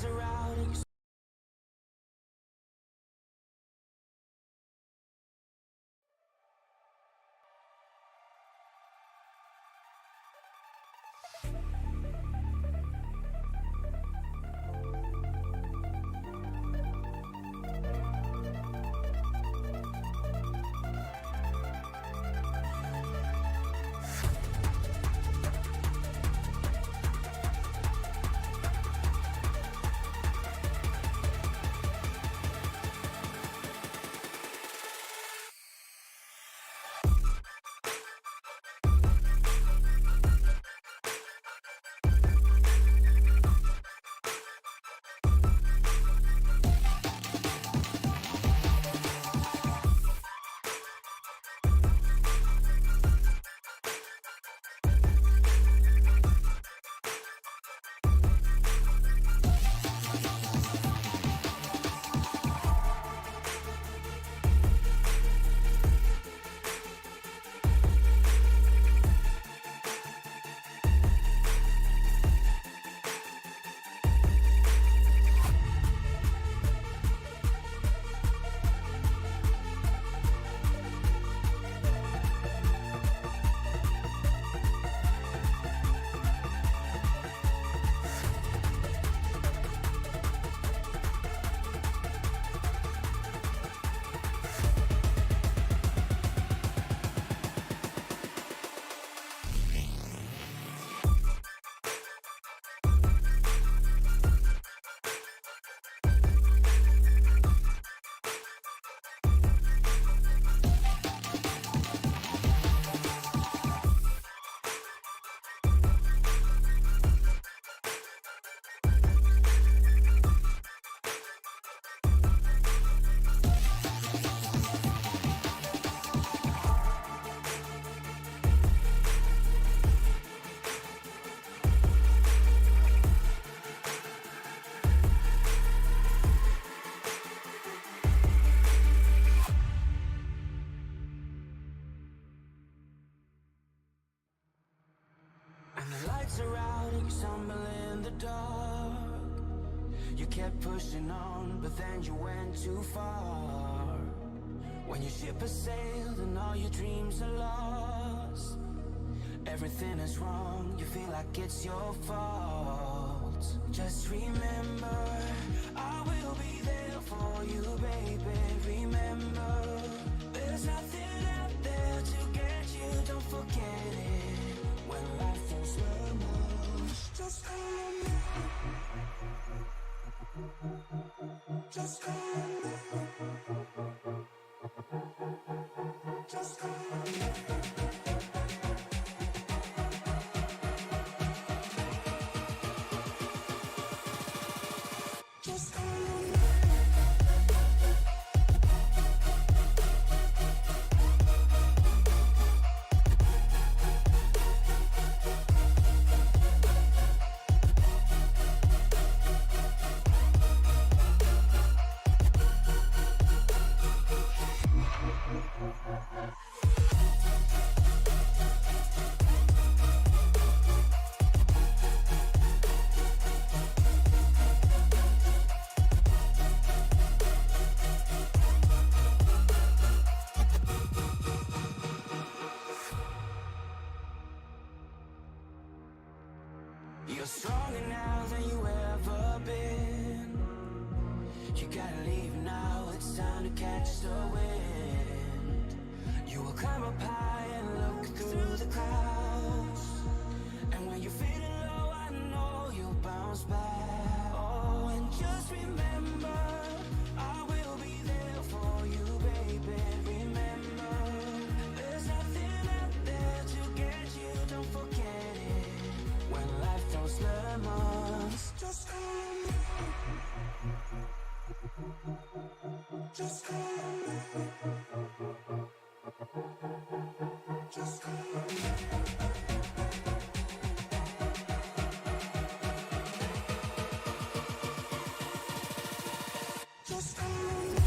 lights are out and you are out and you stumble in the dark. You kept pushing on, but then you went too far. When your ship has sailed and all your dreams are lost, everything is wrong, you feel like it's your fault. Just remember, I will be there for you, baby. Remember, there's nothing out there to get you, don't forget it. When life feels lemons, just call me. Just call me. Just call me. Just call me. You're stronger now than you ever been. You gotta leave now, it's time to catch the wind. You will climb up high and look through the clouds. And when you're feeling low, I know you'll bounce back. Oh, and just remember, I will be there for you, baby. Remember, there's nothing out there to get you, don't forget it. When life throws lemons, just call me. Just call me. Just call me. Just call me.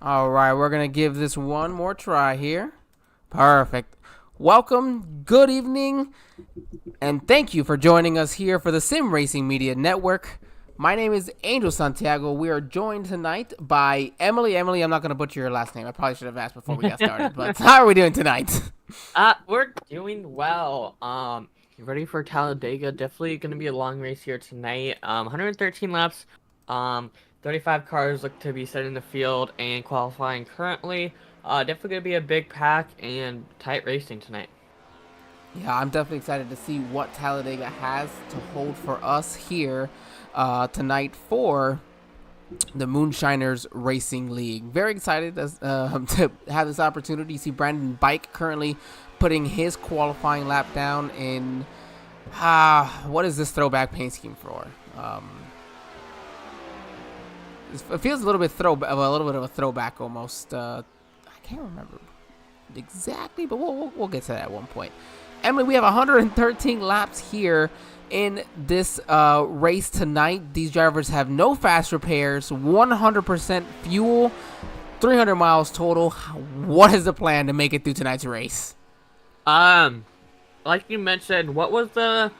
All right, we're going to give this one more try here. Perfect. Welcome, good evening, and thank you for joining us here for the Sim Racing Media Network. My name is Angel Santiago. We are joined tonight by Emily. Emily, I'm not going to butcher your last name. I probably should have asked before we got started, but how are we doing tonight? We're doing well. You ready for Talladega? Definitely gonna be a long race here tonight. 113 laps. 35 cars look to be set in the field and qualifying currently. Definitely gonna be a big pack and tight racing tonight. Yeah, I'm definitely excited to see what Talladega has to hold for us here tonight for the Moonshiners Racing League. Very excited to have this opportunity. You see Brandon Bike currently putting his qualifying lap down in what is this throwback paint scheme for? It feels a little bit of a throwback almost. I can't remember exactly, but we'll get to that at one point. Emily, we have 113 laps here in this race tonight. These drivers have no fast repairs, 100% fuel, 300 miles total. What is the plan to make it through tonight's race? Like you mentioned, what was the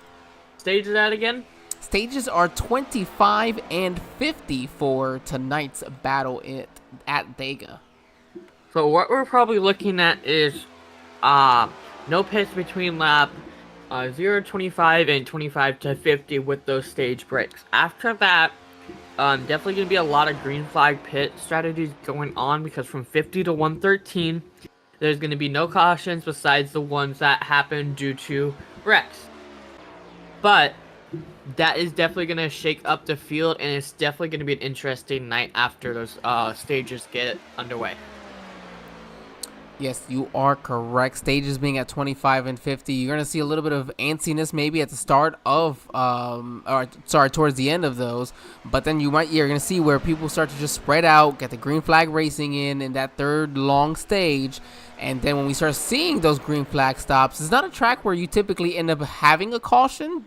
stage of that again? Stages are 25 and 50 for tonight's battle at Dega. So what we're probably looking at is no pits between lap 0 to 25 and 25 to 50 with those stage breaks. After that, definitely going to be a lot of green flag pit strategies going on, because from 50 to 113, there's going to be no cautions besides the ones that happen due to wrecks. But that is definitely going to shake up the field, and it's definitely going to be an interesting night after those stages get underway. Yes, you are correct. Stages being at 25 and 50, you're going to see a little bit of antsiness maybe at the start of, towards the end of those. But then you're going to see where people start to just spread out, get the green flag racing in that third long stage. And then when we start seeing those green flag stops, it's not a track where you typically end up having a caution,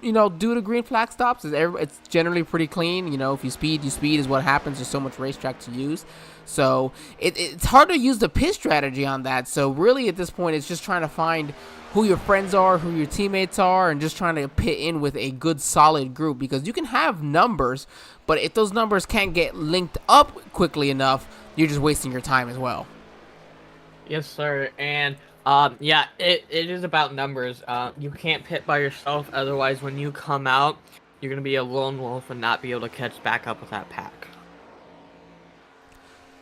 due to green flag stops. It's generally pretty clean. If you speed, you speed is what happens. There's so much racetrack to use. So it's hard to use the pit strategy on that. So really at this point, it's just trying to find who your friends are, who your teammates are, and just trying to pit in with a good solid group, because you can have numbers, but if those numbers can't get linked up quickly enough, you're just wasting your time as well. Yes, sir. And yeah, it is about numbers. You can't pit by yourself, otherwise when you come out, you're going to be a lone wolf and not be able to catch back up with that pack.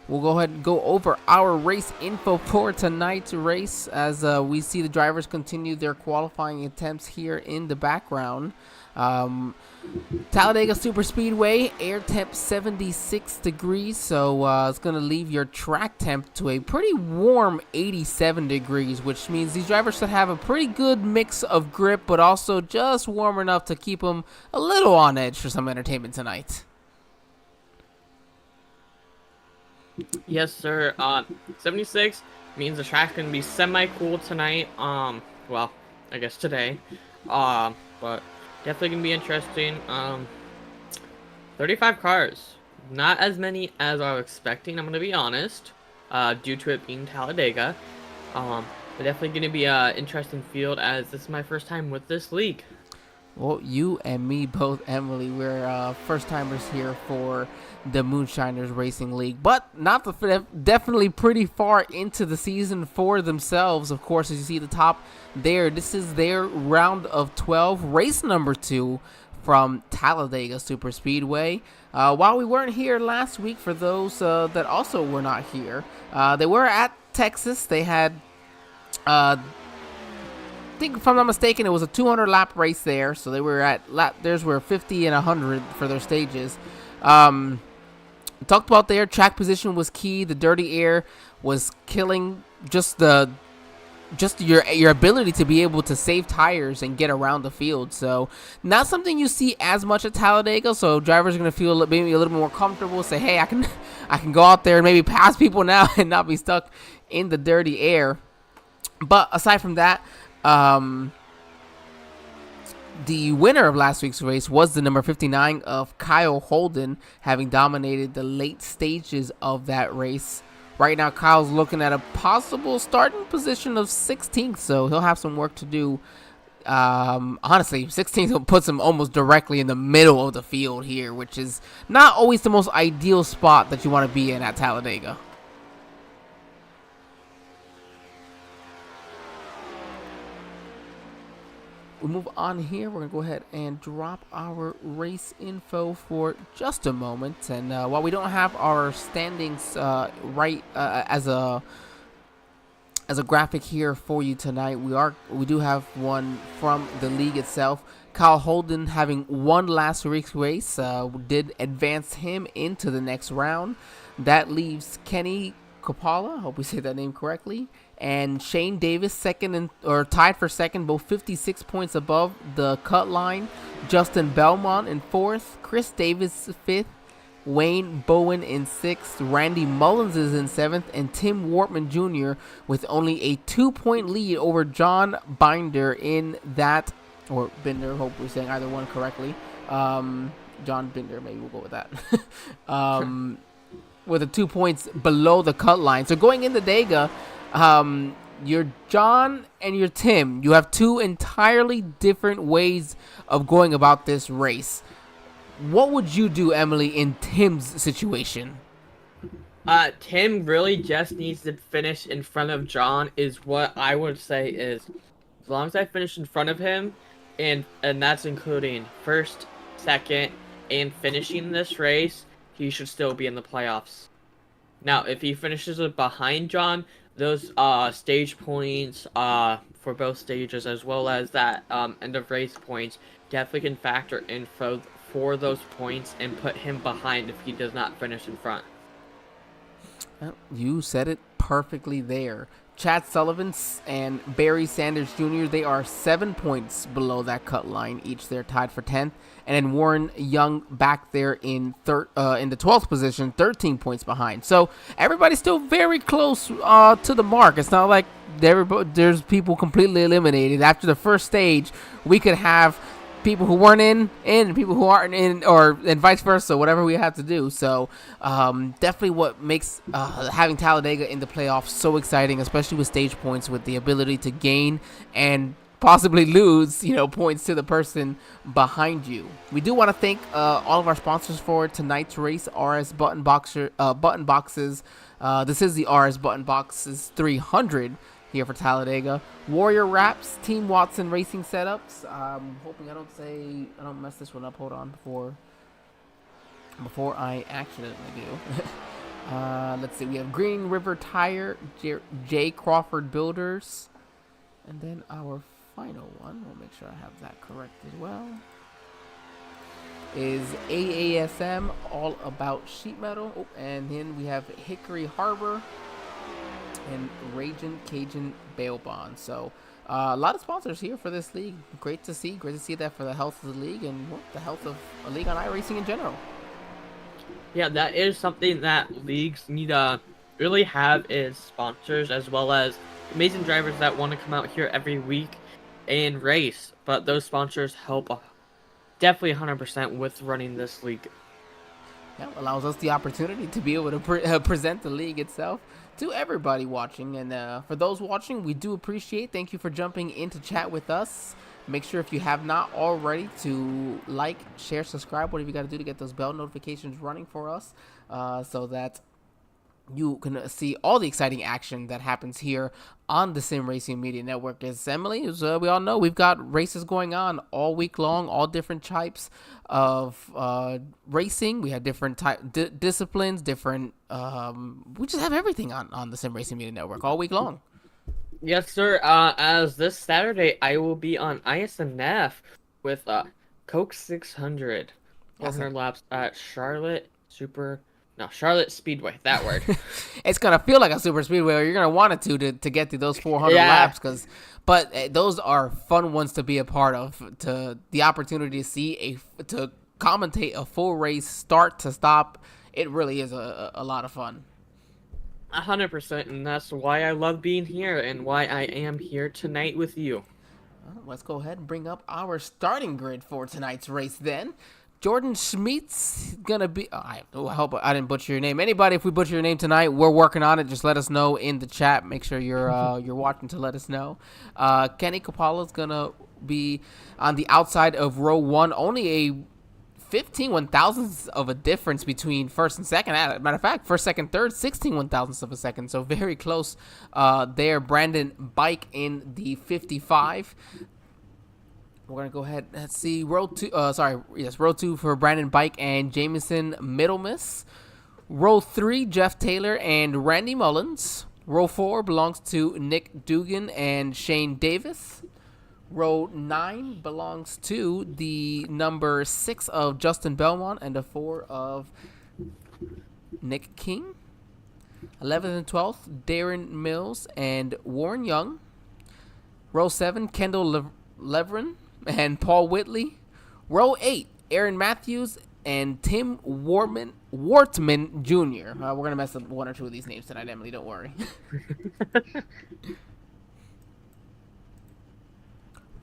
We'll go ahead and go over our race info for tonight's race as we see the drivers continue their qualifying attempts here in the background. Talladega Superspeedway, air temp 76 degrees, so it's going to leave your track temp to a pretty warm 87 degrees, which means these drivers should have a pretty good mix of grip, but also just warm enough to keep them a little on edge for some entertainment tonight. Yes, sir. 76 means the track's gonna be semi-cool tonight. Well, I guess today. But definitely gonna be interesting. 35 cars. Not as many as I was expecting, I'm gonna be honest. Due to it being Talladega. But definitely gonna be an interesting field, as this is my first time with this league. Well, you and me both, Emily. We're first-timers here for the Moonshiners Racing League, but definitely pretty far into the season for themselves. Of course, as you see the top there, this is their round of 12, race number 2 from Talladega Superspeedway. While we weren't here last week, for those that also were not here, they were at Texas. They had... I think, if I'm not mistaken, it was a 200 lap race there, so they were at theirs were 50 and 100 for their stages. Talked about their track position was key. The dirty air was killing just your ability to be able to save tires and get around the field. So not something you see as much at Talladega. So drivers are going to feel maybe a little more comfortable. Say, hey, I can go out there and maybe pass people now and not be stuck in the dirty air. But aside from that, The winner of last week's race was the number 59 of Kyle Holden, having dominated the late stages of that race. Right now, Kyle's looking at a possible starting position of 16th, so he'll have some work to do. Honestly, 16th puts him almost directly in the middle of the field here, which is not always the most ideal spot that you want to be in at Talladega. We move on here. We're going to go ahead and drop our race info for just a moment. And while we don't have our standings as a graphic here for you tonight, we do have one from the league itself. Kyle Holden, having won last week's race, did advance him into the next round. That leaves Kenny Coppola, hope we say that name correctly, and Shane Davis tied for second, both 56 points above the cut line. Justin Belmont in fourth, Chris Davis fifth, Wayne Bowen in sixth, Randy Mullins is in seventh, and Tim Wortman Jr. with only a 2-point lead over John Binder in that, or Binder, hope we're saying either one correctly. John Binder, maybe we'll go with that. With 2 points below the cut line. So going into Dega, you're John and you're Tim. You have two entirely different ways of going about this race. What would you do, Emily, in Tim's situation? Tim really just needs to finish in front of John, is what I would say. Is as long as I finish in front of him, and that's including first, second, and finishing this race, he should still be in the playoffs. Now, if he finishes it behind John, those stage points for both stages, as well as that end of race points, definitely can factor in for those points and put him behind if he does not finish in front. Well, you said it perfectly there. Chad Sullivan and Barry Sanders Jr., they are 7 points below that cut line each. They're tied for 10th. And then Warren Young back there in the 12th position, 13 points behind. So everybody's still very close to the mark. It's not like there's people completely eliminated. After the first stage, we could have people who weren't in and people who aren't in, and vice versa, whatever we have to do. So definitely what makes having Talladega in the playoffs so exciting, especially with stage points, with the ability to gain and possibly lose, points to the person behind you. We do want to thank all of our sponsors for tonight's race. RS Button Boxes. This is the RS Button Boxes 300 here for Talladega. Warrior Wraps, Team Watson Racing Setups. Hoping I don't mess this one up. Hold on before I accidentally do. Let's see. We have Green River Tire, J. Crawford Builders, and then our final one, we'll make sure I have that correct as well, is AASM, All About Sheet Metal. And then we have Hickory Harbor and Ragin' Cajun Bail Bond. So a lot of sponsors here for this league. Great to see that for the health of the league and the health of a league on iRacing in general. Yeah, that is something that leagues need to really have, is sponsors, as well as amazing drivers that want to come out here every week and race. But those sponsors help definitely 100% with running this league. Yeah, allows us the opportunity to be able to present the league itself to everybody watching. And for those watching, we do appreciate. Thank you for jumping in to chat with us. Make sure, if you have not already, to like, share, subscribe, whatever you got to do to get those bell notifications running for us, so that you can see all the exciting action that happens here on the Sim Racing Media Network. As Emily, as we all know, we've got races going on all week long, all different types of racing. We have different disciplines, different. We just have everything on the Sim Racing Media Network all week long. Yes, sir. As this Saturday, I will be on ISNF with Coke 600. 400 laps at Charlotte Speedway, that word. It's going to feel like a super speedway, or you're going to want it to get through those 400 laps. But those are fun ones to be a part of, to the opportunity to see to commentate a full race start to stop. It really is a lot of fun. 100%, and that's why I love being here and why I am here tonight with you. Let's go ahead and bring up our starting grid for tonight's race then. Jordan Schmeet's gonna be. I hope I didn't butcher your name. Anybody, if we butcher your name tonight, we're working on it. Just let us know in the chat. Make sure you're you're watching to let us know. Kenny Kapala's gonna be on the outside of row 1. Only a 15 1,000ths of a difference between first and second. Matter of fact, first, second, third, 16 1,000ths of a second. So very close there. Brandon Bike in the 55. We're going to go ahead and see row 2. Row 2 for Brandon Bike and Jamison Middlemiss. Row 3, Jeff Taylor and Randy Mullins. Row 4 belongs to Nick Dugan and Shane Davis. Row 9 belongs to the number 6 of Justin Belmont and the 4 of Nick King. 11th and 12th, Darren Mills and Warren Young. Row 7, Kendall Leveren and Paul Whitley. Row 8, Aaron Matthews and Tim Wortman Jr. We're going to mess up one or two of these names tonight, Emily. Don't worry.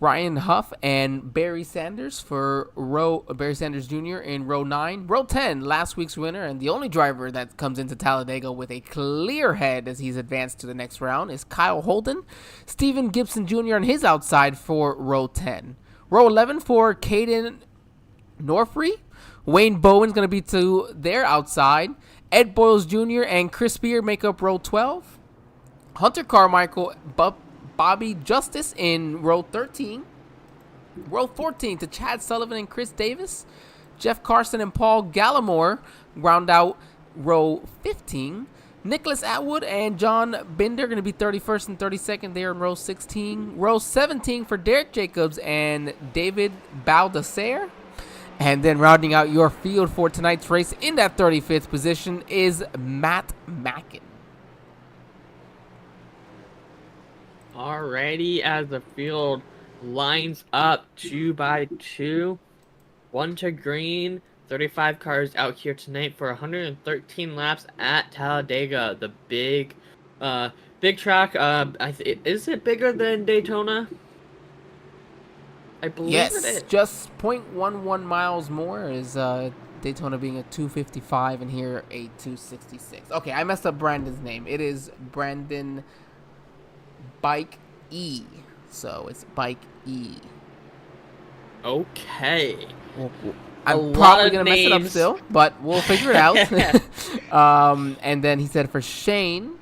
Ryan Huff and Barry Sanders for Barry Sanders Jr. in row 9. Row 10, last week's winner and the only driver that comes into Talladega with a clear head as he's advanced to the next round is Kyle Holden. Steven Gibson Jr. on his outside for row 10. Row 11 for Caden Norfree. Wayne Bowen's going to be to their outside. Ed Boyles Jr. and Chris Spear make up row 12. Hunter Carmichael, Bobby Justice in row 13. Row 14 to Chad Sullivan and Chris Davis. Jeff Carson and Paul Gallimore round out row 15. Nicholas Atwood and John Binder going to be 31st and 32nd there in row 16. Row 17 for Derek Jacobs and David Baldassare. And then rounding out your field for tonight's race in that 35th position is Matt Mackin. Alrighty, as the field lines up 2 by 2, 1 to green, 35 cars out here tonight for 113 laps at Talladega, the big track. Is it bigger than Daytona? I believe it is. Yes, just 0.11 miles more is Daytona being a 255 and here a 266. Okay, I messed up Brandon's name. It is Brandon Bike E. So it's Bike E. Okay. I'm probably going to mess it up still, but we'll figure it out. And then he said for Shane,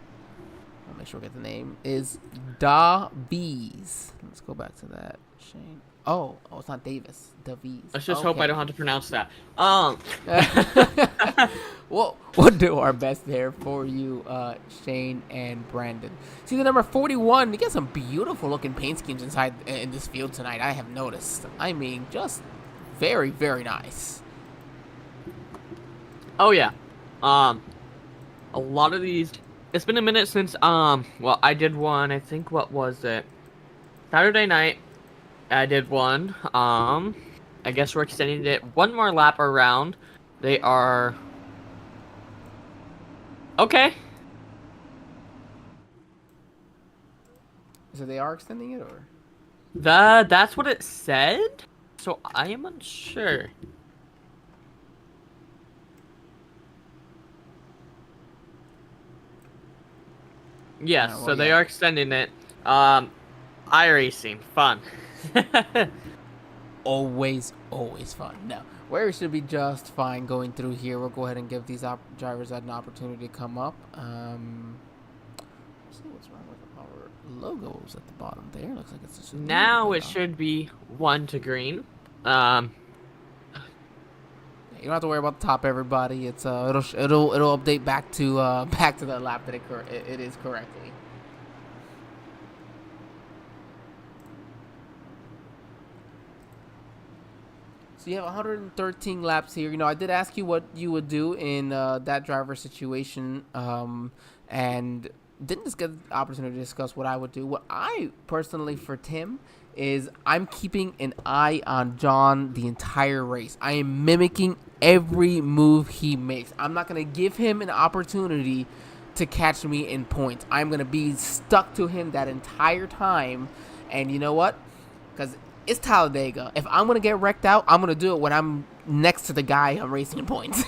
I'll make sure we get the name, is Davies. Let's go back to that. Shane. Oh, it's not Davis. Davies. Let's just hope I don't have to pronounce that. We'll do our best there for you, Shane and Brandon. See the number 41. You get some beautiful looking paint schemes inside in this field tonight. I have noticed. I mean, just very, very nice. Oh yeah. A lot of these. It's been a minute since I did one. I think what was it? Saturday night. I did one. I guess we're extending it one more lap around. They are okay. So they are extending it, or? That's what it said. So I am unsure. Yes, so they are extending it. iRacing, fun. always fun. No, we should be just fine going through here. We'll go ahead and give these drivers an opportunity to come up. Let's see what's wrong with our logos at the bottom there. Looks like it's just now it should be 1 to green. You don't have to worry about the top, everybody. It's it'll update back to the lap that it is correctly. So you have 113 laps here. You know, I did ask you what you would do in that driver situation, and didn't just get the opportunity to discuss what I would do. What I personally, for Tim, is I'm keeping an eye on John the entire race. I am mimicking every move he makes. I'm not going to give him an opportunity to catch me in points. I'm going to be stuck to him that entire time. And you know what? because it's Talladega. If I'm gonna get wrecked out, I'm gonna do it when I'm next to the guy I'm racing in points.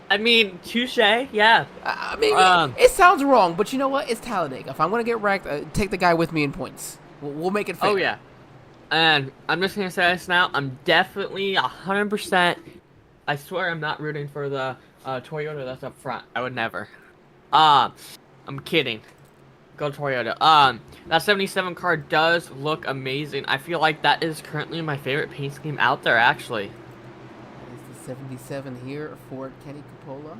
I mean, touche, yeah. I mean, it sounds wrong, but you know what? It's Talladega. If I'm gonna get wrecked, take the guy with me in points. We'll make it fair. Oh yeah. And I'm just gonna say this now. I'm definitely 100%. I swear I'm not rooting for the Toyota that's up front. I would never. I'm kidding. Go Toyota. That 77 car does look amazing. I feel like that is currently my favorite paint scheme out there, actually. That is the 77 here for Kenny Coppola.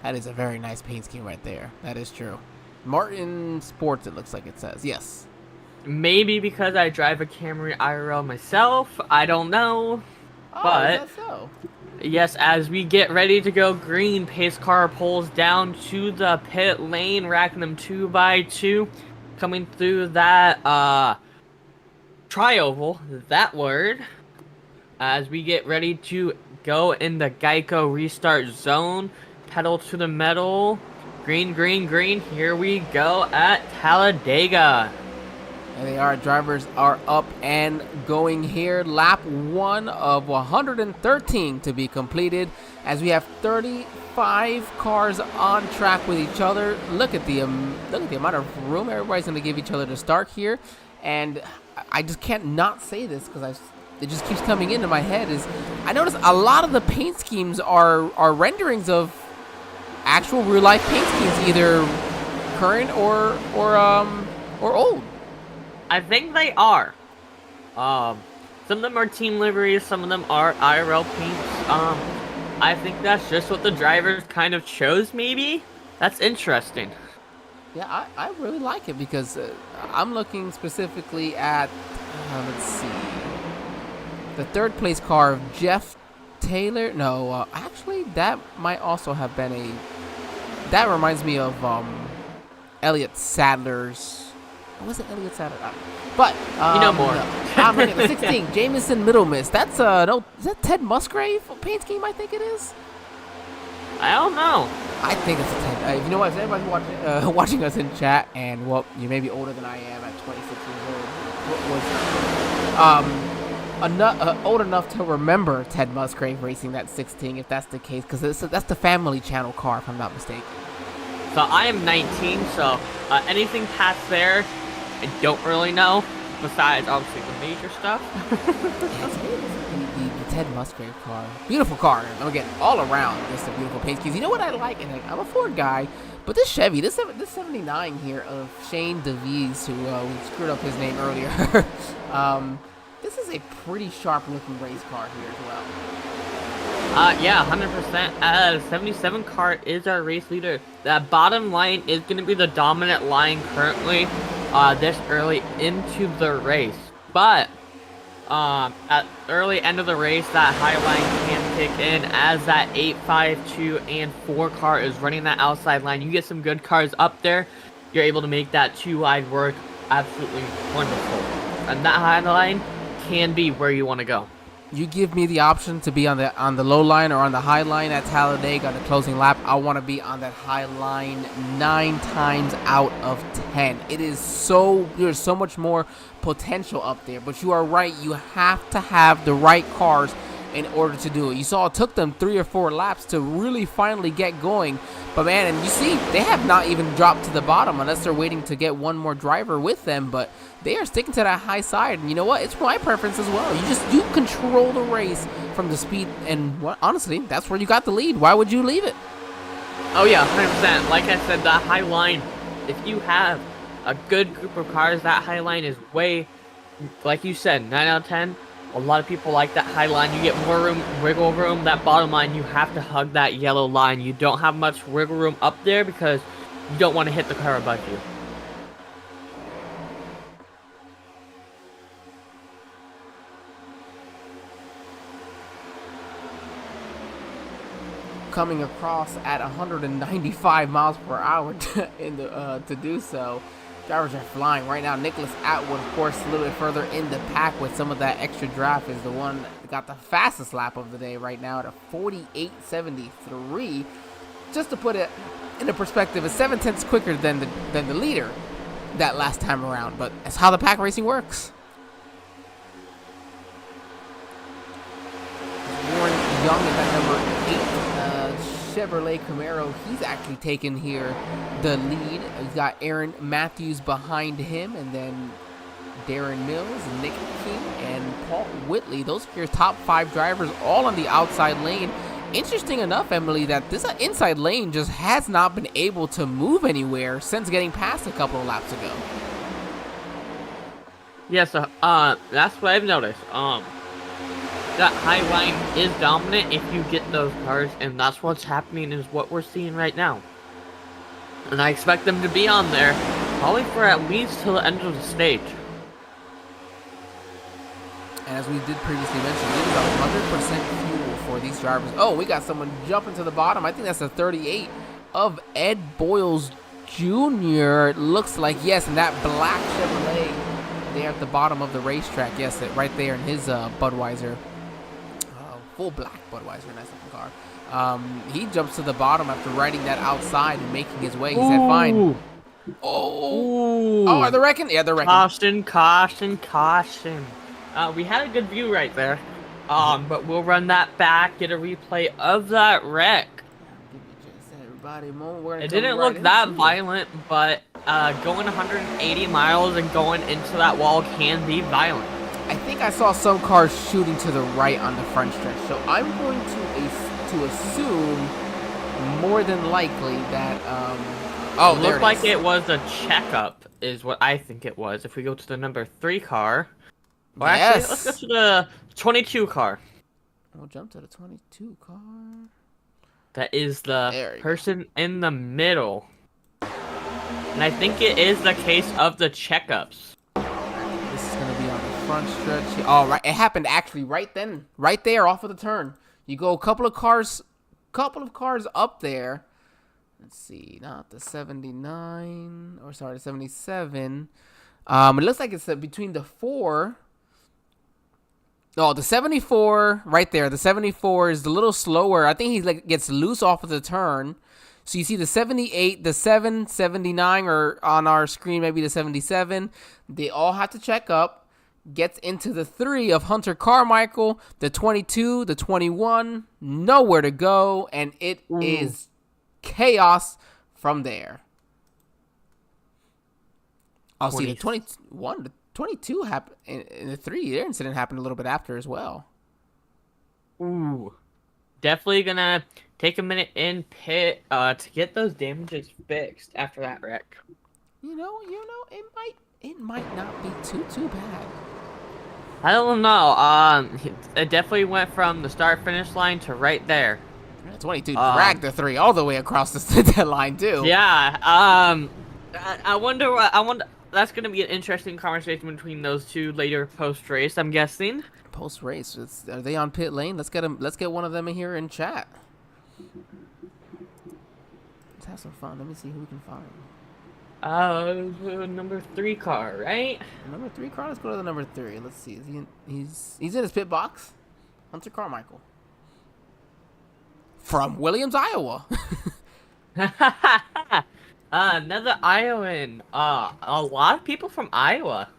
That is a very nice paint scheme right there. That is true. Martin Sports, it looks like it says. Yes. Maybe because I drive a Camry IRL myself. I don't know. Oh, But is that so? yes, as we get ready to go green, pace car pulls down to the pit lane, racking them 2x2, coming through that tri-oval, that word, as we get ready to go in the Geico restart zone, pedal to the metal, green, green, green, here we go at Talladega. And they are. Drivers are up and going here. Lap 1 of 113 to be completed, as we have 35 cars on track with each other. Look at the amount of room everybody's going to give each other to start here. And I just can't not say this because it just keeps coming into my head. Is I notice a lot of the paint schemes are renderings of actual real life paint schemes, either current or old. I think they are. Some of them are team liveries, some of them are IRL paints. I think that's just what the drivers kind of chose, maybe? That's interesting. Yeah, I really like it because I'm looking specifically at, let's see, the third place car of Jeff Taylor. No, actually, that might also have been that reminds me of Elliott Sadler's. Was it Elliott Sadler? But you know more. I'm looking at the 16, Jamison Middlemiss. That's no, is that Ted Musgrave paint scheme? I think it is. I don't know. I think it's a 10. You know what? If anybody's watching us in chat, and well, you may be older than I am at 26 years old. Old enough to remember Ted Musgrave racing that 16, if that's the case, because that's the Family Channel car, if I'm not mistaken. So I am 19, so anything past there, I don't really know, besides obviously the major stuff. the Ted Musgrave car. Beautiful car. And again, all around, just a beautiful paint scheme. You know what I like? And I'm a Ford guy, but this Chevy, this 79 here of Shane DeVries, who we screwed up his name earlier. This is a pretty sharp looking race car here as well. Yeah, 100%. 77 car is our race leader. That bottom line is going to be the dominant line currently this early into the race. But at early end of the race, that high line can kick in as that 8, 5, 2, and 4 car is running that outside line. You get some good cars up there, you're able to make that 2 wide work absolutely wonderful. And that high line can be where you want to go. You give me the option to be on the low line or on the high line at Talladega on the closing lap. I want to be on that high line 9 times out of 10. There's so much more potential up there. But you are right. You have to have the right cars in order to do it. You saw it took them 3 or 4 laps to really finally get going. But man, and you see, they have not even dropped to the bottom unless they're waiting to get one more driver with them. But they are sticking to that high side. And you know what? It's my preference as well. You control the race from the speed. And honestly, that's where you got the lead. Why would you leave it? Oh yeah, 100%. Like I said, that high line, if you have a good group of cars, that high line is way, like you said, 9 out of 10. A lot of people like that high line. You get more room, wiggle room. That bottom line, you have to hug that yellow line. You don't have much wiggle room up there because you don't want to hit the car above you. Coming across at 195 miles per hour to do so. Drivers are flying right now. Nicholas Atwood, of course, a little bit further in the pack with some of that extra draft, is the one that got the fastest lap of the day right now at a 48.73. Just to put it into perspective, it's 7 tenths quicker than the leader that last time around. But that's how the pack racing works. Young is at number 8. Chevrolet Camaro, he's actually taken here the lead. He's got Aaron Matthews behind him, and then Darren Mills, Nick King, and Paul Whitley. Those are your top 5 drivers, all on the outside lane. Interesting enough, Emily, that this inside lane just has not been able to move anywhere since getting past a couple of laps ago. Yes, that's what I've noticed. That high line is dominant if you get those cars, and that's what's happening, is what we're seeing right now. And I expect them to be on there, probably for at least till the end of the stage. And as we did previously mention, it is 100% fuel for these drivers. Oh, we got someone jumping to the bottom. I think that's the 38 of Ed Boyles Jr. It looks like, yes, and that black Chevrolet there at the bottom of the racetrack. Yes, right there in his Budweiser. Full black Budweiser, nice looking car. He jumps to the bottom after riding that outside and making his way. He said, fine. Oh, are they wrecking? Yeah, they're wrecking. Caution, caution, caution. We had a good view right there. But we'll run that back, get a replay of that wreck. It didn't look that violent, but going 180 miles and going into that wall can be violent. I think I saw some cars shooting to the right on the front stretch, so I'm going to assume more than likely that it looked like it was a checkup, is what I think it was. If we go to the number 3 car, or yes. Actually, let's go to the 22 car. We'll jump to the 22 car. That is the person in the middle, and I think it is the case of the checkups. This is gonna be on the front stretch. Oh, right. It happened actually right then, right there off of the turn. You go a couple of cars up there. Let's see, not the 79, or sorry, the 77. It looks like it's between the 4. Oh, the 74 right there. The 74 is a little slower. I think he gets loose off of the turn. So you see the 78, the 7, 79, or on our screen maybe the 77. They all have to check up. Gets into the 3 of Hunter Carmichael, the 22, the 21, nowhere to go, and it is chaos from there. I'll see the 21, the 22 happened in the 3. Their incident happened a little bit after as well. Ooh, definitely gonna take a minute in pit to get those damages fixed after that wreck. You know, it might not be too bad. I don't know. It definitely went from the start-finish line to right there. 22 dragged the 3 all the way across the line too. Yeah. I wonder. That's gonna be an interesting conversation between those two later post-race, I'm guessing. Post-race, are they on pit lane? Let's get one of them in here in chat. Let's have some fun. Let me see who we can find. Number 3 car, right? Number 3 car. Let's go to the number 3. Let's see. He's in his pit box. Hunter Carmichael from Williams, Iowa. Another Iowan. A lot of people from Iowa.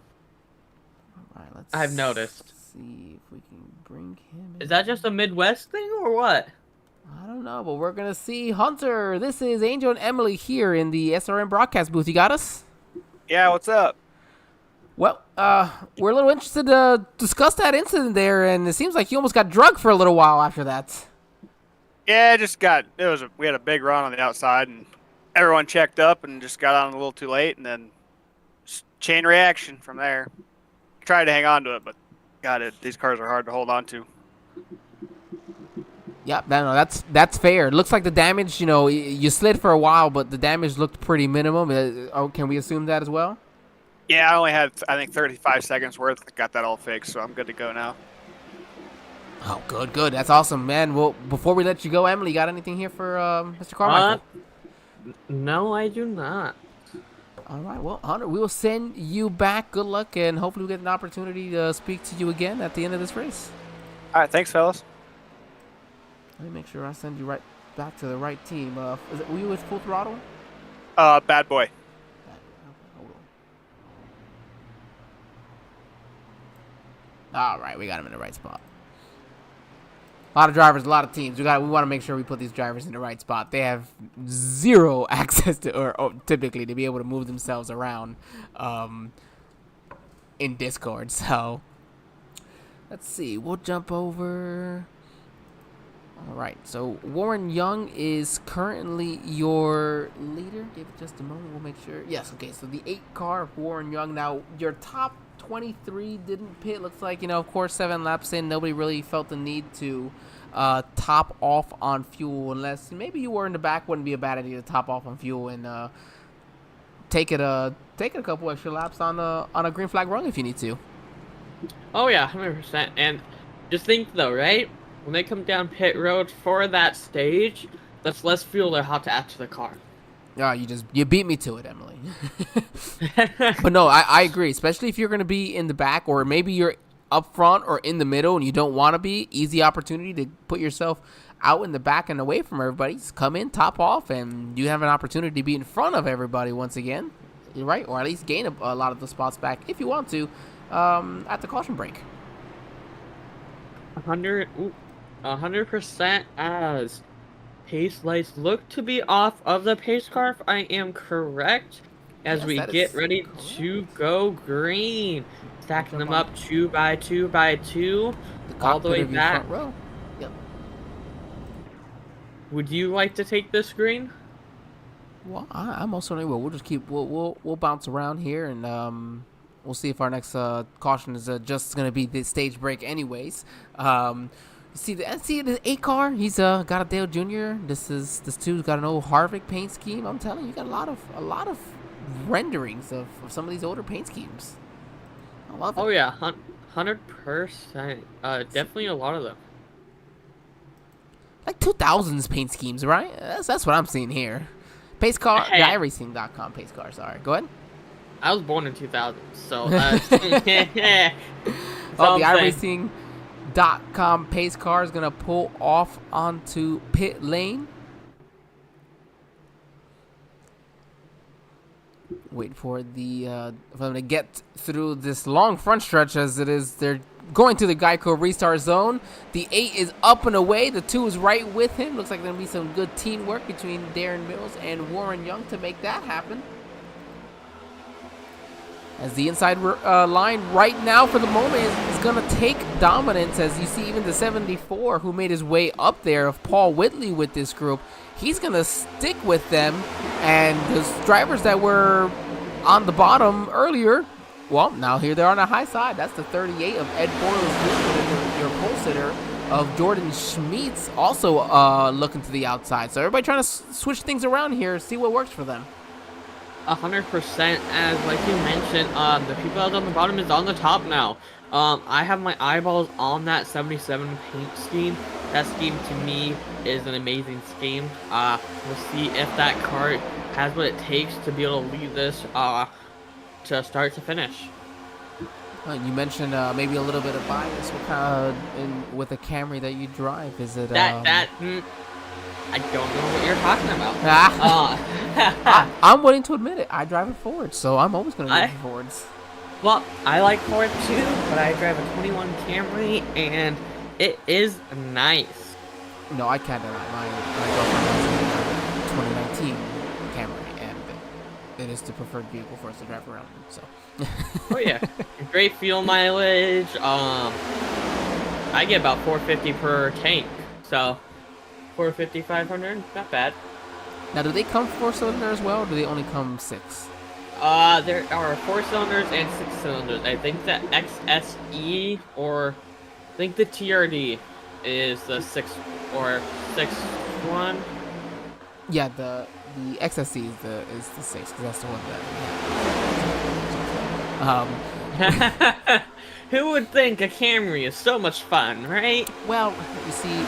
All right, I've noticed. See if we can bring him in. Is that just a Midwest thing or what? I don't know, but we're gonna see Hunter. This is Angel and Emily here in the SRM broadcast booth. You got us? Yeah, what's up? Well, we're a little interested to discuss that incident there, and it seems like you almost got drugged for a little while after that. Yeah, we had a big run on the outside, and everyone checked up and just got on a little too late, and then chain reaction from there. Tried to hang on to it, but these cars are hard to hold on to. Yep, that's fair. It looks like the damage, you slid for a while, but the damage looked pretty minimum. Can we assume that as well? Yeah, I only had, I think, 35 seconds worth. Got that all fixed, so I'm good to go now. Oh, good. That's awesome, man. Well, before we let you go, Emily, got anything here for Mr. Carmichael? No, I do not. All right, well, Hunter, we will send you back. Good luck, and hopefully we get an opportunity to speak to you again at the end of this race. All right, thanks, fellas. Let me make sure I send you right back to the right team. Were you with Full Throttle? Bad boy. Hold on. All right, we got him in the right spot. A lot of drivers, a lot of teams. We want to make sure we put these drivers in the right spot. They have zero access to, or typically, to be able to move themselves around in Discord. So let's see. We'll jump over. All right. So Warren Young is currently your leader. Give it just a moment. We'll make sure. Yes. Okay. So the 8 car of Warren Young. Now your top 23 didn't pit. Looks like, of course, 7 laps in, nobody really felt the need to top off on fuel, unless maybe you were in the back. Wouldn't be a bad idea to top off on fuel and take it a couple extra laps on a green flag run if you need to. Oh yeah, 100%. And just think though, right? When they come down pit road for that stage, that's less fuel they'll have to add to the car. You beat me to it, Emily. But no, I agree. Especially if you're going to be in the back, or maybe you're up front or in the middle and you don't want to be. Easy opportunity to put yourself out in the back and away from everybody. Just come in, top off, and you have an opportunity to be in front of everybody once again, right? Or at least gain a lot of the spots back if you want to at the caution break. 100% as pace lights look to be off of the pace car, if I am correct, as Yes, we get ready to go green. Stacking them up 2 by 2 by 2, all the way back. Front row. Yep. Would you like to take this green? Well, I most certainly will. We'll just we'll bounce around here, and we'll see if our next caution is just going to be the stage break anyways. See the 8 car. He's got a Dale Jr. This two's got an old Harvick paint scheme. I'm telling you, got a lot of renderings of some of these older paint schemes. I love it. Oh yeah, 100%. Definitely a lot of them. Like 2000s paint schemes, right? That's what I'm seeing here. Pace car, Hey. the iRacing.com pace car. Sorry, go ahead. I was born in 2000, so Oh, the iRacing.com pace car is gonna pull off onto pit lane. Wait for them to get through this long front stretch, as it is. They're going to the Geico restart zone. The 8 is up and away. The 2 is right with him. Looks like there'll be some good teamwork between Darren Mills and Warren Young to make that happen. As the inside line right now for the moment is going to take dominance, as you see even the 74 who made his way up there of Paul Whitley with this group. He's going to stick with them, and those drivers that were on the bottom earlier, well, now here they're on the high side. That's the 38 of Ed Boyles Jr., your pole sitter, of Jordan Schmitz, also looking to the outside. So everybody trying to switch things around here, see what works for them. 100%, as like you mentioned, the people out on the bottom is on the top now. I have my eyeballs on that 77 paint scheme. That scheme to me is an amazing scheme. We'll see if that car has what it takes to be able to lead this to start to finish. You mentioned maybe a little bit of bias. What kind of, with the Camry that you drive, is it? I don't know what you're talking about. I'm willing to admit it. I drive a Ford, so I'm always going to drive Fords. Well, I like Ford too, but I drive a 21 Camry, and it is nice. No, I can't deny. My girlfriend has a 2019 Camry, and it is the preferred vehicle for us to drive around. So. Oh yeah, great fuel mileage. I get about 450 per tank, so 450, 500, not bad. Now, do they come 4-cylinder as well, or do they only come 6? There are 4 cylinders and 6 cylinders. I think the XSE, or I think the TRD is the 6 or 6 one. Yeah, the XSE is the 6, because that's the one that. Who would think a Camry is so much fun, right? Well, you see,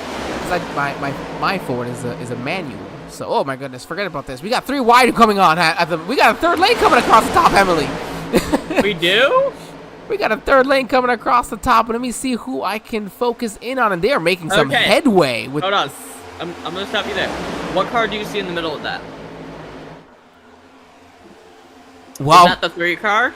my Ford is a manual. So, oh my goodness, forget about this. We got 3 wide coming on we got a third lane coming across the top, Emily. We do? We got a third lane coming across the top, and let me see who I can focus in on, and they are making some headway with. Hold on, I'm gonna stop you there. What car do you see in the middle of that? Well, is that the 3 car?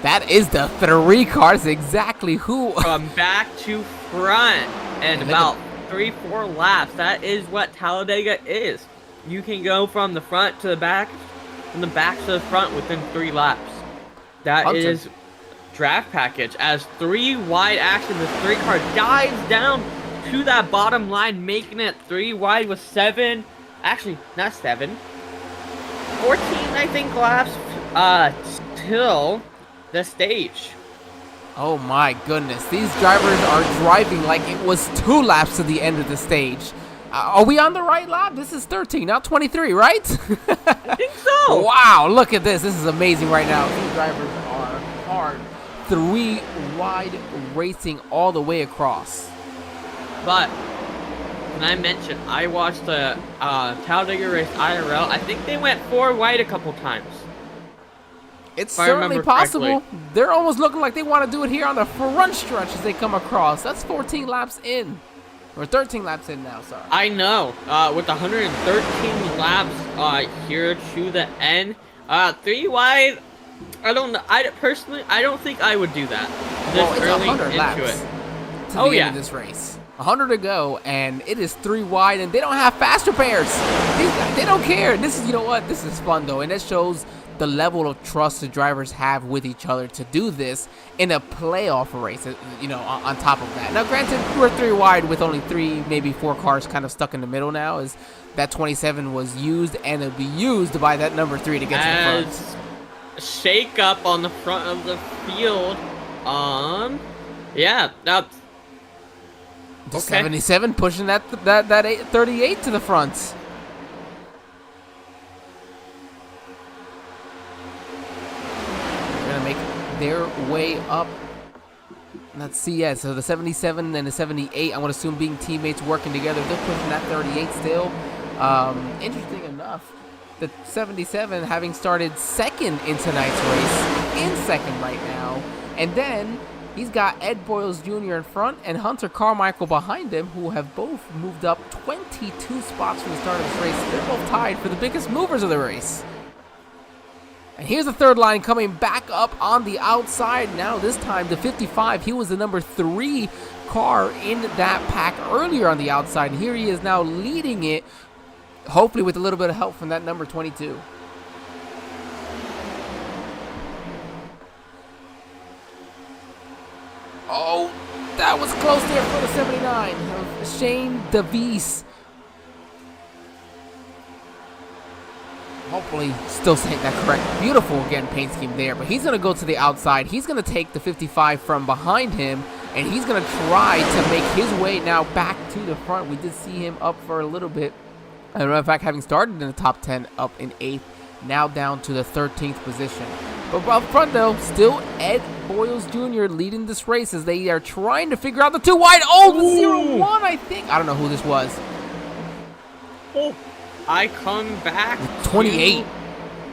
That is the 3 cars, exactly who. From back to front, and about 3-4 laps. That is what Talladega is. You can go from the front to the back, from the back to the front within 3 laps. That is draft package. As 3 wide action, the 3 car dives down to that bottom line, making it 3 wide with 7, actually not 7, 14 I think laps till the stage. Oh my goodness, these drivers are driving like it was 2 laps to the end of the stage. Are we on the right lap? This is 13, not 23, right? I think so. Wow, look at this. This is amazing right now. These drivers are hard. 3 wide racing all the way across. But, when I mentioned, I watched the Talladega race IRL. I think they went 4 wide a couple times. It's certainly possible. They're almost looking like they want to do it here on the front stretch as they come across. That's 14 laps in. Or 13 laps in now, sorry. I know. With 113 laps here to the end. 3 wide. I don't know. I don't think I would do that. Well, it's 100 laps to the end of this race. 100 to go, and it is 3 wide, and they don't have fast repairs. These guys, they don't care. This is, you know what? This is fun, though, and it shows the level of trust the drivers have with each other to do this in a playoff race, you know, on top of that. Now, granted, we're 3 wide with only 3, maybe 4 cars kind of stuck in the middle now, as that 27 was used, and it'll be used by that number 3 to get to the front. Shake up on the front of the field. Yeah, that's... Okay. 77 pushing that 38 to the front. Make their way up. Let's see, yeah, so the 77 and the 78, I would assume being teammates working together, they're pushing that 38 still. Interesting enough, the 77 having started second in tonight's race, in second right now, and then he's got Ed Boyles Jr. in front and Hunter Carmichael behind him, who have both moved up 22 spots from the start of this race. They're both tied for the biggest movers of the race. And here's the third line coming back up on the outside. Now this time the 55. He was the number 3 car in that pack earlier on the outside. And here he is now leading it, hopefully with a little bit of help from that number 22. Oh, that was close there for the 79 of Shane DeVries. Hopefully still saying that correct. Beautiful, again, paint scheme there. But he's going to go to the outside. He's going to take the 55 from behind him. And he's going to try to make his way now back to the front. We did see him up for a little bit. As a matter of fact, having started in the top 10, up in 8th. Now down to the 13th position. But up front, though, still Ed Boyles Jr. leading this race as they are trying to figure out the 2 wide. Oh, the 0-1, I think. I don't know who this was. Oh. I come back 28.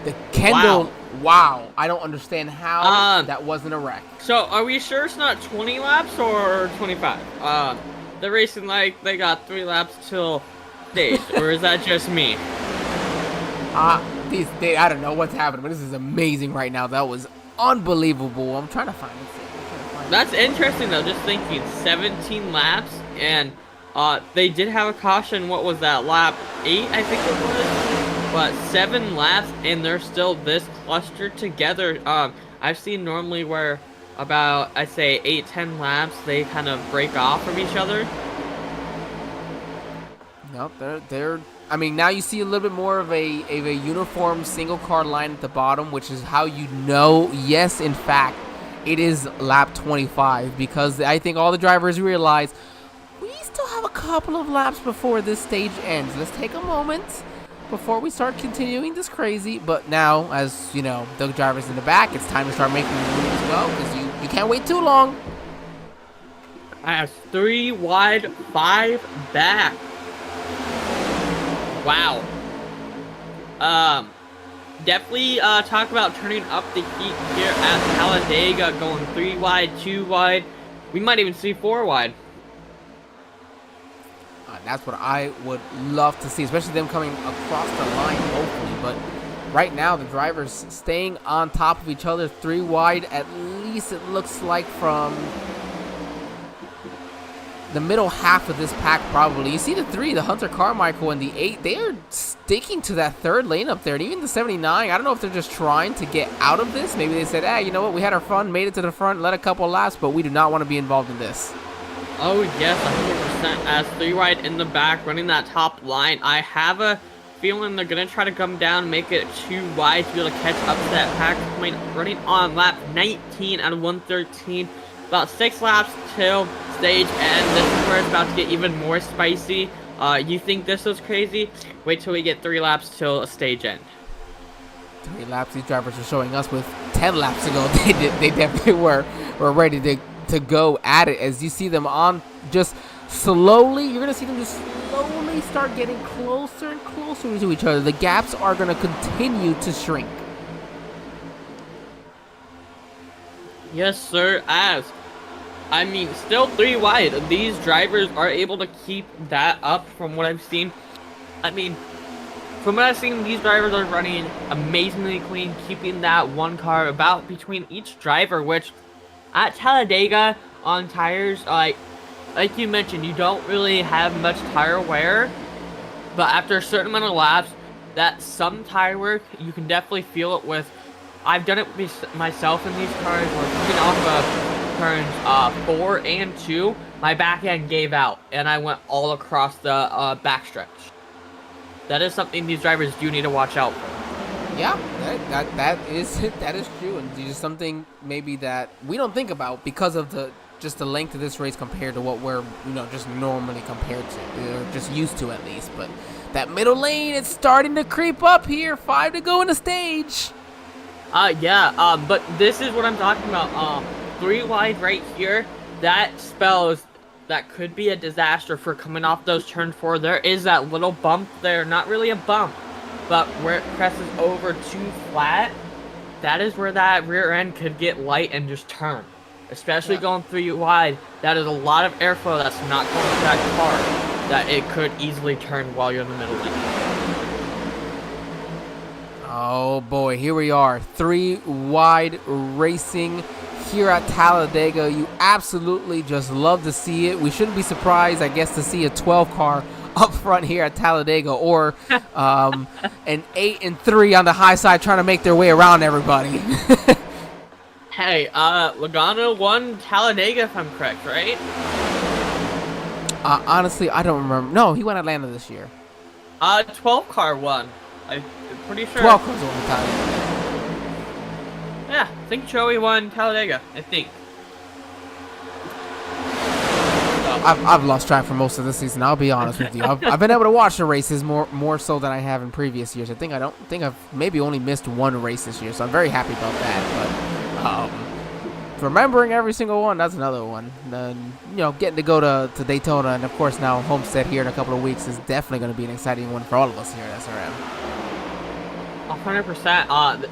The Kendall. Wow. I don't understand how that wasn't a wreck. So, are we sure it's not 20 laps or 25? They're racing like they got 3 laps till stage, or is that just me? I don't know what's happening, but this is amazing right now. That was unbelievable. I'm trying to find it. That's interesting, though. Just thinking, 17 laps, and they did have a caution. What was that, lap 8, I think it was? But 7 laps, and they're still this clustered together. I've seen normally where about, I'd say, 8-10 laps, they kind of break off from each other. Nope, they're. I mean, now you see a little bit more of a uniform single car line at the bottom, which is how you know, yes, in fact, it is lap 25, because I think all the drivers realize we still have a couple of laps before this stage ends. Let's take a moment before we start continuing this crazy. But now, as you know, the drivers in the back, it's time to start making the moves go, because you can't wait too long. I have 3 wide, 5 back. Wow. Definitely talk about turning up the heat here at Talladega, going 3 wide, 2 wide. We might even see 4 wide. That's what I would love to see, especially them coming across the line, hopefully. But right now, the drivers staying on top of each other, 3 wide, at least it looks like from the middle half of this pack probably. You see the 3, the Hunter Carmichael, and the 8, they are sticking to that third lane up there. And even the 79, I don't know if they're just trying to get out of this. Maybe they said, you know what, we had our fun, made it to the front, led a couple laps, but we do not want to be involved in this. Oh yes, 100%. As 3 wide in the back, running that top line, I have a feeling they're going to try to come down, make it 2 wide to be able to catch up to that pack point, running on lap 19 out of 113. About 6 laps till stage end. This is where it's about to get even more spicy. You think this was crazy? Wait till we get 3 laps till stage end. 3 laps. These drivers are showing us with 10 laps ago. They definitely were ready to go at it. As you see them on just slowly, you're gonna see them just slowly start getting closer and closer to each other. The gaps are gonna continue to shrink. Yes, sir. Still 3 wide. These drivers are able to keep that up from what I've seen. From what I've seen, these drivers are running amazingly clean, keeping that 1 car about between each driver, which at Talladega on tires, like you mentioned, you don't really have much tire wear, but after a certain amount of laps, that some tire work, you can definitely feel it with. I've done it myself in these cars, where coming off of turns 4 and 2, my back end gave out, and I went all across the backstretch. That is something these drivers do need to watch out for. Yeah, that is true, and just something maybe that we don't think about because of the length of this race compared to what we're just normally compared to, or just used to at least. But that middle lane, it's starting to creep up here. 5 to go in the stage. But this is what I'm talking about. 3 wide right here. That spells that could be a disaster for coming off those turn 4. There is that little bump there, not really a bump, but where it presses over too flat, that is where that rear end could get light and just turn. Especially going 3 wide, that is a lot of airflow that's not going to that car, that it could easily turn while you're in the middle lane. Oh boy, here we are, 3 wide racing here at Talladega. You absolutely just love to see it. We shouldn't be surprised, I guess, to see a 12 car up front here at Talladega, or an 8 and 3 on the high side trying to make their way around everybody. Hey, Logano won Talladega if I'm correct, right? Honestly, I don't remember. No, he won Atlanta this year. 12 car won. I'm pretty sure. 12 cars won Talladega. Yeah, I think Joey won Talladega, I think. I've lost track for most of the season. I'll be honest with you. I've been able to watch the races more so than I have in previous years. I don't think I've maybe only missed 1 race this year, so I'm very happy about that. But remembering every single one, that's another one. Then getting to go to Daytona, and of course now Homestead here in a couple of weeks is definitely going to be an exciting one for all of us here at SRM. 100%.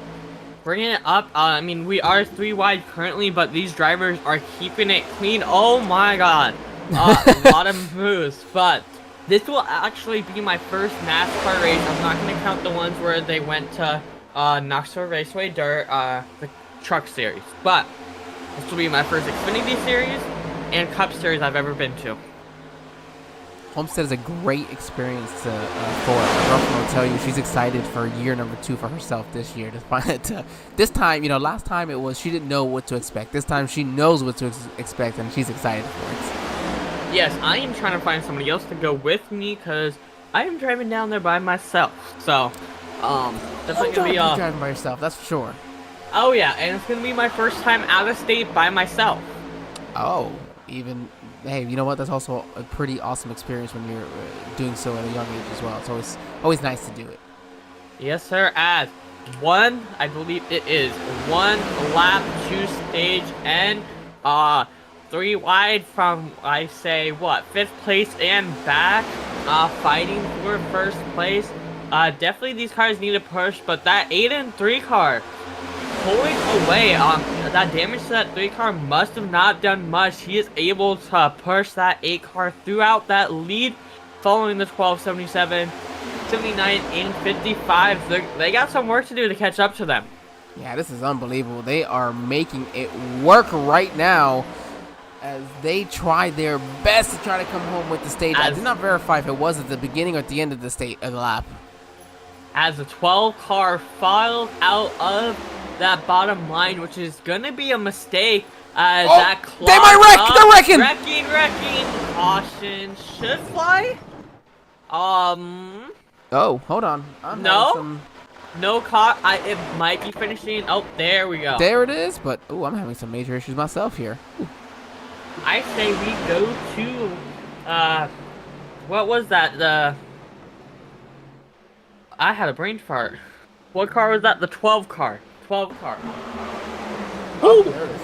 Bringing it up, we are 3 wide currently, but these drivers are keeping it clean. Oh my god. A lot of moves, but this will actually be my first NASCAR race. I'm not going to count the ones where they went to Knoxville Raceway Dirt, the Truck Series, but this will be my first Xfinity Series and Cup Series I've ever been to. Homestead is a great experience for her. My girlfriend will tell you she's excited for year number 2 for herself this year. This time, last time it was she didn't know what to expect. This time she knows what to expect, and she's excited for it. Yes, I am trying to find somebody else to go with me because I am driving down there by myself. So, definitely gonna be driving by yourself. That's for sure. Oh yeah, and it's gonna be my first time out of state by myself. Oh, hey, you know what? That's also a pretty awesome experience when you're doing so at a young age as well. It's always nice to do it. Yes, sir. I believe it is 1 lap to stage end. 3 wide from, I say, 5th place and back, fighting for first place. Definitely these cars need to push, but that 8 and 3 car pulling away. That damage to that 3 car must have not done much. He is able to push that 8 car throughout that lead, following the 12, 77, 79, and 55. They got some work to do to catch up to them. Yeah, this is unbelievable. They are making it work right now. as they tried their best to try to come home with the stage. I did not verify if it was at the beginning or at the end of the lap. As the 12 car filed out of that bottom line, which is gonna be a mistake. That they might wreck. Up, They're wrecking. Wrecking. Caution should fly. Oh, hold on. No car. It might be finishing. Oh, there we go. There it is. But I'm having some major issues myself here. Ooh. I say we go to what was that? I had a brain fart. What car was that? The 12 car. 12 car. Oh, there it is.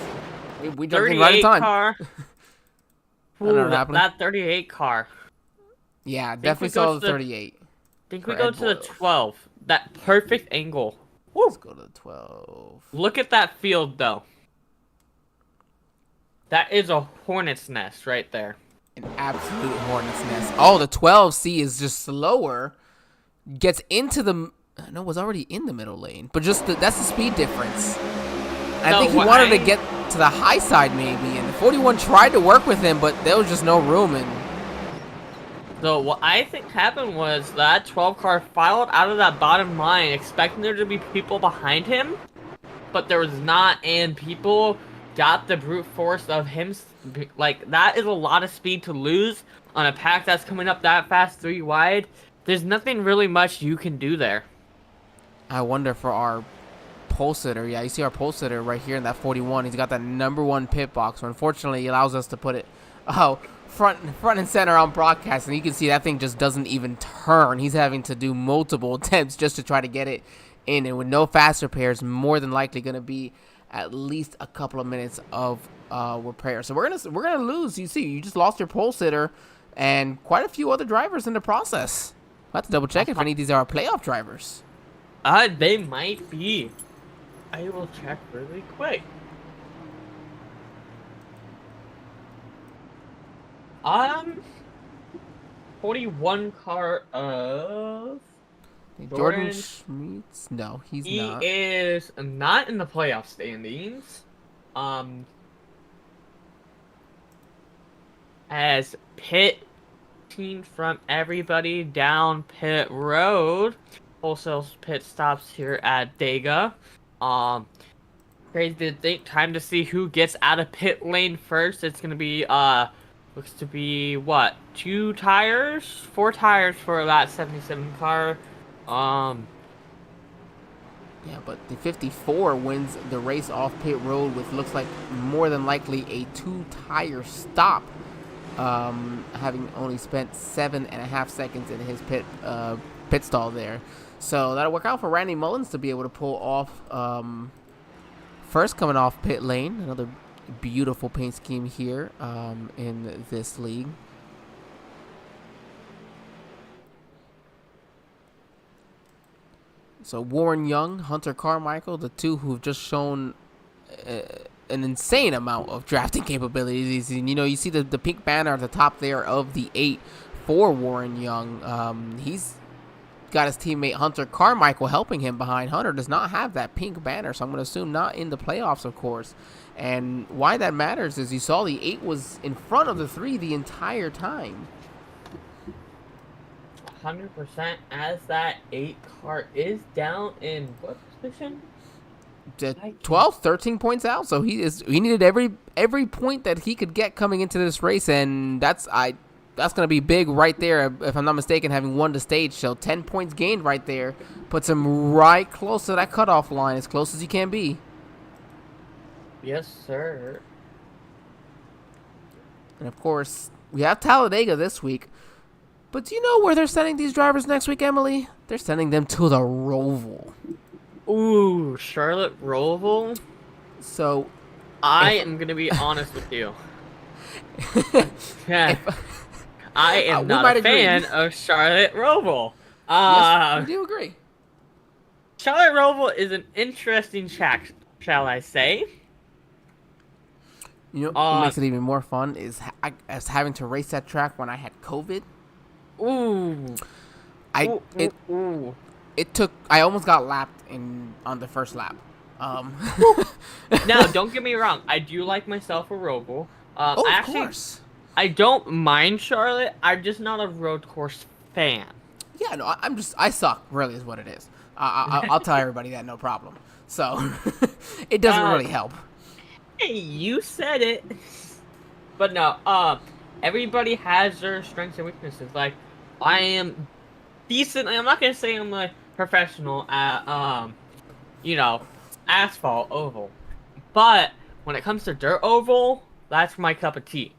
We jumped in right in time. Car. Ooh, that 38 car. Yeah, definitely saw the 38. Think we go to the 12. That perfect angle. Woo. Let's go to the 12. Look at that field, though. That is a hornet's nest right there. An absolute hornet's nest. Oh, the 12C is just slower. Gets into the... No, was already in the middle lane. But just that's the speed difference. I think he wanted to get to the high side maybe. And the 41 tried to work with him, but there was just no room. So what I think happened was that 12 car filed out of that bottom line, expecting there to be people behind him. But there was not, and people got the brute force of him. Like, that is a lot of speed to lose on a pack that's coming up that fast 3 wide. There's nothing really much you can do there. I wonder for our pole sitter. Yeah, you see our pole sitter right here in that 41. He's got that #1 pit box. So unfortunately, he allows us to put it front and center on broadcast. And you can see that thing just doesn't even turn. He's having to do multiple attempts just to try to get it in. And with no fast repairs, more than likely going to be at least a couple of minutes of repair. So we're gonna lose. You see, you just lost your pole sitter and quite a few other drivers in the process. I'll have to double check if any of these are playoff drivers. They might be. I will check really quick. 41 car of Jordan Schmitz? No, he's not. He is not in the playoff standings. As pit team from everybody down pit road. Wholesale pit stops here at Dega. Crazy to think. Time to see who gets out of pit lane first. It's gonna be looks to be what, 4 tires for that 77 car. Yeah, but the 54 wins the race off pit road with looks like more than likely a 2-tire stop. Having only spent 7.5 seconds in his pit stall there. So that'll work out for Randy Mullins to be able to pull off first coming off pit lane. Another beautiful paint scheme here in this league. So Warren Young, Hunter Carmichael, the two who've just shown an insane amount of drafting capabilities. And, you see the pink banner at the top there of the 8 for Warren Young. He's got his teammate Hunter Carmichael helping him behind. Hunter does not have that pink banner, so I'm going to assume not in the playoffs, of course. And why that matters is you saw the 8 was in front of the 3 the entire time. 100%, as that 8 car is down in what position? 12, 13 points out. So he needed every point that he could get coming into this race, and that's going to be big right there, if I'm not mistaken, having won the stage. So 10 points gained right there puts him right close to that cutoff line, as close as he can be. Yes, sir. And of course, we have Talladega this week. But do you know where they're sending these drivers next week, Emily? They're sending them to the Roval. Ooh, Charlotte Roval? So, I am going to be honest with you. Yeah. I am not a fan of Charlotte Roval. Yes, we do agree. Charlotte Roval is an interesting track, shall I say. What makes it even more fun is having to race that track when I had COVID. Ooh. It took. I almost got lapped on the first lap. Now, don't get me wrong. I do like myself a Roval. Oh, of Actually, course. I don't mind Charlotte. I'm just not a road course fan. Yeah, no, I suck, really, is what it is. I'll tell everybody that, no problem. So, it doesn't really help. Hey, you said it. But no, everybody has their strengths and weaknesses. Like, I am decent. I'm not gonna say I'm a professional at, asphalt oval. But when it comes to dirt oval, that's my cup of tea.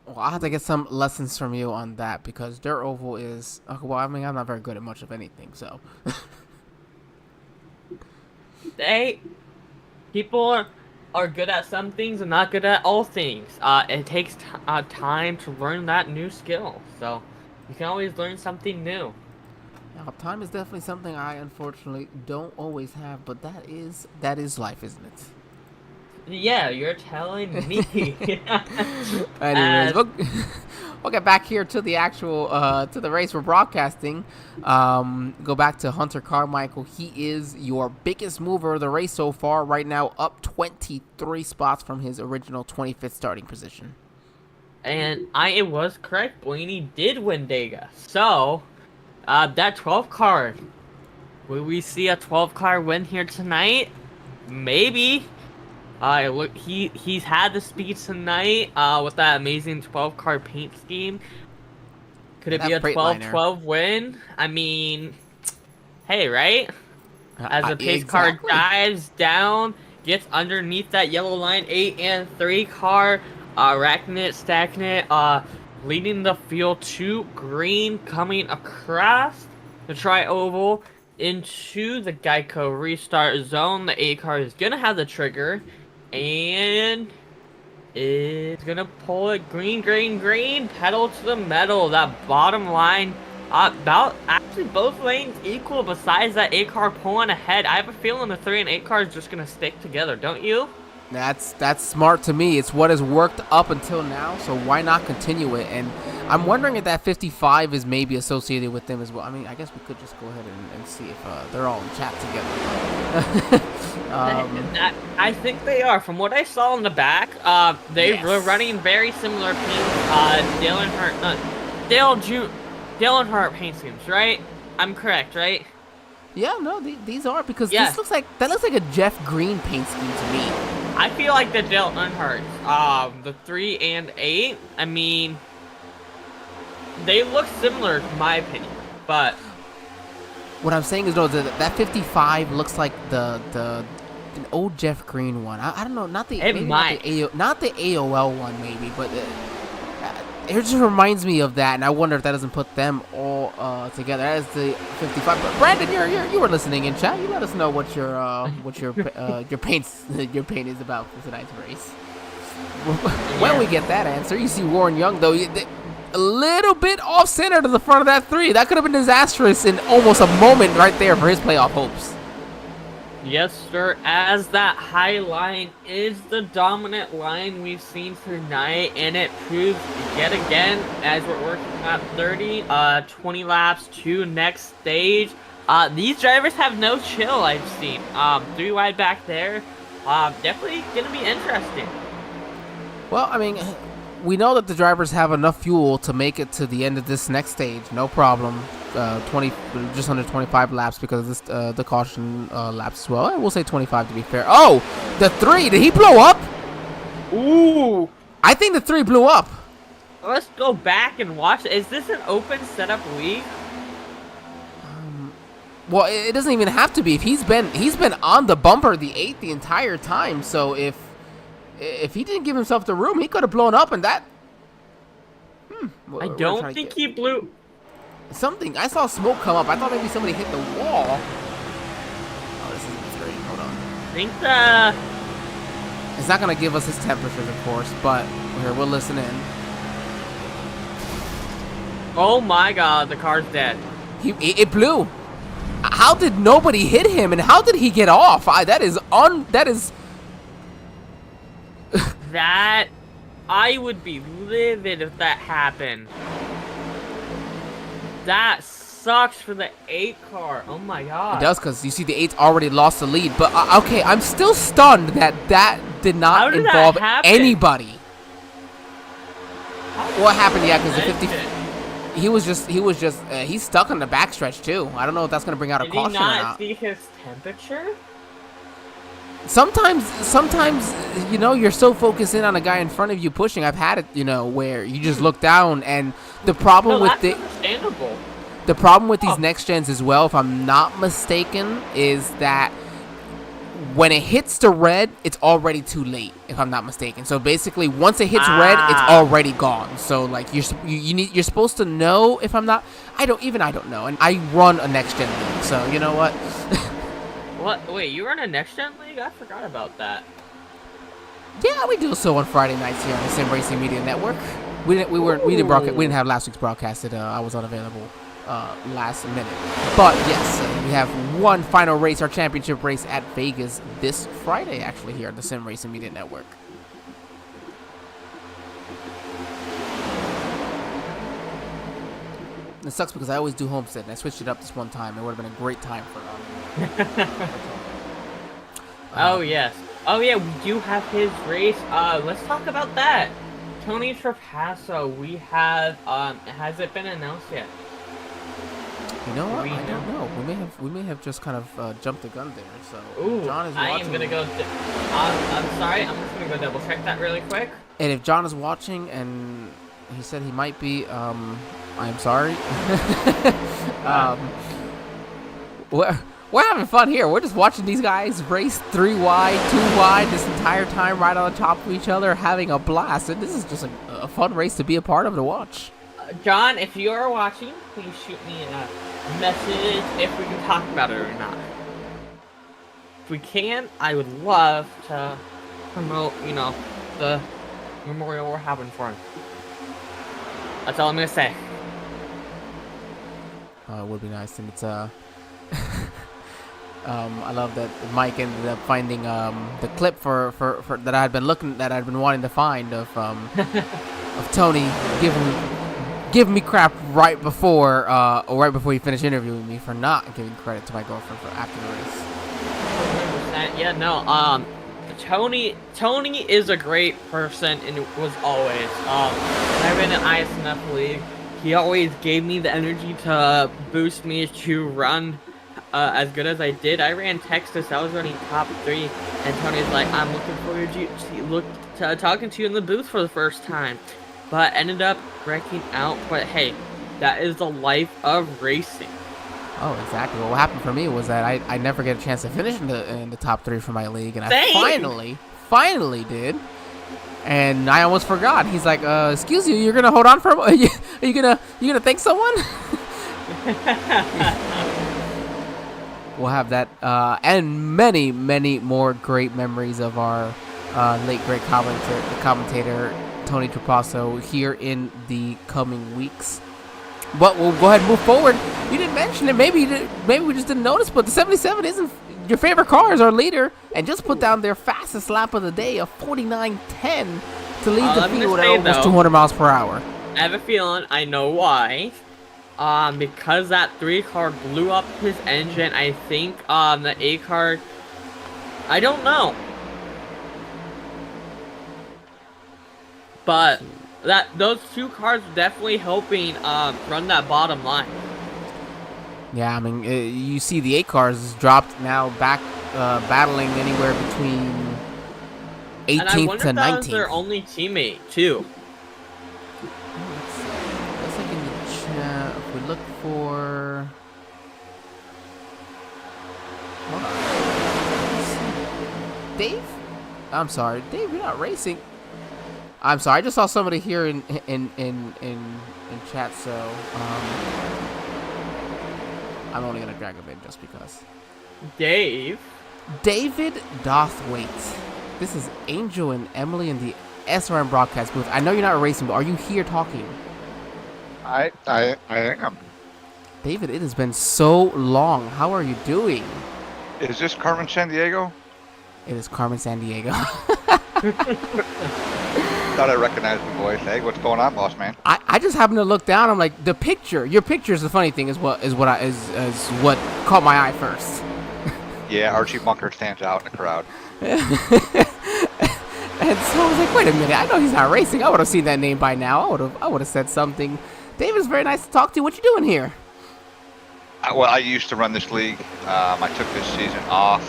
Well, I'll have to get some lessons from you on that, because dirt oval is, well, I mean, I'm not very good at much of anything, so. People are good at some things and not good at all things. It takes time to learn that new skill, so you can always learn something new. Now, time is definitely something I unfortunately don't always have, but that is life, isn't it? Yeah, you're telling me. Anyways, we'll get back here to the actual to the race we're broadcasting. Go back to Hunter Carmichael. He is your biggest mover of the race so far. Right now, up 23 spots from his original 25th starting position. And I was correct. Blaney did win Dega. So, that 12 car. Will we see a 12 car win here tonight? Maybe. Look, he's had the speed tonight with that amazing 12 car paint scheme. Could it be a 12-12 win? I mean, hey, right? As the pace car dives down, gets underneath that yellow line, 8 and 3 car, racking it, stacking it, leading the field to green, coming across the tri-oval into the Geico restart zone. The 8 car is gonna have the trigger. And it's gonna pull it green, pedal to the metal. That bottom line, actually both lanes equal besides that 8 car pulling ahead. I have a feeling the 3 and 8 car is just gonna stick together, don't you? That's smart to me. It's what has worked up until now, so why not continue it? And I'm wondering if that 55 is maybe associated with them as well. I mean, I guess we could just go ahead and see if they're all in chat together. I think they are. From what I saw in the back, they were running very similar paint. Dale Earnhardt paint schemes, right? I'm correct, right? Yeah, no, these are, because this looks like a Jeff Green paint scheme to me. I feel like the Dale Earnhardt, the 3 and 8. I mean, they look similar, in my opinion, but what I'm saying is, no, that 55 looks like an old Jeff Green one. I don't know, not the AOL one, maybe, but it just reminds me of that, and I wonder if that doesn't put them all together. That is the 55. But Brandon, you were listening in chat. You let us know what your paint is about for tonight's race. When we get that answer, you see Warren Young though. A little bit off center to the front of that 3. That could have been disastrous in almost a moment right there for his playoff hopes. Yes, sir. As that high line is the dominant line we've seen tonight, and it proves yet again as we're working at 30, 20 laps to next stage. These drivers have no chill, I've seen. 3 wide back there. Definitely gonna be interesting. Well, I mean, we know that the drivers have enough fuel to make it to the end of this next stage, no problem. Just under 25 laps because of this, the caution laps as well. We'll say 25 to be fair. Oh, the 3, did he blow up? Ooh, I think the 3 blew up. Let's go back and watch. Is this an open setup league? Well, it doesn't even have to be. If he's been on the bumper, the 8, the entire time. So if he didn't give himself the room, he could have blown up, and that. I don't think he blew. Something. I saw smoke come up. I thought maybe somebody hit the wall. Oh, this isn't great. Hold on. I think It's not gonna give us his temperatures, of course, but we'll listen in. Oh my God, the car's dead. It blew. How did nobody hit him, and how did he get off? That is. That I would be livid if that happened. That sucks for the 8 car. Oh my God. It does, because you see the 8's already lost the lead. But okay, I'm still stunned that did How not did that involve happen? anybody. What happened? Yeah, because the That 50. shit. He's stuck on the backstretch too. I don't know if that's gonna bring out a Did he caution or not not. see his temperature? Sometimes, you're so focused in on a guy in front of you pushing. I've had it, where you just look down, and the problem No, with that's understandable. the problem with these next gens as well, if I'm not mistaken, is that when it hits the red, it's already too late. If I'm not mistaken, so basically, once it hits red, it's already gone. So like you're supposed to know. If I'm not, I don't know, and I run a next gen league, so you know what. What? Wait, you run a next gen league? I forgot about that. Yeah, we do so on Friday nights here on the Sim Racing Media Network. We didn't have last week's broadcasted. I was unavailable last minute. But yes, we have one final race, our championship race at Vegas this Friday, actually, here at the Sim Racing Media Network. It sucks because I always do Homestead, and I switched it up this one time. It would have been a great time for Oh yes. Oh yeah, we do have his race. Let's talk about that. Tony Trapasso. We have. Has it been announced yet? You know what? We I don't know. We may have just kind of jumped the gun there. So Ooh, John is watching. I am gonna go. I'm sorry. I'm just gonna go double check that really quick. And if John is watching and he said he might be, I'm sorry. We're having fun here. We're just watching these guys race 3 wide, 2 wide this entire time, right on top of each other, having a blast. And this is just a fun race to be a part of to watch. John, if you are watching, please shoot me a message if we can talk about it or not. If we can, I would love to promote, the memorial we're having for him. That's all I'm gonna say. It would be nice, and it's I love that Mike ended up finding the clip for that I'd been wanting to find of Tony giving me crap right before he finished interviewing me for not giving credit to my girlfriend for after the race. Yeah, no, Tony is a great person and was always. When I've been in ISNF League, he always gave me the energy to boost me to run as good as I did. I ran Texas, I was running top 3, and Tony's like, I'm looking forward to talking to you in the booth for the first time. But ended up breaking out, but hey, that is the life of racing. Oh, exactly. Well, what happened for me was that I never get a chance to finish in the top 3 for my league, and I finally did. And I almost forgot. He's like, "Excuse you, you're gonna hold on for a are you gonna thank someone?" We'll have that and many more great memories of our late great commentator Tony Trapasso here in the coming weeks. But we'll go ahead and move forward. You didn't mention it. Maybe we just didn't notice, but the 77 isn't your favorite car is our leader, and just put down their fastest lap of the day, a 49.10, to lead the field at almost 200 miles per hour. I have a feeling I know why. Because that 3 car blew up his engine. I think the 8 car. I don't know. But those 2 cars are definitely helping run that bottom line. Yeah, I mean, you see the 8 cars dropped now back battling anywhere between 18th and I wonder to if that 19th. was their only teammate too. Looks like in the chat, if we look for. Hold on. Dave? I'm sorry, Dave. You're not racing. I'm sorry. I just saw somebody here in chat, so I'm only gonna drag him in just because. David Dothwaite. This is Angel and Emily in the SRM broadcast booth. I know you're not racing, but are you here talking? I am. David, it has been so long. How are you doing? Is this Carmen Sandiego? It is Carmen Sandiego. Thought I recognized the voice. Hey, what's going on, boss man? I just happened to look down. I'm like, your picture is the funny thing. Is what caught my eye first. Yeah, Archie Bunker stands out in the crowd. And so I was like, wait a minute, I know he's not racing. I would have seen that name by now. I would have said something. Dave, it's very nice to talk to you. What you doing here? Well, I used to run this league. I took this season off.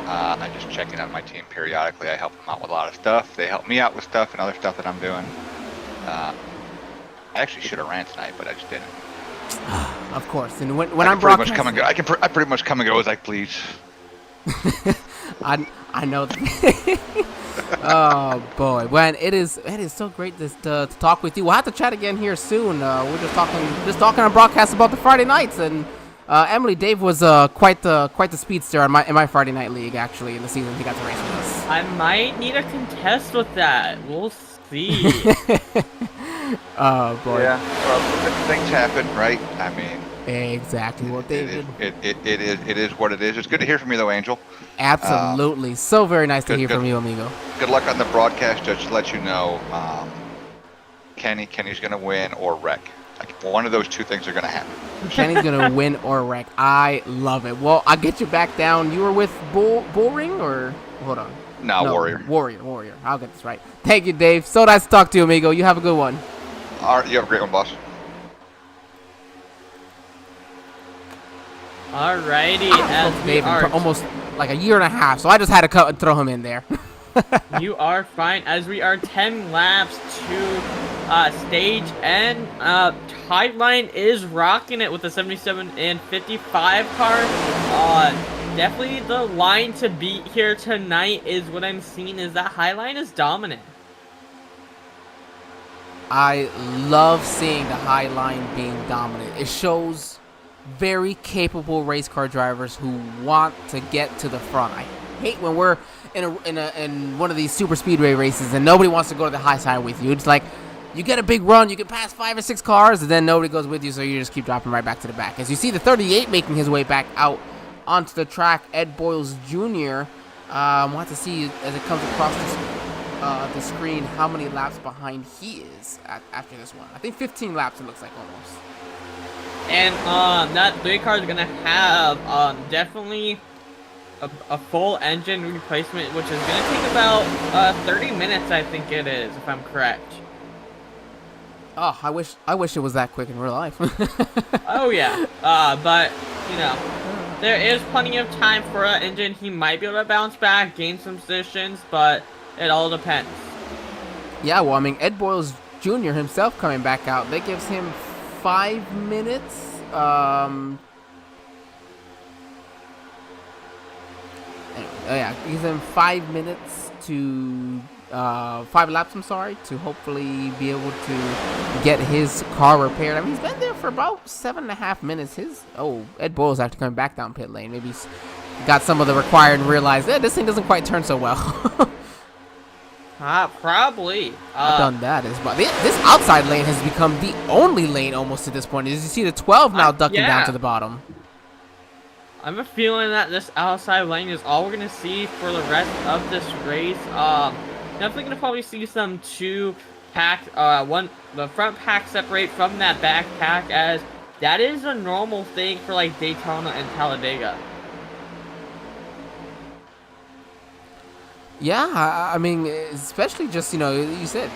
I just check in on my team periodically. I help them out with a lot of stuff. They help me out with stuff and other stuff that I'm doing. I actually should have ran tonight, but I just didn't. Of course. And when I I'm pretty much broadcasting, come and go. I pretty much come and go as I please. I know. Oh boy, when it is so great to talk with you. We'll have to chat again here soon. We're just talking on broadcast about the Friday nights, and Emily, Dave was quite the speedster in my Friday night league actually in the season he got to race with us. I might need a contest with that. We'll see. Oh boy. Yeah. Well, things happen, right? I mean. Exactly. Well, David. It is what it is. It's good to hear from you, though, Angel. Absolutely. So very nice to hear from you, amigo. Good luck on the broadcast. Just to let you know, Kenny's going to win or wreck. Like, one of those two things are going to happen. Kenny's going to win or wreck. I love it. Well, I'll get you back down. You were with Bullring or? Hold on. No, Warrior. Warrior. I'll get this right. Thank you, Dave. So nice to talk to you, amigo. You have a good one. All right, you have a great one, boss. Alrighty, as we Dave are almost like a year and a half, so I just had to throw him in there. you are fine, as we are 10 laps to stage N. Highline is rocking it with the 77 and 55 car. Definitely the line to beat here tonight is what I'm seeing is that Highline is dominant. I love seeing the Highline being dominant. It shows very capable race car drivers who want to get to the front. I hate when we're in one of these super speedway races and nobody wants to go to the high side with you. It's like you get a big run, you can pass 5 or 6 cars, and then nobody goes with you, so you just keep dropping right back to the back. As you see the 38 making his way back out onto the track, Ed Boyles Jr. We'll have to see as it comes across the screen how many laps behind he is after this one. I think 15 laps it looks like almost. And that 3 car is gonna have definitely a full engine replacement, which is gonna take about 30 minutes, I think it is, if I'm correct. Oh, I wish it was that quick in real life. Oh yeah, but you know, there is plenty of time for an engine. He might be able to bounce back, gain some positions, but it all depends. Yeah, well, I mean, Ed Boyles Jr. himself coming back out, that gives him 5 minutes. Yeah, gives him 5 minutes to 5 laps. I'm sorry, to hopefully be able to get his car repaired. I mean, he's been there for about 7.5 minutes. Ed Boyles after coming back down pit lane. Maybe he's got some of the required and realized this thing doesn't quite turn so well. Probably. I've done that as well. This outside lane has become the only lane almost at this point. As you see the 12 now ducking down to the bottom. I'm a feeling that this outside lane is all we're gonna see for the rest of this race. Definitely gonna probably see some two pack, the front pack separate from that back pack, as that is a normal thing for like Daytona and Talladega. Yeah, I mean, especially just, you said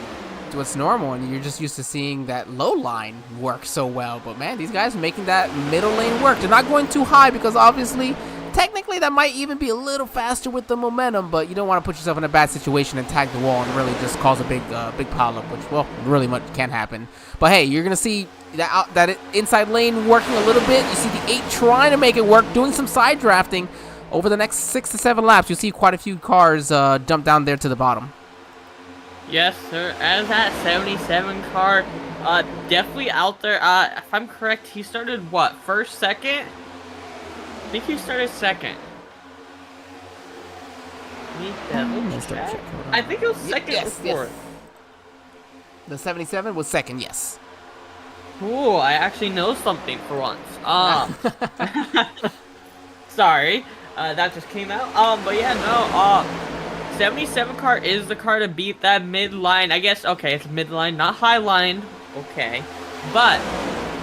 what's normal, and you're just used to seeing that low line work so well. But, man, these guys are making that middle lane work. They're not going too high because, obviously, technically that might even be a little faster with the momentum, but you don't want to put yourself in a bad situation and tag the wall and really just cause a big pileup, which, well, really much can happen. But, hey, you're going to see that inside lane working a little bit. You see the 8 trying to make it work, doing some side drafting. Over the next 6 to 7 laps, you'll see quite a few cars dump down there to the bottom. Yes, sir. As that 77 car, definitely out there. If I'm correct, he started what? First, second? I think he started second. I think it was second or fourth. Yes. The 77 was second, yes. Ooh, I actually know something for once. Sorry. That just came out. But yeah, no, 77 car is the car to beat that midline. I guess, okay, it's midline, not high line. Okay. But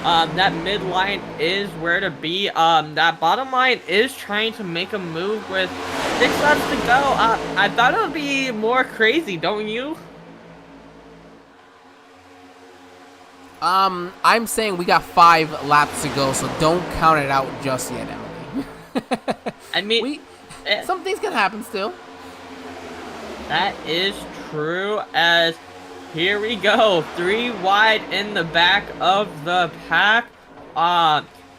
That mid line is where to be. That bottom line is trying to make a move with 6 laps to go. I thought it would be more crazy, don't you? I'm saying we got 5 laps to go, so don't count it out just yet, Emily. I mean, some things can happen still. That is true, as here we go. 3 wide in the back of the pack.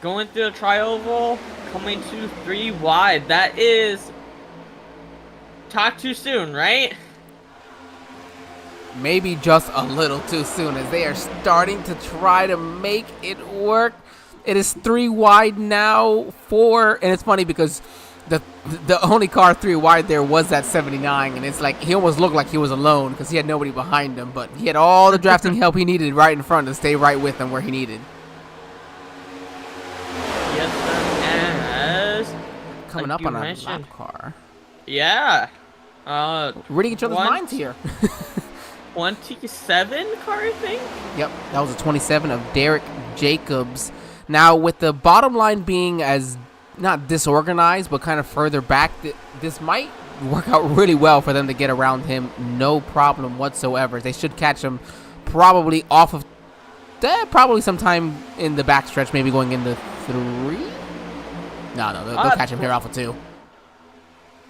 Going through the tri-oval, coming to 3 wide. That is talk too soon, right? Maybe just a little too soon, as they are starting to try to make it work. It is 3 wide now, 4, and it's funny because the only car 3 wide there was that 79, and it's like he almost looked like he was alone because he had nobody behind him, but he had all the drafting help he needed right in front to stay right with him where he needed. Yes, sir. Coming Like up on a mentioned. lap car. Yeah. Reading each other's minds here. 27 car, I think? Yep, that was a 27 of Derek Jacobs. Now, with the bottom line being as not disorganized, but kind of further back, this might work out really well for them to get around him. No problem whatsoever. They should catch him probably off of probably sometime in the backstretch, maybe going into 3. No, they'll catch him here off of 2.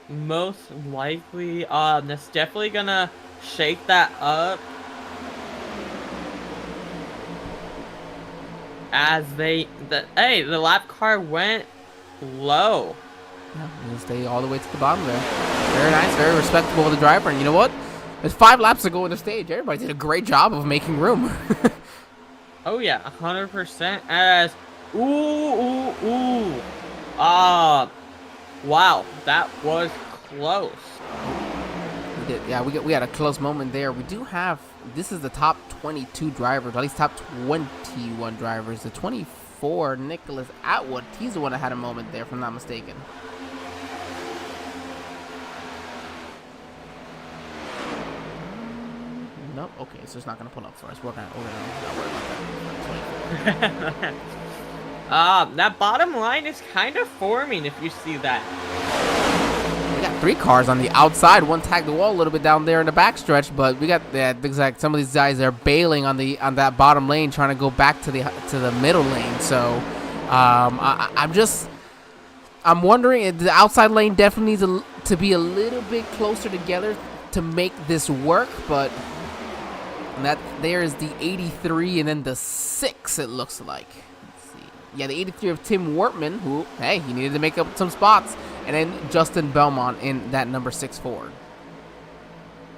Most likely. That's definitely gonna shake that up. As the lap car went low. Yeah, we'll stay all the way to the bottom there. Very nice, very respectable of the driver. And you know what? There's 5 laps to go in the stage. Everybody did a great job of making room. Oh yeah, 100%. As wow, that was close. We did, yeah, we had a close moment there. We do have, this is the top 22 drivers, or at least top 21 drivers. The 24, Nicholas Atwood, he's the one that had a moment there, if I'm not mistaken. Nope. Okay, so it's not gonna pull up for us. We're not worry about that. That bottom line is kind of forming, if you see that. We got 3 cars on the outside. One tagged the wall a little bit down there in the backstretch, but we got some of these guys are bailing on that bottom lane, trying to go back to the middle lane. So I'm wondering if the outside lane definitely needs to be a little bit closer together to make this work, but. And that there is the 83 and then the 6, it looks like. Let's see. Yeah, the 83 of Tim Wortman, who, hey, he needed to make up some spots. And then Justin Belmont in that number 6 Ford.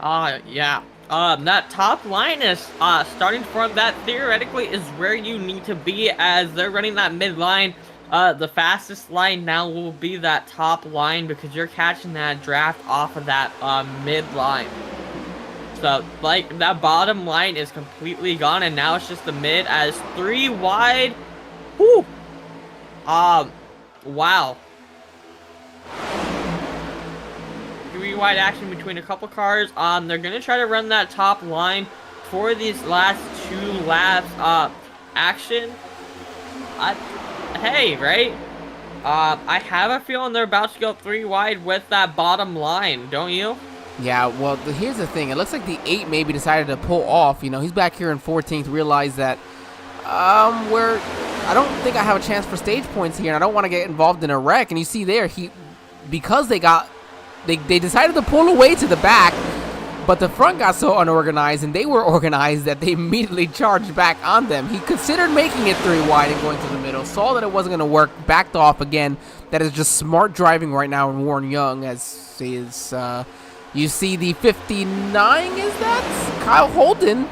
Yeah. That top line is starting from that theoretically is where you need to be, as they're running that mid line. The fastest line now will be that top line, because you're catching that draft off of that mid line. So, like, that bottom line is completely gone, and now it's just the mid as 3 wide. Whew. Wow. 3 wide action between a couple cars. They're gonna try to run that top line for these last 2 laps. Action. Hey, right? I have a feeling they're about to go 3 wide with that bottom line, don't you? Yeah, well, here's the thing. It looks like the 8 maybe decided to pull off. You know, he's back here in 14th, realized that, I don't think I have a chance for stage points here, and I don't want to get involved in a wreck. And you see there, because they decided to pull away to the back, but the front got so unorganized, and they were organized that they immediately charged back on them. He considered making it 3 wide and going to the middle, saw that it wasn't going to work, backed off again. That is just smart driving right now in Warren Young, as is, you see the 59, is that? Kyle Holden,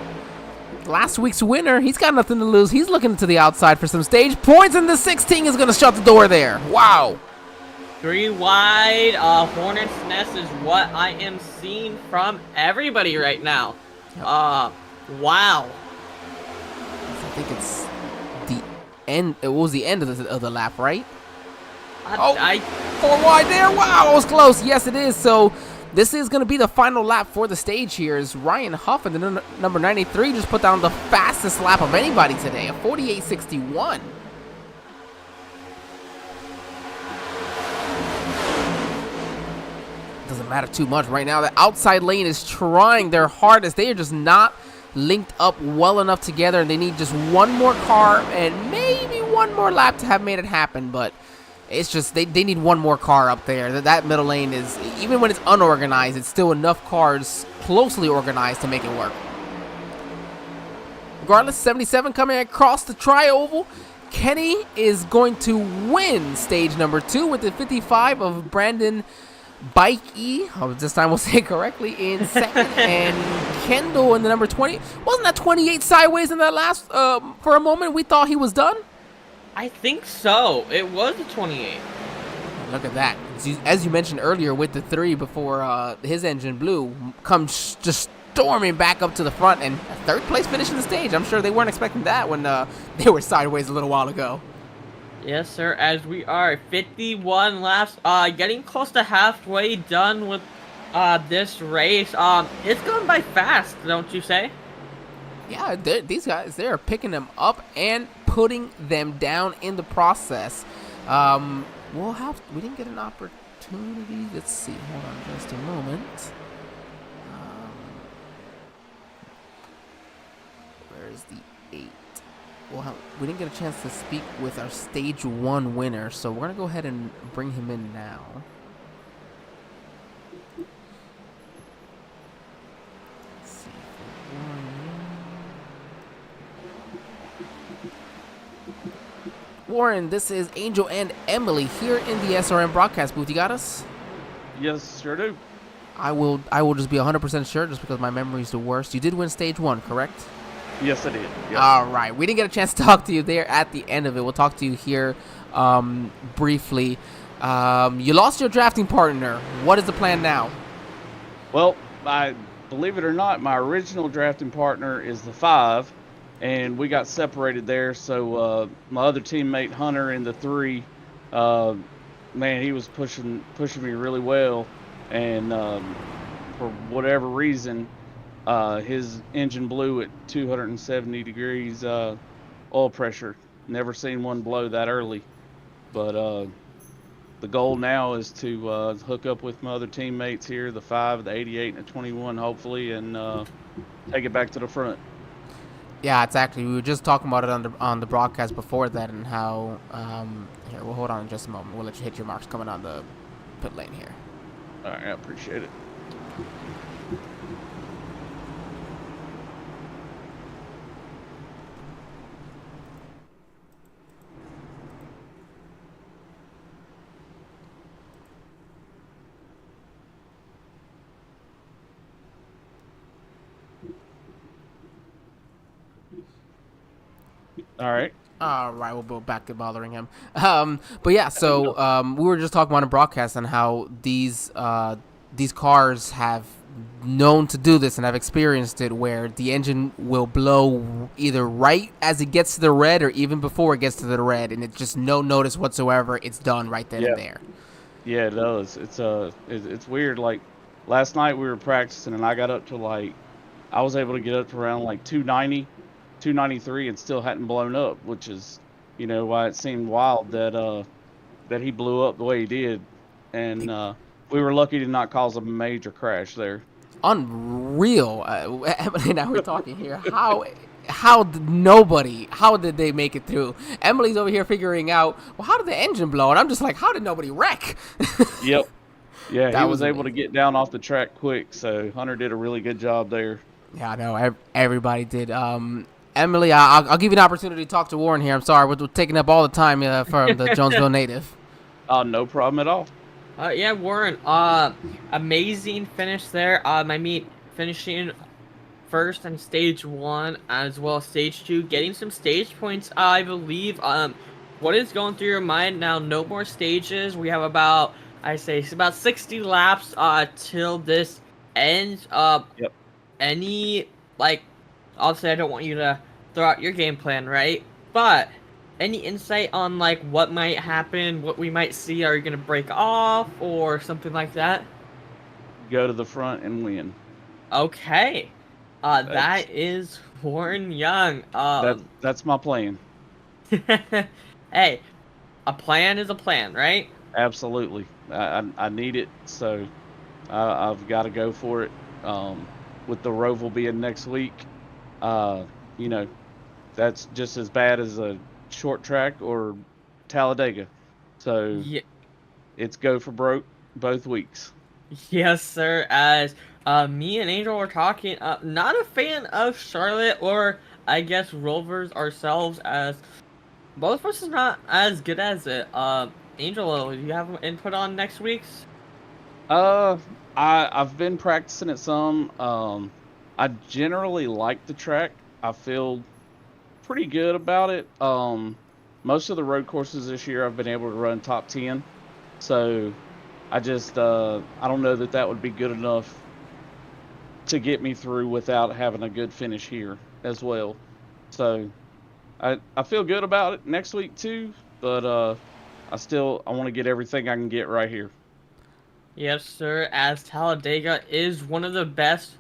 last week's winner. He's got nothing to lose. He's looking to the outside for some stage points, and the 16 is going to shut the door there. Wow. 3 wide, Hornet's Nest is what I am seeing from everybody right now. Yep. Wow. I think it's the end. It was the end of the lap, right? 4 wide there. Wow, it was close. Yes, it is. So this is going to be the final lap for the stage here as Ryan Huff and the number 93 just put down the fastest lap of anybody today, a 48.61. Doesn't matter too much right now. The outside lane is trying their hardest. They are just not linked up well enough together, and they need just one more car and maybe one more lap to have made it happen, but it's just they need one more car up there. That middle lane is, even when it's unorganized, it's still enough cars closely organized to make it work. Regardless, 77 coming across the tri-oval. Kenny is going to win stage number 2 with the 55 of Brandon Bikey. Oh, this time we'll say it correctly, in second. And Kendall in the number 20. Wasn't that 28 sideways in that last, for a moment we thought he was done? I think so. It was a 28. Look at that. As you mentioned earlier with the 3 before his engine blew, comes just storming back up to the front and a third place finish in the stage. I'm sure they weren't expecting that when they were sideways a little while ago. Yes, sir, as we are 51 laps, getting close to halfway done with this race. It's going by fast, don't you say? Yeah, these guys, they're picking them up and putting them down in the process. We didn't get an opportunity. Let's see. Hold on just a moment. Where's the 8? Well, we didn't get a chance to speak with our stage 1 winner, so we're going to go ahead and bring him in now. Let's see. Warren, this is Angel and Emily here in the SRM broadcast booth. You got us? Yes, sure do. I will just be 100% sure just because my memory's the worst. You did win stage 1, correct? Yes, I did. Yes. All right. We didn't get a chance to talk to you there at the end of it. We'll talk to you here briefly. You lost your drafting partner. What is the plan now? Well, believe it or not, my original drafting partner is the 5, and we got separated there. So my other teammate Hunter in the 3, man, he was pushing me really well, and for whatever reason, his engine blew at 270 degrees oil pressure. Never seen one blow that early. But the goal now is to hook up with my other teammates here, the 5, the 88, and the 21, hopefully, and take it back to the front. Yeah, it's actually, we were just talking about it on the broadcast before that, and how here, we'll hold on in just a moment. We'll let you hit your marks coming on the pit lane here. All right, I appreciate it. All right. All right, we'll go back to bothering him. But yeah, so we were just talking about a broadcast on how these cars have known to do this and have experienced it, where the engine will blow either right as it gets to the red or even before it gets to the red, and it's just no notice whatsoever. It's done right then and there. Yeah, it does. It's weird. Like last night we were practicing, and I got up to I was able to get up to around 290. 293 and still hadn't blown up, which is, why it seemed wild that he blew up the way he did, and we were lucky to not cause a major crash there. Unreal. Emily and I were talking here. How did they make it through? Emily's over here figuring out, well, how did the engine blow? And I'm just like, how did nobody wreck? Yep. Yeah, he was able to get down off the track quick, so Hunter did a really good job there. Yeah, I know. Everybody did. Emily, I'll give you an opportunity to talk to Warren here. I'm sorry, we're taking up all the time from the Jonesville native. No problem at all. Yeah, Warren, amazing finish there. Finishing first on stage 1 as well as stage 2, getting some stage points, I believe. What is going through your mind now? No more stages. We have about 60 laps till this ends. Yep. Obviously, I don't want you to throw out your game plan, right? But any insight on what might happen, what we might see? Are you gonna break off or something like that? go to the front and win. Okay. That is Warren Young. That's my plan. Hey, a plan is a plan, right? Absolutely. I need it, so I've got to go for it. With the Roval being next week, you know, that's just as bad as a short track or Talladega. So Yeah. it's go for broke both weeks. Yes, sir. As me and Angel were talking, not a fan of Charlotte or I guess Rovers ourselves, as both of us is not as good as it. Angel, do you have input on next week's? I've been practicing it some. I generally like the track. I feel pretty good about it. Most of the road courses this year I've been able to run top 10. So I just I don't know that would be good enough to get me through without having a good finish here as well. So I feel good about it next week too, but I want to get everything I can get right here. Yes, sir. As Talladega is one of the best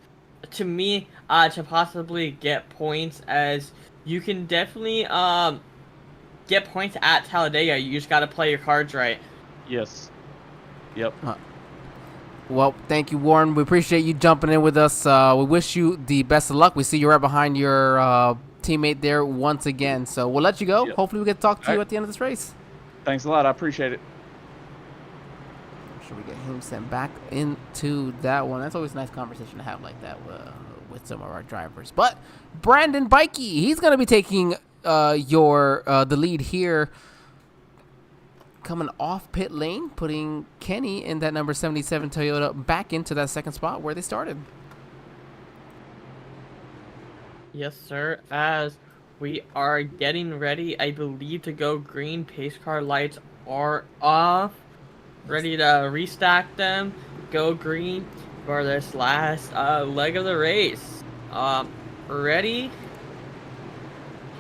to me to possibly get points, as you can definitely get points at Talladega. You just got to play your cards right. Yes. Yep. Well, thank you, Warren. We appreciate you jumping in with us. We wish you the best of luck. We see you right behind your teammate there once again. So we'll let you go. Yep. Hopefully we get to talk to you at the end of this race. Thanks a lot. I appreciate it. Should we get him sent back into that one? That's always a nice conversation to have like that with some of our drivers. But Brandon Bikey, he's going to be taking the lead here, coming off pit lane, putting Kenny in that number 77 Toyota back into that second spot where they started. Yes, sir. As we are getting ready, I believe, to go green. Pace car lights are off. Ready to restack them. Go green for this last leg of the race. Ready?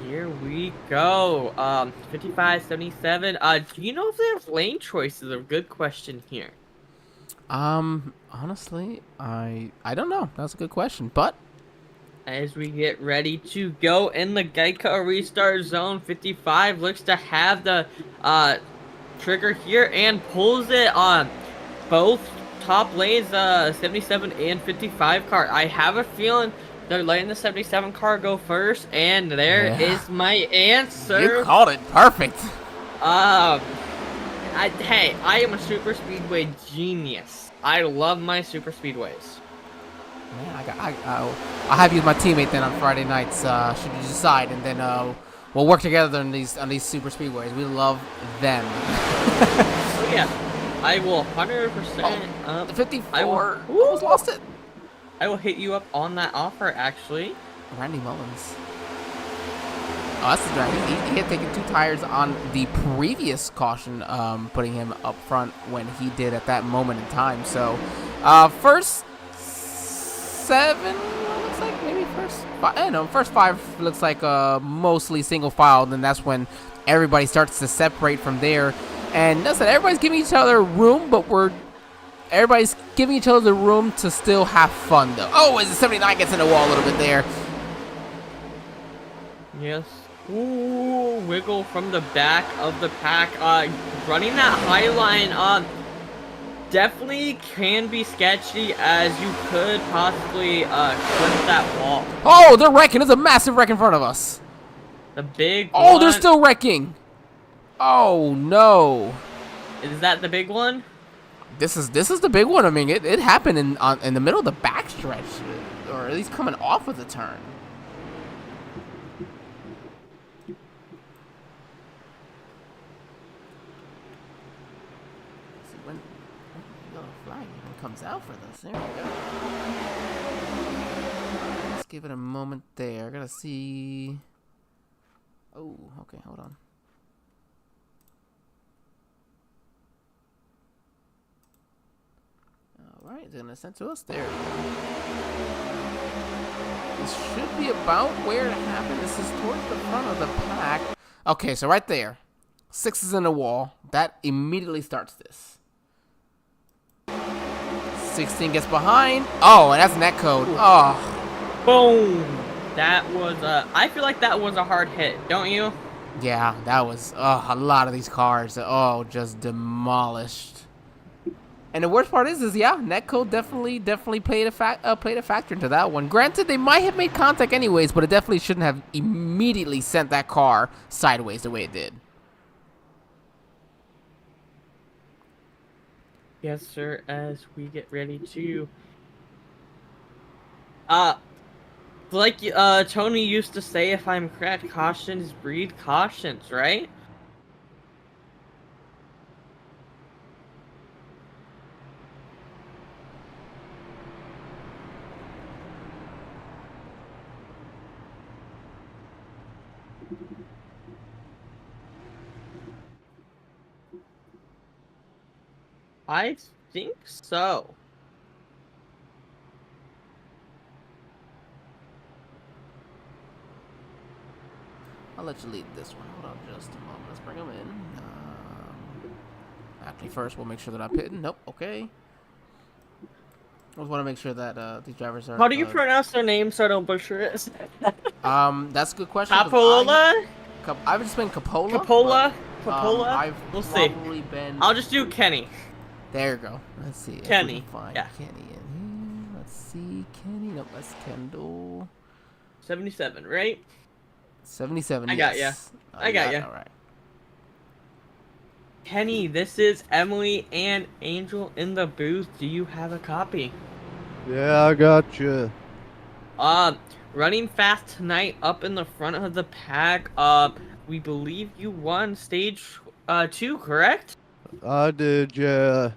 Here we go. 55-77. Do you know if there's lane choices? A good question here. Honestly, I don't know. That's a good question, but as we get ready to go in the Geico restart zone, 55 looks to have the trigger here and pulls it on both top lanes, 77 and 55 car. I have a feeling they're letting the 77 car go first, and there is my answer. You called it perfect. Hey, I am a super speedway genius. I love my super speedways. Man, I'll have you as my teammate then on Friday nights. Should you decide, and then we'll work together on these super speedways. We love them. Oh yeah, I will 100%. The 54 almost lost it. I will hit you up on that offer, actually. Randy Mullins. Oh, that's the guy. He had taken 2 tires on the previous caution, putting him up front when he did at that moment in time. So, first 7 looks like maybe first 5. No, first 5 looks like mostly single file. Then that's when everybody starts to separate from there. And that's it. Everybody's giving each other room, but everybody's giving each other the room to still have fun, though. Oh, as the 79 gets in the wall a little bit there. Yes. Ooh, wiggle from the back of the pack. Running that high line, definitely can be sketchy, as you could possibly clip that wall. Oh, they're wrecking. There's a massive wreck in front of us. The big Oh, one. they're still wrecking. Oh, no. Is that the big one? This is the big one. I mean, it happened in the middle of the backstretch, or at least coming off of the turn. Let's see when yellow flag even comes out for this. There we go. Let's give it a moment there. I gotta see. Oh, okay, hold on. Alright, it's gonna send to us there. This should be about where it happened. This is towards the front of the pack. Okay, so right there. 6 is in the wall. That immediately starts this. 16 gets behind. Oh, and that's net code. Oh. Boom. That was I feel like that was a hard hit, don't you? Yeah, that was a lot of these cars. Oh, just demolished. And the worst part is yeah, netcode definitely played a factor into that one. Granted, they might have made contact anyways, but it definitely shouldn't have immediately sent that car sideways the way it did. Yes, sir. As we get ready to, like Tony used to say, if I'm correct, cautions breed cautions, right? I think so. I'll let you lead this one. Hold on just a moment. Let's bring them in. Actually, first we'll make sure that I'm hitting. Nope. Okay. I just want to make sure that these drivers are. How do you pronounce their name so I don't butcher it? That's a good question. 'Cause Capola? I've just been Capola. Capola? but, Capola? I've We'll see. probably been. I'll just do Kenny. There you go. Let's see. if we Kenny, can find yeah. Kenny in here. Let's see. Kenny. Nope, that's Kendall. 77, right? 77. I got yes. I got ya. All right. Kenny, this is Emily and Angel in the booth. Do you have a copy? Yeah, I got you. Running fast tonight up in the front of the pack. We believe you won stage 2, correct? I did, yeah.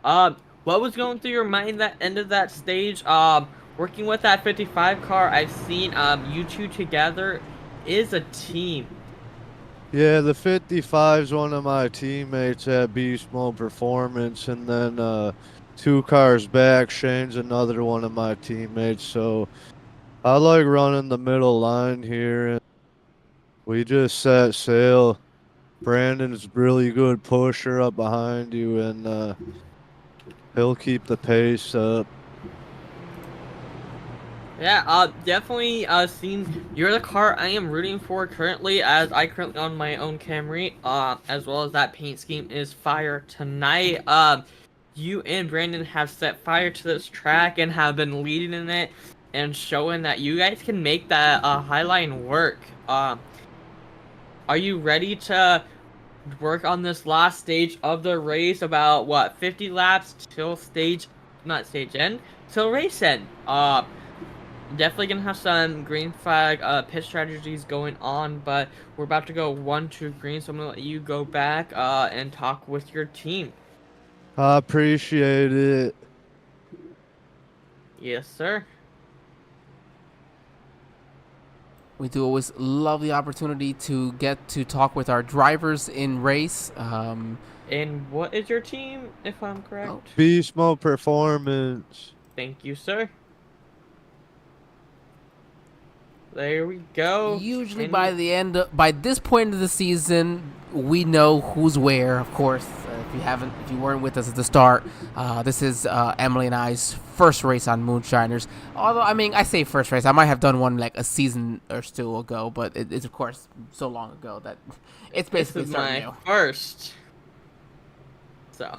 What was going through your mind that end of that stage? Working with that 55 car, I've seen you two together is a team. Yeah, the 55's one of my teammates at Beast Mode Performance, and then 2 cars back, Shane's another one of my teammates. So I like running the middle line here, and we just set sail. Brandon's really good pusher up behind you, and he'll keep the pace up. Yeah, definitely, seen you're the car I am rooting for currently, as I currently own my own Camry, as well as that paint scheme is fire tonight. You and Brandon have set fire to this track and have been leading in it and showing that you guys can make that, highline work. Are you ready to work on this last stage of the race? About, what, 50 laps till not stage end, till race end. Definitely gonna have some green flag pit strategies going on, but we're about to go 1-2 green, so I'm gonna let you go back and talk with your team. I appreciate it. Yes, sir. We do always love the opportunity to get to talk with our drivers in race. And what is your team, if I'm correct? Beast Mode Performance. Thank you, sir. There we go. Usually by this point of the season, we know who's where. Of course, if you weren't with us at the start, this is Emily and I's first race on Moonshiners. Although, I mean, I say first race, I might have done one like a season or two ago, but it's of course so long ago that it's basically this is my new. first. So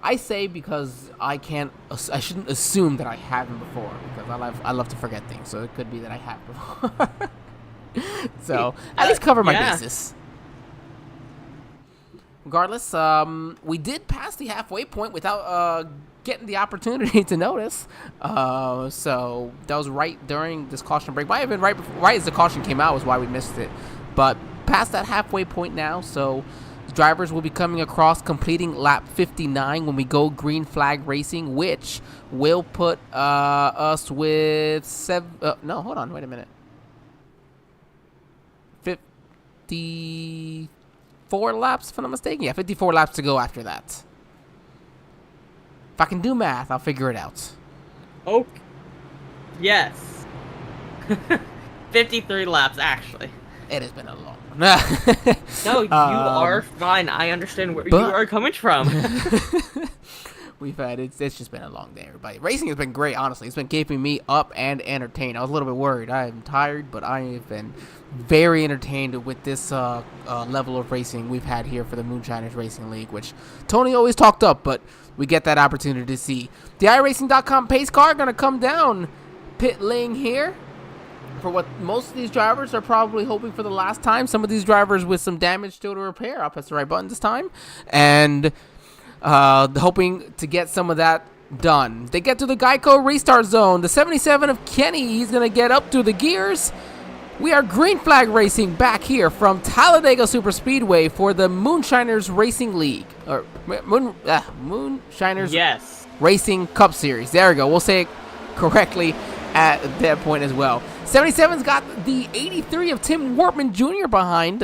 I say because I shouldn't assume that I haven't before, because I love to forget things, so it could be that I have before. So at least cover my bases. Regardless, we did pass the halfway point without getting the opportunity to notice. So that was right during this caution break. Might have been right as the caution came out was why we missed it. But past that halfway point now, so the drivers will be coming across, completing lap 59 when we go green flag racing, which will put us with no, hold on, wait a minute. 54 laps, if I'm not mistaken. Yeah, 54 laps to go after that. If I can do math, I'll figure it out. Oh, yes. 53 laps, actually. It has been a long one. No, you are fine. I understand where you are coming from. we've had. It's just been a long day, everybody. Racing has been great, honestly. It's been keeping me up and entertained. I was a little bit worried. I am tired, but I have been very entertained with this level of racing we've had here for the Moonshiners Racing League, which Tony always talked up, but we get that opportunity to see. The iRacing.com pace car going to come down pit lane here for what most of these drivers are probably hoping for the last time. Some of these drivers with some damage still to repair. I'll press the right button this time. And hoping to get some of that done. They get to the Geico restart zone. The 77 of Kenny, he's going to get up through the gears. We are green flag racing back here from Talladega Superspeedway for the Moonshiners Racing League. Or Moonshiners Racing Cup Series. There we go. We'll say it correctly at that point as well. 77's got the 83 of Tim Wortman Jr. behind.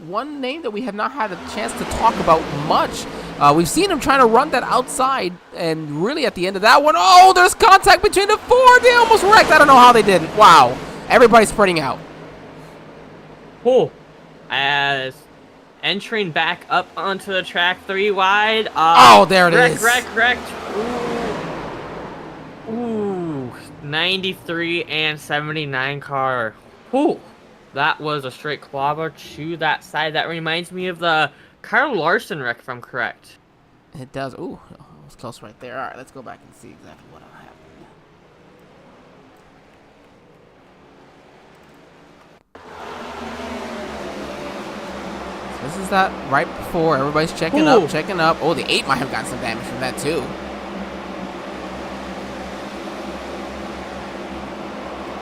One name that we have not had a chance to talk about much. We've seen him trying to run that outside, and really at the end of that one, oh, there's contact between the four. They almost wrecked. I don't know how they didn't. Wow. Everybody's spreading out. Cool. As entering back up onto the track 3 wide. Oh, there it is. Wrecked. Ooh. 93 and 79 car. Whew. That was a straight clobber to that side. That reminds me of the Kyle Larson wreck, if I'm correct. It does. Ooh, it was close right there. All right, let's go back and see exactly what happened. So this is that right before everybody's checking up. Oh, the 8 might have gotten some damage from that too.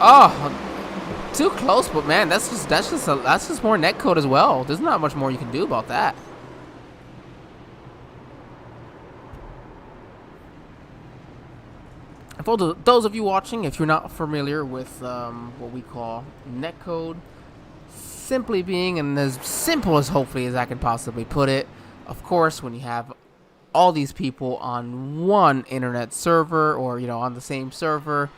Oh, too close, but man, that's just more net code as well. There's not much more you can do about that. For those of you watching, if you're not familiar with what we call netcode, simply being, and as simple as hopefully as I can possibly put it, of course, when you have all these people on one internet server or, on the same server,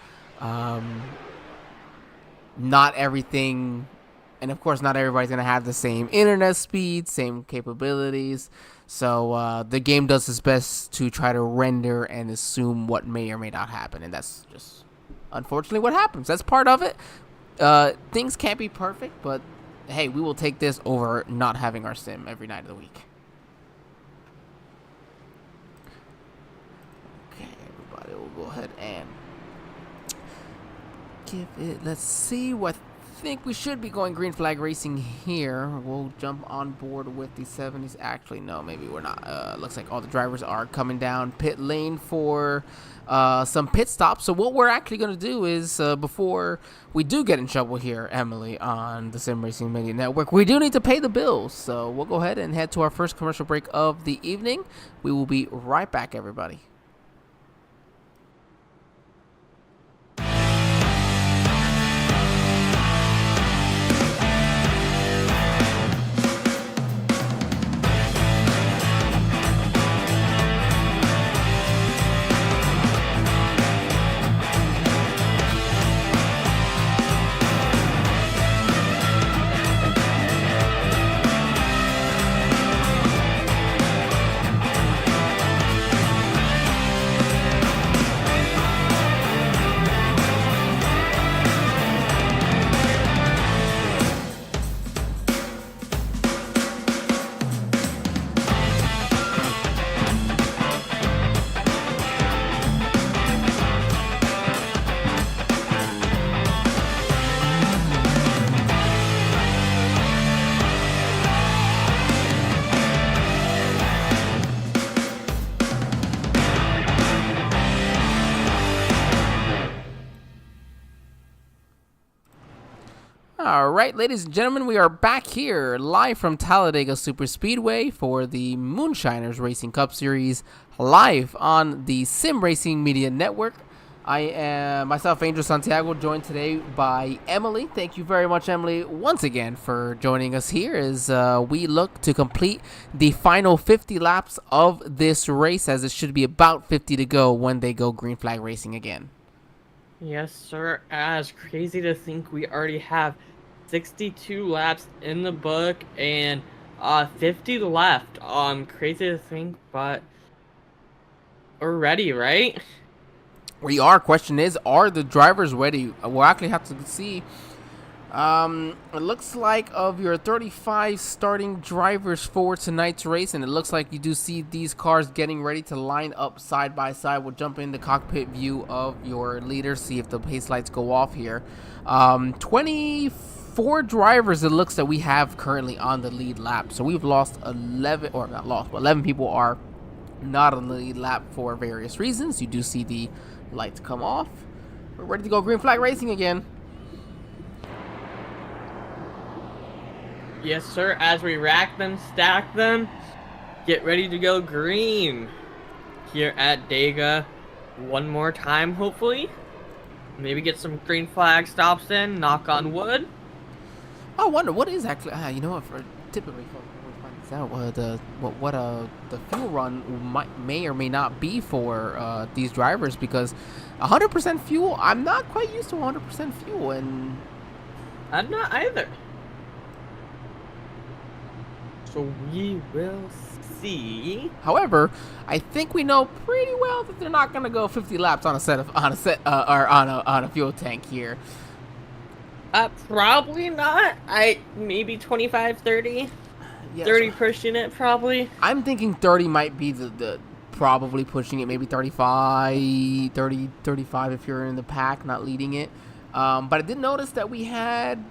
not everything, and of course not everybody's going to have the same internet speed, same capabilities. So the game does its best to try to render and assume what may or may not happen, and that's just unfortunately what happens. That's part of it. Things can't be perfect, but hey, we will take this over not having our sim every night of the week. Okay, everybody, we'll go ahead and give it. Let's see what. Think we should be going green flag racing here. We'll jump on board with the 70s. Actually, no, maybe we're not. Looks like all the drivers are coming down pit lane for some pit stops. So what we're actually going to do is before we do get in trouble here, Emily, on the Sim Racing Media Network, we do need to pay the bills. So we'll go ahead and head to our first commercial break of the evening. We will be right back, everybody. All right, ladies and gentlemen, we are back here live from Talladega Superspeedway for the Moonshiners Racing Cup Series, live on the Sim Racing Media Network. I am myself, Angel Santiago, joined today by Emily. Thank you very much, Emily, once again for joining us here as we look to complete the final 50 laps of this race, as it should be about 50 to go when they go green flag racing again. Yes, sir. As crazy to think we already have 62 laps in the book and 50 left. Crazy to think, but we're ready, right? We are. Question is, are the drivers ready? We'll actually have to see. It looks like of your 35 starting drivers for tonight's race, and it looks like you do see these cars getting ready to line up side by side. We'll jump in the cockpit view of your leader, see if the pace lights go off here. 24 drivers it looks that we have currently on the lead lap. So we've lost 11, or not lost, but 11 people are not on the lead lap for various reasons. You do see the lights come off. We're ready to go green flag racing again. Yes, sir. As we rack them, stack them, get ready to go green here at Dega. One more time, hopefully. Maybe get some green flag stops in. Knock on wood. I wonder what is actually. You know what? For typically, what the fuel run may or may not be for these drivers, because 100% fuel. I'm not quite used to 100% fuel, and I'm not either. So we will see. However, I think we know pretty well that they're not going to go 50 laps on a fuel tank here. Probably not. Maybe 25, 30. Yes. 30 pushing it, probably. I'm thinking 30 might be the probably pushing it. Maybe 35 if you're in the pack, not leading it. But I did notice that we had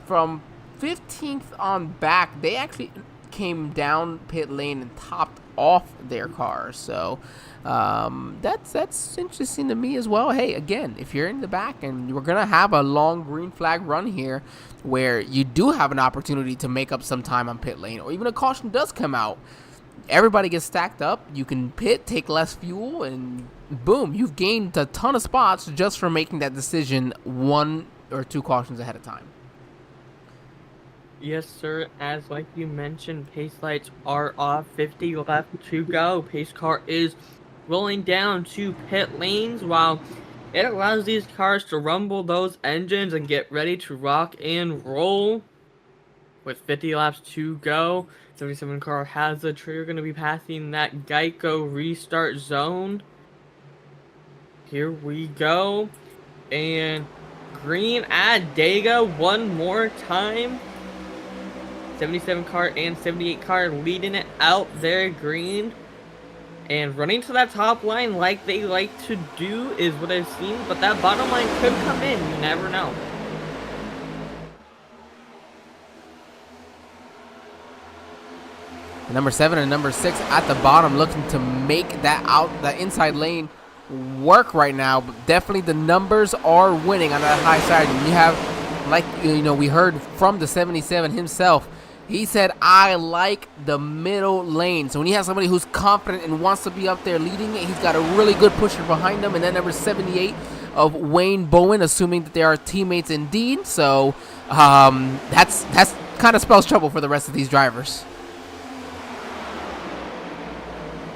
from 15th on back, they actually came down pit lane and topped off their cars. So that's interesting to me as well. Hey, again, if you're in the back and we're gonna have a long green flag run here where you do have an opportunity to make up some time on pit lane, or even a caution does come out, everybody gets stacked up, you can pit, take less fuel, and boom, you've gained a ton of spots just for making that decision 1 or 2 cautions ahead of time. Yes, sir. As like you mentioned, pace lights are off. 50 left to go. Pace car is rolling down to pit lanes, while it allows these cars to rumble those engines and get ready to rock and roll. With 50 laps to go, 77 car has the trigger, going to be passing that Geico restart zone. Here we go. And green at Dega one more time. 77 car and 78 car leading it out there green. And running to that top line like they like to do is what I've seen. But that bottom line could come in. You never know. Number 7 and number 6 at the bottom looking to make that inside lane work right now. But definitely the numbers are winning on that high side. And you have, like, we heard from the 77 himself. He said, I like the middle lane. So when you have somebody who's confident and wants to be up there leading it, he's got a really good pusher behind him. And then number 78 of Wayne Bowen, assuming that they are teammates indeed. So that's kind of spells trouble for the rest of these drivers.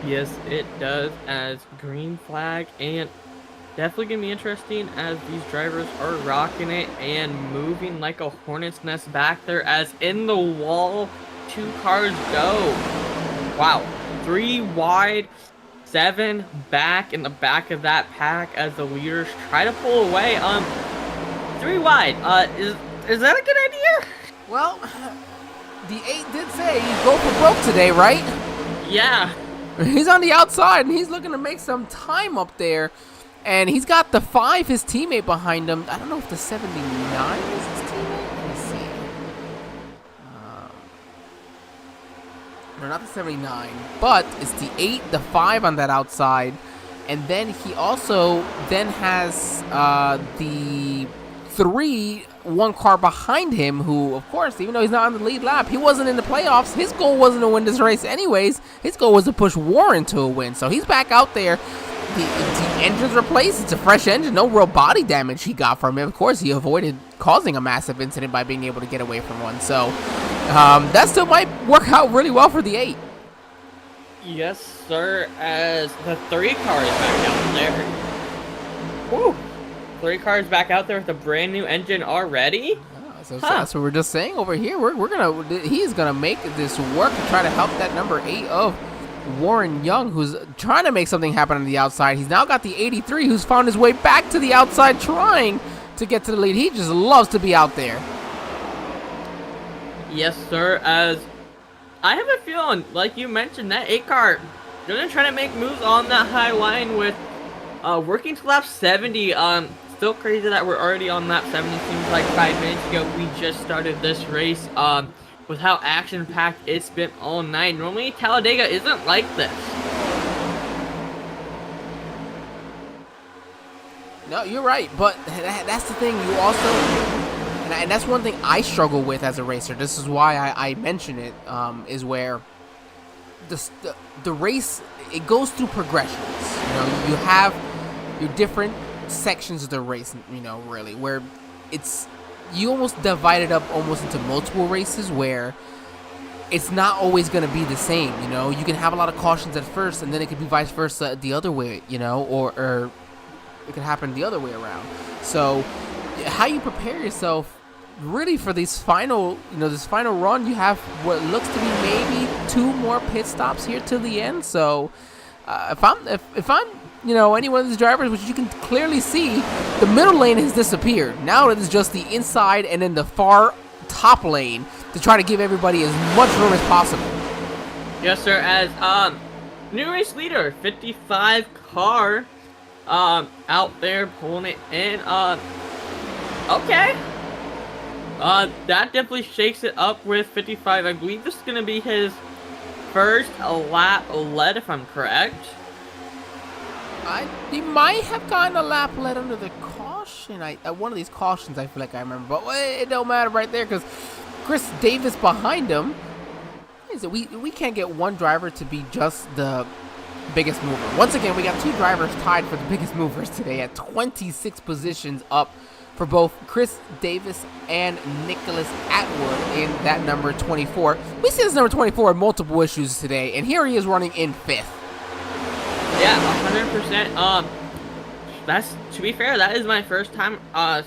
Yes, it does, as green flag, and definitely going to be interesting as these drivers are rocking it and moving like a hornet's nest back there, as in the wall, 2 cars go. Wow, 3 wide, 7 back in the back of that pack as the leaders try to pull away. 3 wide, is that a good idea? Well, the 8 did say you go for broke today, right? Yeah. He's on the outside, and he's looking to make some time up there. And he's got the 5, his teammate, behind him. I don't know if the 79 is his teammate. Let me see. No, not the 79. But it's the 8, the 5 on that outside. And then he also then has the 3, 1 car behind him, who, of course, even though he's not on the lead lap, he wasn't in the playoffs. His goal wasn't to win this race anyways. His goal was to push Warren to a win. So he's back out there. The engine's replaced. It's a fresh engine. No real body damage he got from it. Of course, he avoided causing a massive incident by being able to get away from one. So that still might work out really well for the 8. Yes, sir, as the 3 car is back out there. Woo! 3 cars back out there with a brand new engine already. So that's what we're just saying over here. He's gonna make this work to try to help that number 8 of Warren Young, who's trying to make something happen on the outside. He's now got the 83, who's found his way back to the outside, trying to get to the lead. He just loves to be out there. Yes, sir. As I have a feeling, like you mentioned, that 8 car gonna try to make moves on that high line with working to lap 70. Still crazy that we're already on lap 70. Seems like 5 minutes ago we just started this race. With how action-packed it's been all night. Normally, Talladega isn't like this. No, you're right, but that's the thing. You also, and that's one thing I struggle with as a racer. This is why I mention it. Is where the race, it goes through progressions. You know, you have your different sections of the race. You know, really, where it's. You almost divide it up almost into multiple races where it's not always going to be the same, you know. You can have a lot of cautions at first, and then it could be vice versa the other way, you know, or it could happen the other way around. So how you prepare yourself really for this final run, you have what looks to be maybe 2 more pit stops here till the end. So if I'm you know, any one of these drivers, which you can clearly see, the middle lane has disappeared. Now it is just the inside and then the far top lane to try to give everybody as much room as possible. Yes, sir. As new race leader, 55 car, out there pulling it in. Okay. That definitely shakes it up with 55. I believe this is gonna be his first lap led, if I'm correct. He might have gotten a lap led under the caution. One of these cautions, I feel like I remember, but it don't matter right there because Chris Davis behind him. Is it? We can't get one driver to be just the biggest mover. Once again, we got 2 drivers tied for the biggest movers today at 26 positions up for both Chris Davis and Nicholas Atwood in that number 24. We see this number 24 in multiple issues today, and here he is running in 5th. Yeah, 100%. That's, to be fair, that is my first time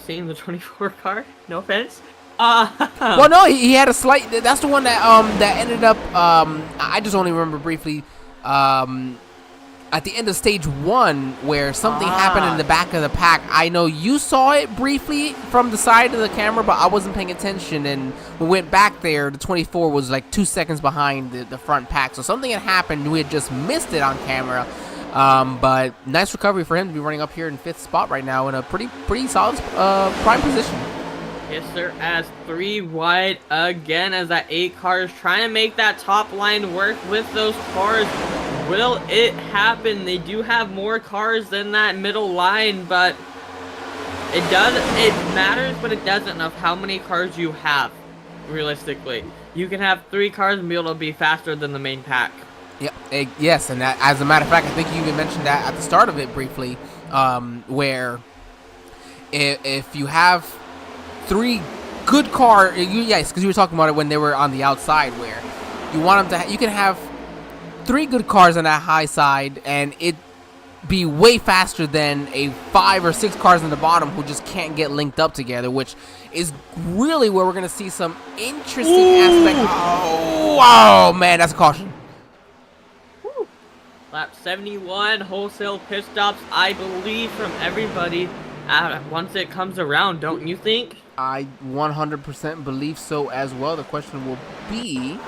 seeing the 24 car. No offense. Well, no, he had a slight. That's the one that that ended up. I just only remember briefly. At the end of stage 1, where something happened in the back of the pack. I know you saw it briefly from the side of the camera, but I wasn't paying attention. And we went back there. The 24 was like 2 seconds behind the front pack. So something had happened. We had just missed it on camera. But nice recovery for him to be running up here in 5th spot right now in a pretty solid prime position. Yes, sir. As 3 wide again, as that 8 car is trying to make that top line work with those cars. Will it happen? They do have more cars than that middle line, but it matters, but it doesn't of how many cars you have, realistically. You can have 3 cars and be able to be faster than the main pack. Yeah, yes, and that, as a matter of fact, I think you even mentioned that at the start of it briefly, where if you have 3 good cars, yes, because you were talking about it when they were on the outside, where you want them to, you can have 3 good cars on that high side, and it be way faster than a 5 or 6 cars on the bottom who just can't get linked up together, which is really where we're going to see some interesting aspect. Oh, man, that's a caution. Lap 71, wholesale pit stops, I believe, from everybody once it comes around, don't you think? I 100% believe so as well. The question will be...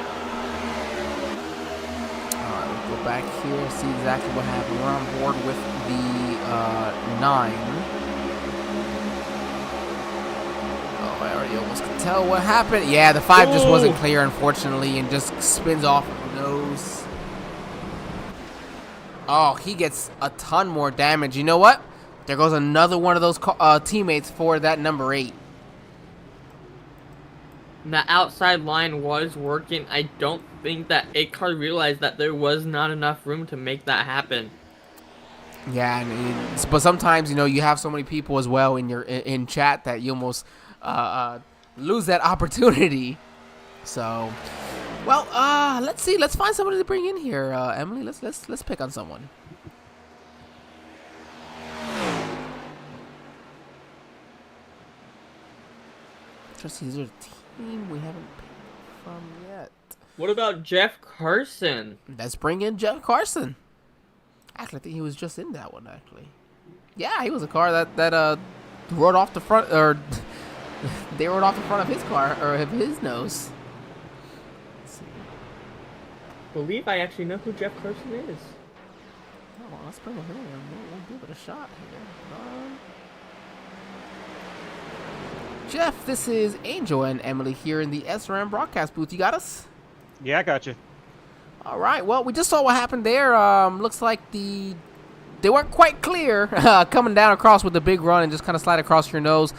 Go back here, see exactly what happened. We're on board with the 9. Oh, I already almost could tell what happened. Yeah, the 5 just wasn't clear, unfortunately, and just spins off of the nose. Oh, he gets a ton more damage. You know what? There goes another one of those teammates for that number 8. The outside line was working. I don't think that 8 car realized that there was not enough room to make that happen. Yeah, but sometimes, you know, you have so many people as well in chat that you almost lose that opportunity. So, well, let's see. Let's find somebody to bring in here, Emily. Let's pick on someone. Just is there a team we haven't picked from yet? What about Jeff Carson? Let's bring in Jeff Carson. Actually, I think he was just in that one, actually. Yeah, he was a car that rode off the front, or they rode off the front of his car, or of his nose. Let's see. I believe I actually know who Jeff Carson is. Oh, let's bring him in. We'll give it a shot here. Jeff, this is Angel and Emily here in the SRM broadcast booth. You got us? Yeah, I got you. All right. Well, we just saw what happened there. Looks like they weren't quite clear coming down across with the big run and just kind of slide across your nose.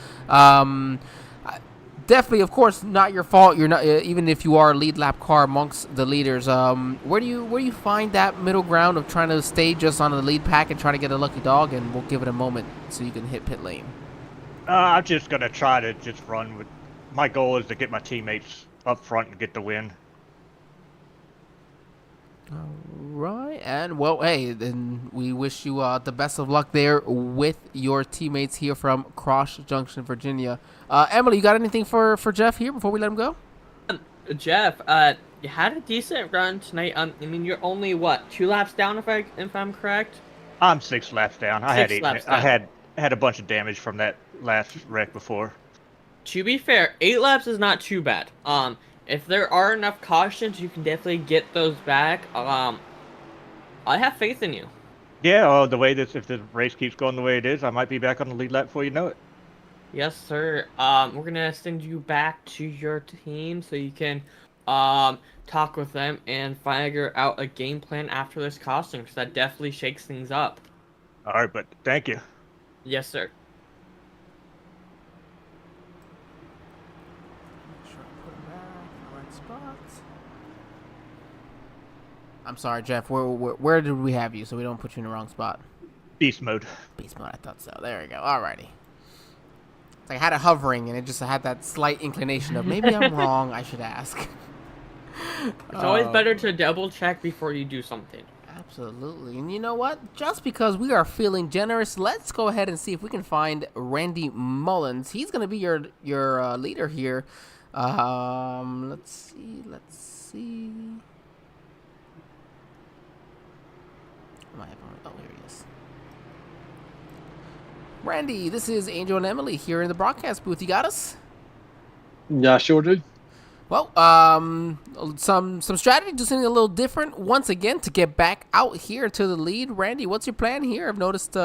Definitely, of course, not your fault. You're not even if you are a lead lap car amongst the leaders. Where do you find that middle ground of trying to stay just on the lead pack and try to get a lucky dog? And we'll give it a moment so you can hit pit lane. I'm just gonna try to just run with. My goal is to get my teammates up front and get the win. All right, and well, hey, then we wish you the best of luck there with your teammates here from Cross Junction, Virginia. Emily, you got anything for Jeff here before we let him go? Jeff, you had a decent run tonight. I mean, you're only what, 2 laps down if I'm correct? I'm 6 laps down. I had 6 8. laps I down. had a bunch of damage from that last wreck before. To be fair, 8 laps is not too bad. If there are enough cautions, you can definitely get those back. I have faith in you. Yeah, the way this, if the race keeps going the way it is, I might be back on the lead lap before you know it. Yes, sir. We're gonna send you back to your team so you can talk with them and figure out a game plan after this costing, because that definitely shakes things up. All right, but thank you. Yes, sir. I'm sorry, Jeff. Where did we have you so we don't put you in the wrong spot? Beast mode. Beast mode, I thought so. There we go. Alrighty. It's like I had it hovering, and it just had that slight inclination of maybe I'm wrong. I should ask. It's always better to double check before you do something. Absolutely. And you know what? Just because we are feeling generous, let's go ahead and see if we can find Randy Mullins. He's going to be your leader here. Let's see. Oh, here he is. Randy, this is Angel and Emily here in the broadcast booth. You got us? Yeah, I sure do. Well, some strategy, just something a little different once again to get back out here to the lead. Randy, what's your plan here? I've noticed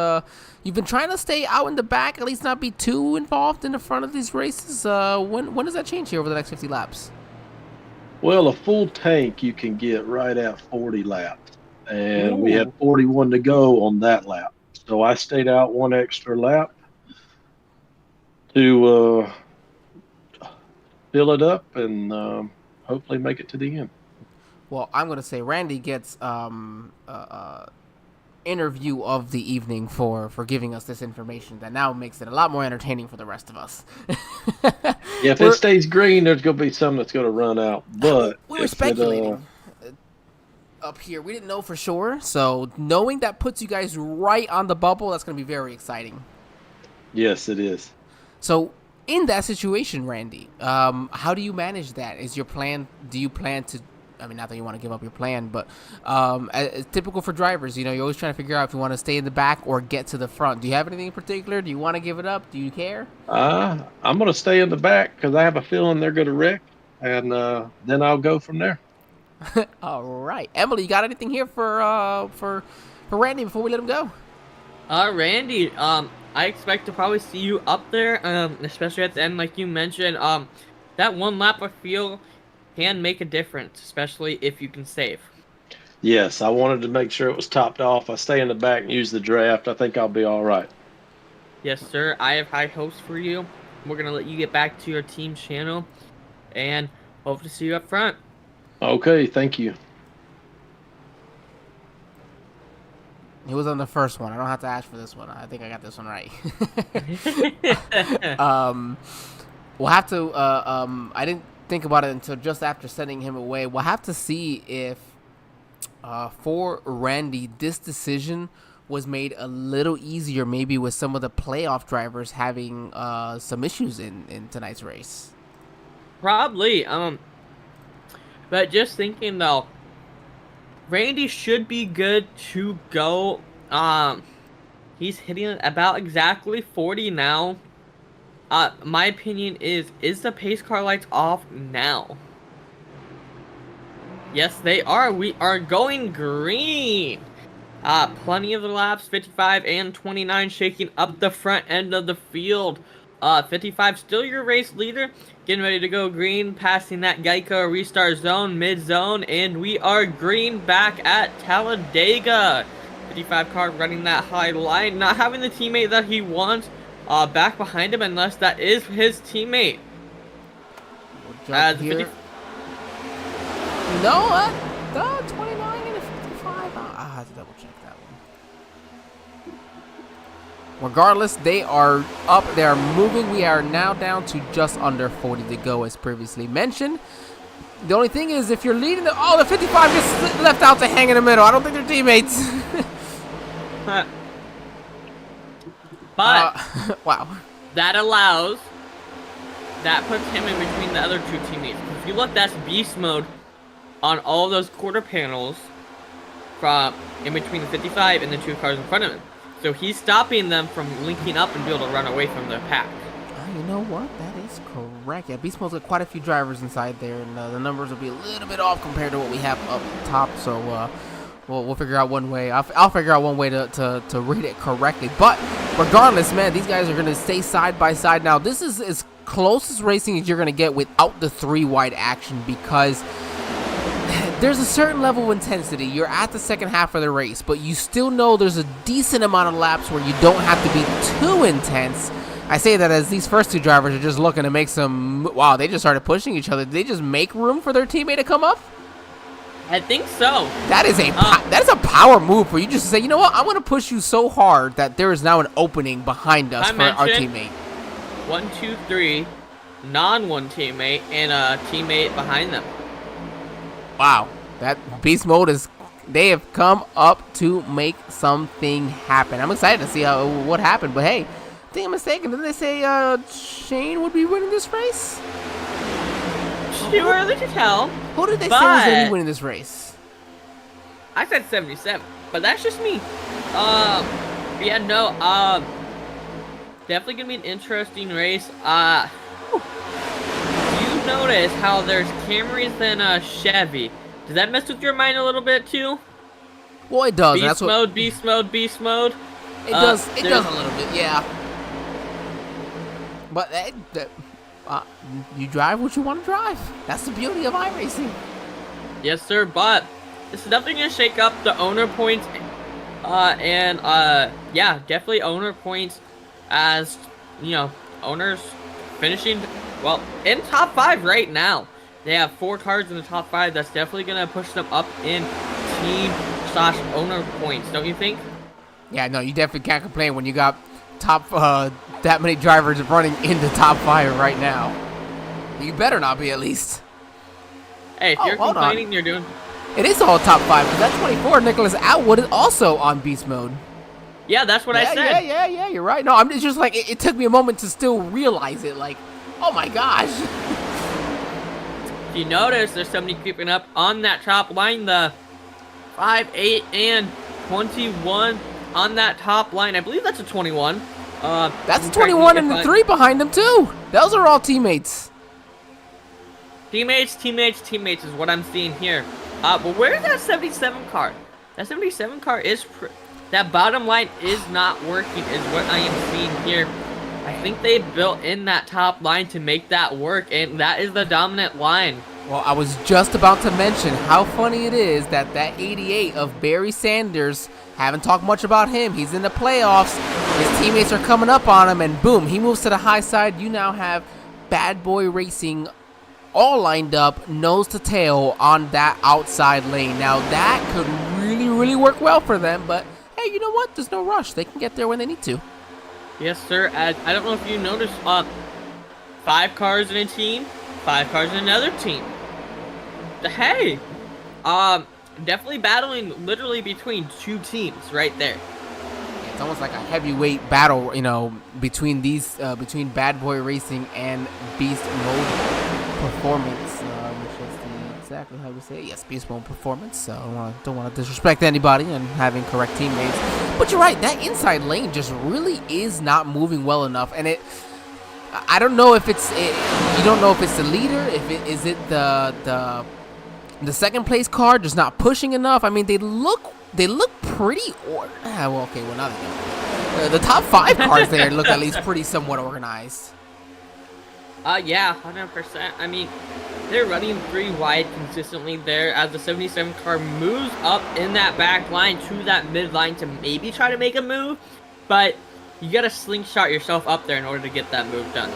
you've been trying to stay out in the back, at least not be too involved in the front of these races. When does that change here over the next 50 laps? Well, a full tank you can get right at 40 laps, and we had 41 to go on that lap. So I stayed out one extra lap to fill it up and hopefully make it to the end. Well, I'm going to say Randy gets interview of the evening for giving us this information that now makes it a lot more entertaining for the rest of us. Yeah, if it stays green, there's going to be some that's going to run out. But we were speculating up here. We didn't know for sure. So knowing that puts you guys right on the bubble, that's going to be very exciting. Yes, it is. So in that situation, Randy, how do you manage that? Is your plan, do you plan to, I mean, not that you want to give up your plan, but it's typical for drivers, you know, you're always trying to figure out if you want to stay in the back or get to the front. Do you have anything in particular? Do you want to give it up? Do you care? I'm going to stay in the back because I have a feeling they're going to wreck, and then I'll go from there. All right. Emily, you got anything here for Randy before we let him go? Randy, I expect to probably see you up there, especially at the end, like you mentioned. That one lap I feel can make a difference, especially if you can save. Yes, I wanted to make sure it was topped off. I stay in the back and use the draft. I think I'll be all right. Yes, sir. I have high hopes for you. We're going to let you get back to your team channel and hope to see you up front. Okay, thank you. He was on the first one. I don't have to ask for this one. I think I got this one right. We'll have to. I didn't think about it until just after sending him away. We'll have to see if, for Randy, this decision was made a little easier, maybe with some of the playoff drivers having some issues in tonight's race. Probably. But just thinking though, Randy should be good to go. He's hitting about exactly 40 now. My opinion is the pace car lights off now? Yes, they are. We are going green. Plenty of the laps, 55 and 29, shaking up the front end of the field. 55 still your race leader, getting ready to go green, passing that Geico restart zone, mid-zone, and we are green back at Talladega. 55 car running that high line, not having the teammate that he wants back behind him, unless that is his teammate. We'll here. No, 29 and a 55. I have to double check that one. Regardless, they are up. They are moving. We are now down to just under 40 to go, as previously mentioned. The only thing is, if you're leading the 55 just left out to hang in the middle. I don't think they're teammates. But wow, that puts him in between the other two teammates. If you look, that's beast mode on all those quarter panels from in between the 55 and the two cars in front of him. So he's stopping them from linking up and be able to run away from the pack. You know what? That is correct. Yeah, beast mode's got quite a few drivers inside there, and the numbers will be a little bit off compared to what we have up top. So we'll figure out one way. I'll figure out one way to read it correctly. But regardless, man, these guys are going to stay side by side. Now, this is as close as racing as you're going to get without the 3-wide action, because there's a certain level of intensity. You're at the second half of the race, but you still know there's a decent amount of laps where you don't have to be too intense. I say that as these first two drivers are just looking to make some... Wow, they just started pushing each other. Did they just make room for their teammate to come up? I think so. That is a power move for you just to say, you know what, I'm going to push you so hard that there is now an opening behind us for our teammate. 1, 2, 3, non-one teammate, and a teammate behind them. Wow, that beast mode is... They have come up to make something happen. I'm excited to see what happened, but hey, I think I'm mistaken. Didn't they say Shane would be winning this race? Too early to tell. Who did they say was going to be winning this race? I said 77, but that's just me. Yeah, no, definitely going to be an interesting race. You notice how there's Camrys and Chevy. Does that mess with your mind a little bit too? Well, it does. Beast mode, beast mode, beast mode. It does. It does a little bit, yeah. But you drive what you want to drive. That's the beauty of iRacing. Yes, sir. But this is definitely gonna shake up the owner points, yeah, definitely owner points. As you know, owners finishing well in top 5 right now. They have 4 cars in the top 5. That's definitely gonna push them up in team/owner points, don't you think? Yeah, no, you definitely can't complain when you got top that many drivers running in the top 5 right now. You better not be, at least. Hey, if you're complaining, you're doing. It is all top 5, because that 24 Nicholas Atwood is also on beast mode. Yeah, that's what I said. Yeah, you're right. No, it's just like it took me a moment to still realize it. Like, oh my gosh. If you notice, there's somebody creeping up on that top line, the 5, 8, and 21 on that top line. I believe that's a 21. That's a 21 and the 3 behind them too. Those are all teammates. Teammates is what I'm seeing here. But where's that 77 car? That 77 car is... that bottom line is not working, is what I am seeing here. I think they built in that top line to make that work, and that is the dominant line. Well, I was just about to mention how funny it is that 88 of Barry Sanders, haven't talked much about him. He's in the playoffs. His teammates are coming up on him, and boom, he moves to the high side. You now have Bad Boy Racing all lined up, nose to tail on that outside lane. Now, that could really, really work well for them, but hey, you know what? There's no rush. They can get there when they need to. Yes, sir. I don't know if you noticed, 5 cars in a team, 5 cars in another team. Hey, definitely battling literally between 2 teams right there. Yeah, it's almost like a heavyweight battle, you know, between these, between Bad Boy Racing and Beast Mode Performance, which is the exact exactly how we say it. Yes, beast mode performance. So I don't want to disrespect anybody and having correct teammates. But you're right. That inside lane just really is not moving well enough, and I don't know if it's you don't know if it's the leader, if it is it the second place car just not pushing enough. I mean, they look pretty well, okay, well now they don't. The top 5 cars there look at least pretty somewhat organized. Yeah, 100%. I mean, they're running 3 wide consistently there as the 77 car moves up in that back line to that mid line to maybe try to make a move, but you gotta slingshot yourself up there in order to get that move done.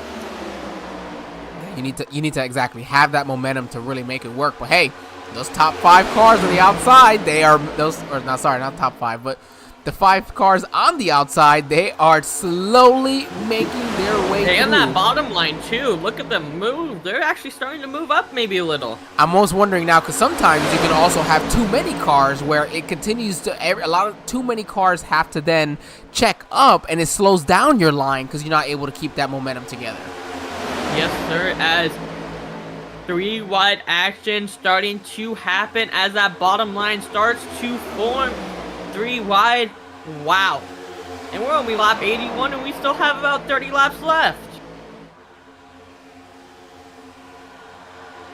You need to exactly have that momentum to really make it work. But hey, those top 5 cars on the outside, they are not top 5, but the 5 cars on the outside, they are slowly making their way through. And that bottom line too. Look at them move. They're actually starting to move up maybe a little. I'm almost wondering now, because sometimes you can also have too many cars where it continues to too many cars have to then check up, and it slows down your line because you're not able to keep that momentum together. Yes, sir. As 3 wide action starting to happen as that bottom line starts to form. 3 wide. Wow. And we're only lap 81 and we still have about 30 laps left.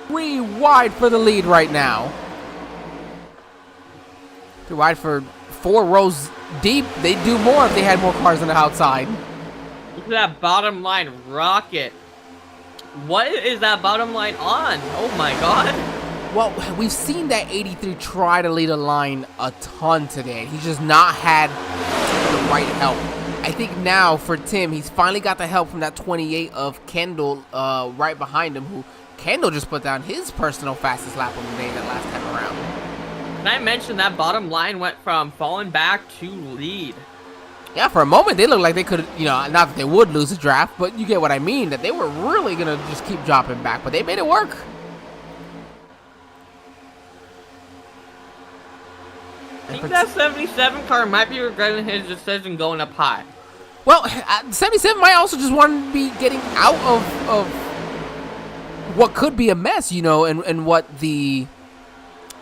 3 wide for the lead right now. 3 wide for 4 rows deep. They'd do more if they had more cars on the outside. Look at that bottom line rocket. What is that bottom line on? Oh my god. Well, we've seen that 83 try to lead a line a ton today. He's just not had the right help. I think now for Tim, he's finally got the help from that 28 of Kendall right behind him, who Kendall just put down his personal fastest lap of the day that last time around. And I mentioned that bottom line went from falling back to lead. Yeah, for a moment, they looked like they could, not that they would lose the draft, but you get what I mean, that they were really going to just keep dropping back, but they made it work. I think that 77 car might be regretting his decision going up high. Well, 77 might also just want to be getting out of what could be a mess, and what the...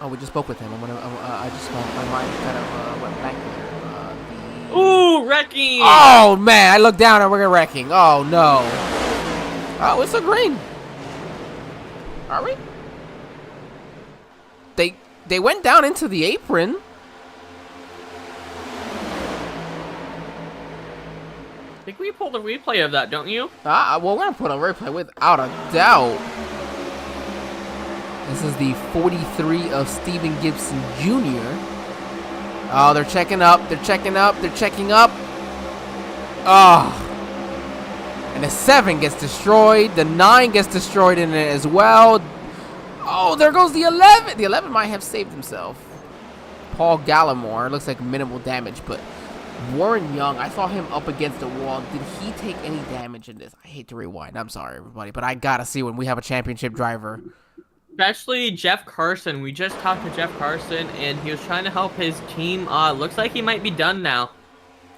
Oh, we just spoke with him. I just my mind kind of went back there. Ooh, wrecking! Oh, man, I looked down and we're wrecking. Oh, no. Oh, it's a green. Are we? They went down into the apron. I think we pulled a replay of that, don't you? Well, we're going to put a replay without a doubt. This is the 43 of Steven Gibson Jr. Oh, they're checking up. They're checking up. They're checking up. Oh. And the 7 gets destroyed. The 9 gets destroyed in it as well. Oh, there goes the 11. The 11 might have saved himself. Paul Gallimore. Looks like minimal damage, but Warren Young, I saw him up against the wall. Did he take any damage in this? I hate to rewind. I'm sorry, everybody, but I gotta see when we have a championship driver. Especially Jeff Carson. We just talked to Jeff Carson, and he was trying to help his team. Looks like he might be done now.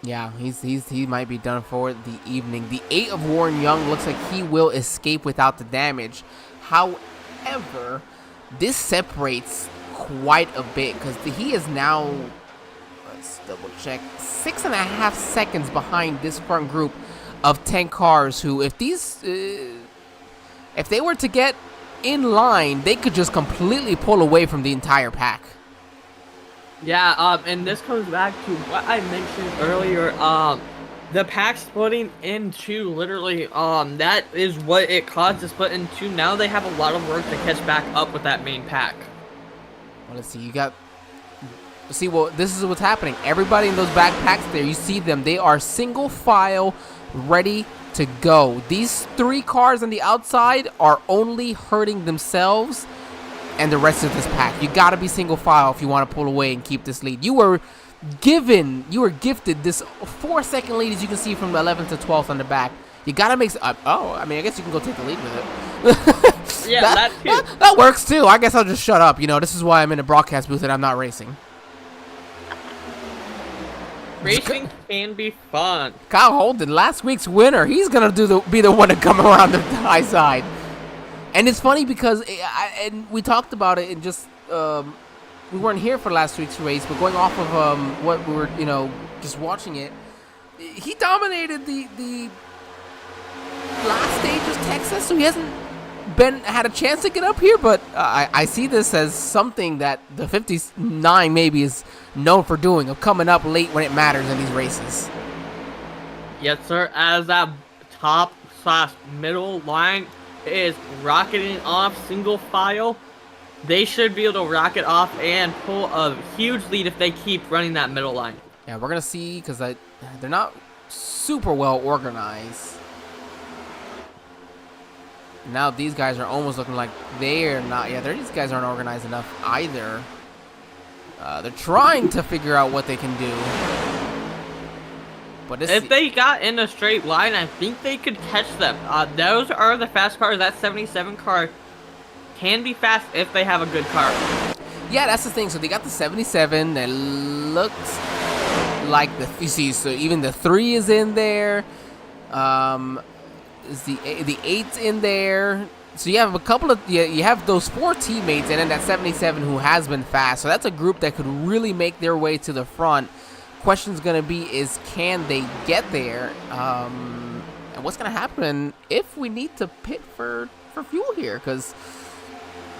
Yeah, he might be done for the evening. The 8 of Warren Young looks like he will escape without the damage. However, this separates quite a bit because he is now, let's double check, 6.5 seconds behind this front group of 10 cars who, if they were to get in line, they could just completely pull away from the entire pack. Yeah, and this comes back to what I mentioned earlier, the pack splitting into literally, that is what it caused to split into. Now they have a lot of work to catch back up with that main pack. Well, let's see, well, this is what's happening. Everybody in those back packs there, you see them, they are single file, ready to go. These 3 cars on the outside are only hurting themselves and the rest of this pack. You gotta be single file if you want to pull away and keep this lead. You were gifted this 4-second lead, as you can see, from 11th to 12th on the back. You gotta make. I guess you can go take the lead with it. Yeah, that works too. I guess I'll just shut up. This is why I'm in a broadcast booth and I'm not racing. Racing can be fun. Kyle Holden, last week's winner. He's gonna be the one to come around the high side. And it's funny because and we talked about it in just we weren't here for last week's race, but going off of what we were, just watching it, he dominated the last stage of Texas, so he hasn't had a chance to get up here. But I see this as something that the 59 maybe is known for doing, of coming up late when it matters in these races. Yes, sir. As that top/middle line is rocketing off single file, they should be able to rocket off and pull a huge lead if they keep running that middle line. Yeah, we're gonna see, because they're not super well organized. Now these guys are almost looking like they're not. Yeah, these guys aren't organized enough either. They're trying to figure out what they can do. But if they got in a straight line, I think they could catch them. Those are the fast cars. That 77 car can be fast if they have a good car. Yeah, that's the thing. So they got the 77. That looks like you see. So even the 3 is in there. Is the 8's in there. So you have a couple of you have those 4 teammates, and then that 77 who has been fast. So that's a group that could really make their way to the front. Question's gonna be is, can they get there? And what's gonna happen if we need to pit for fuel here? Because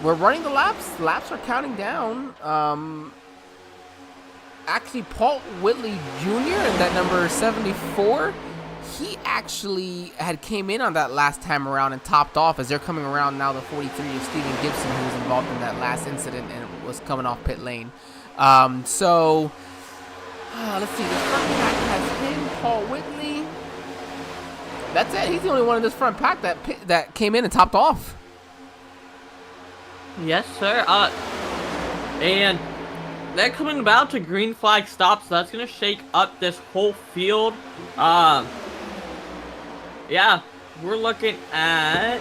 we're running the laps. Laps are counting down. Actually, Paul Whitley Jr. and that number 74. He actually came in on that last time around and topped off as they're coming around now. The 43 of Steven Gibson, who was involved in that last incident and was coming off pit lane. Let's see. This front pack has him, Paul Whitley. That's it. He's the only one in this front pack that came in and topped off. Yes, sir. And they're coming about to green flag stops. So that's gonna shake up this whole field. Yeah, we're looking at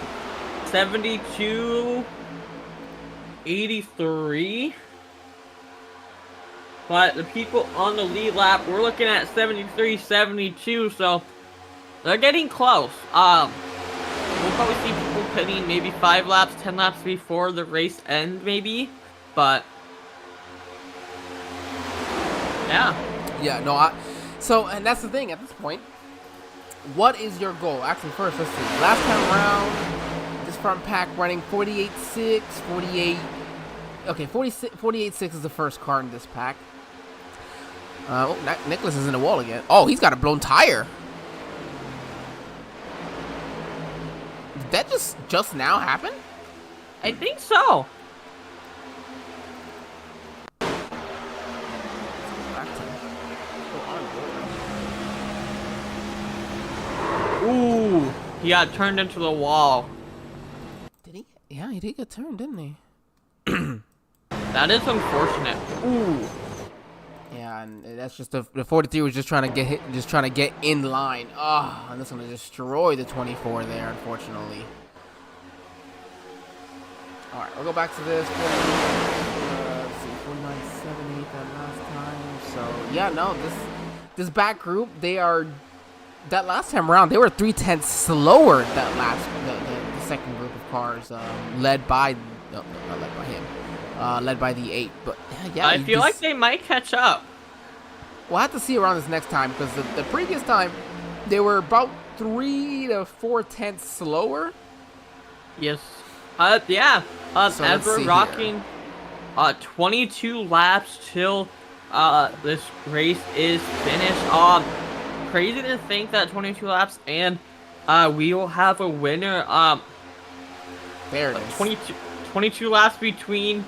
72-83. But the people on the lead lap, we're looking at 73-72, so they're getting close. We'll probably see people pitting maybe 5 laps, 10 laps before the race ends, maybe. But yeah. Yeah, no, so, and that's the thing at this point. What is your goal? Actually, first, let's see. Last time around, this front pack running 48.6, 48. Okay, 48.6 is the first car in this pack. Nicholas is in the wall again. Oh, he's got a blown tire. Did that just now happen? I think so. Ooh, he got turned into the wall. Did he? Yeah, he did get turned, didn't he? That is unfortunate. Ooh. Yeah, and that's just the 43 was just trying to get hit, just trying to get in line. Oh, and that's gonna destroy the 24 there, unfortunately. All right, we'll go back to this. Let's see, 49.78 that last time. So yeah, no, this back group, that last time around they were 3/10 slower. That the second group of cars, led by not led by him. Led by the 8, but yeah, I feel like they might catch up. We'll have to see around this next time, because the previous time they were about 3 to 4/10 slower. Yes. Yeah. So as we're rocking 22 laps till this race is finished. Crazy to think that 22 laps and we will have a winner. There it is. 22 laps between.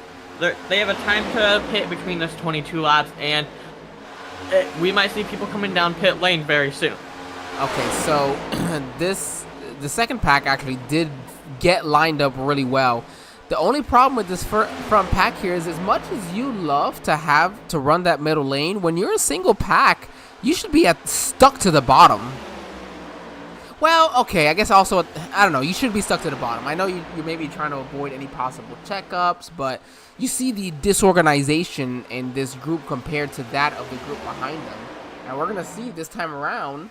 They have a time to pit between this 22 laps, and we might see people coming down pit lane very soon. Okay, so the second pack actually did get lined up really well. The only problem with this front pack here is, as much as you love to run that middle lane, when you're a single pack, you should be stuck to the bottom. Well, okay, I guess also, I don't know, you should be stuck to the bottom. I know you may be trying to avoid any possible checkups, but you see the disorganization in this group compared to that of the group behind them. And we're going to see this time around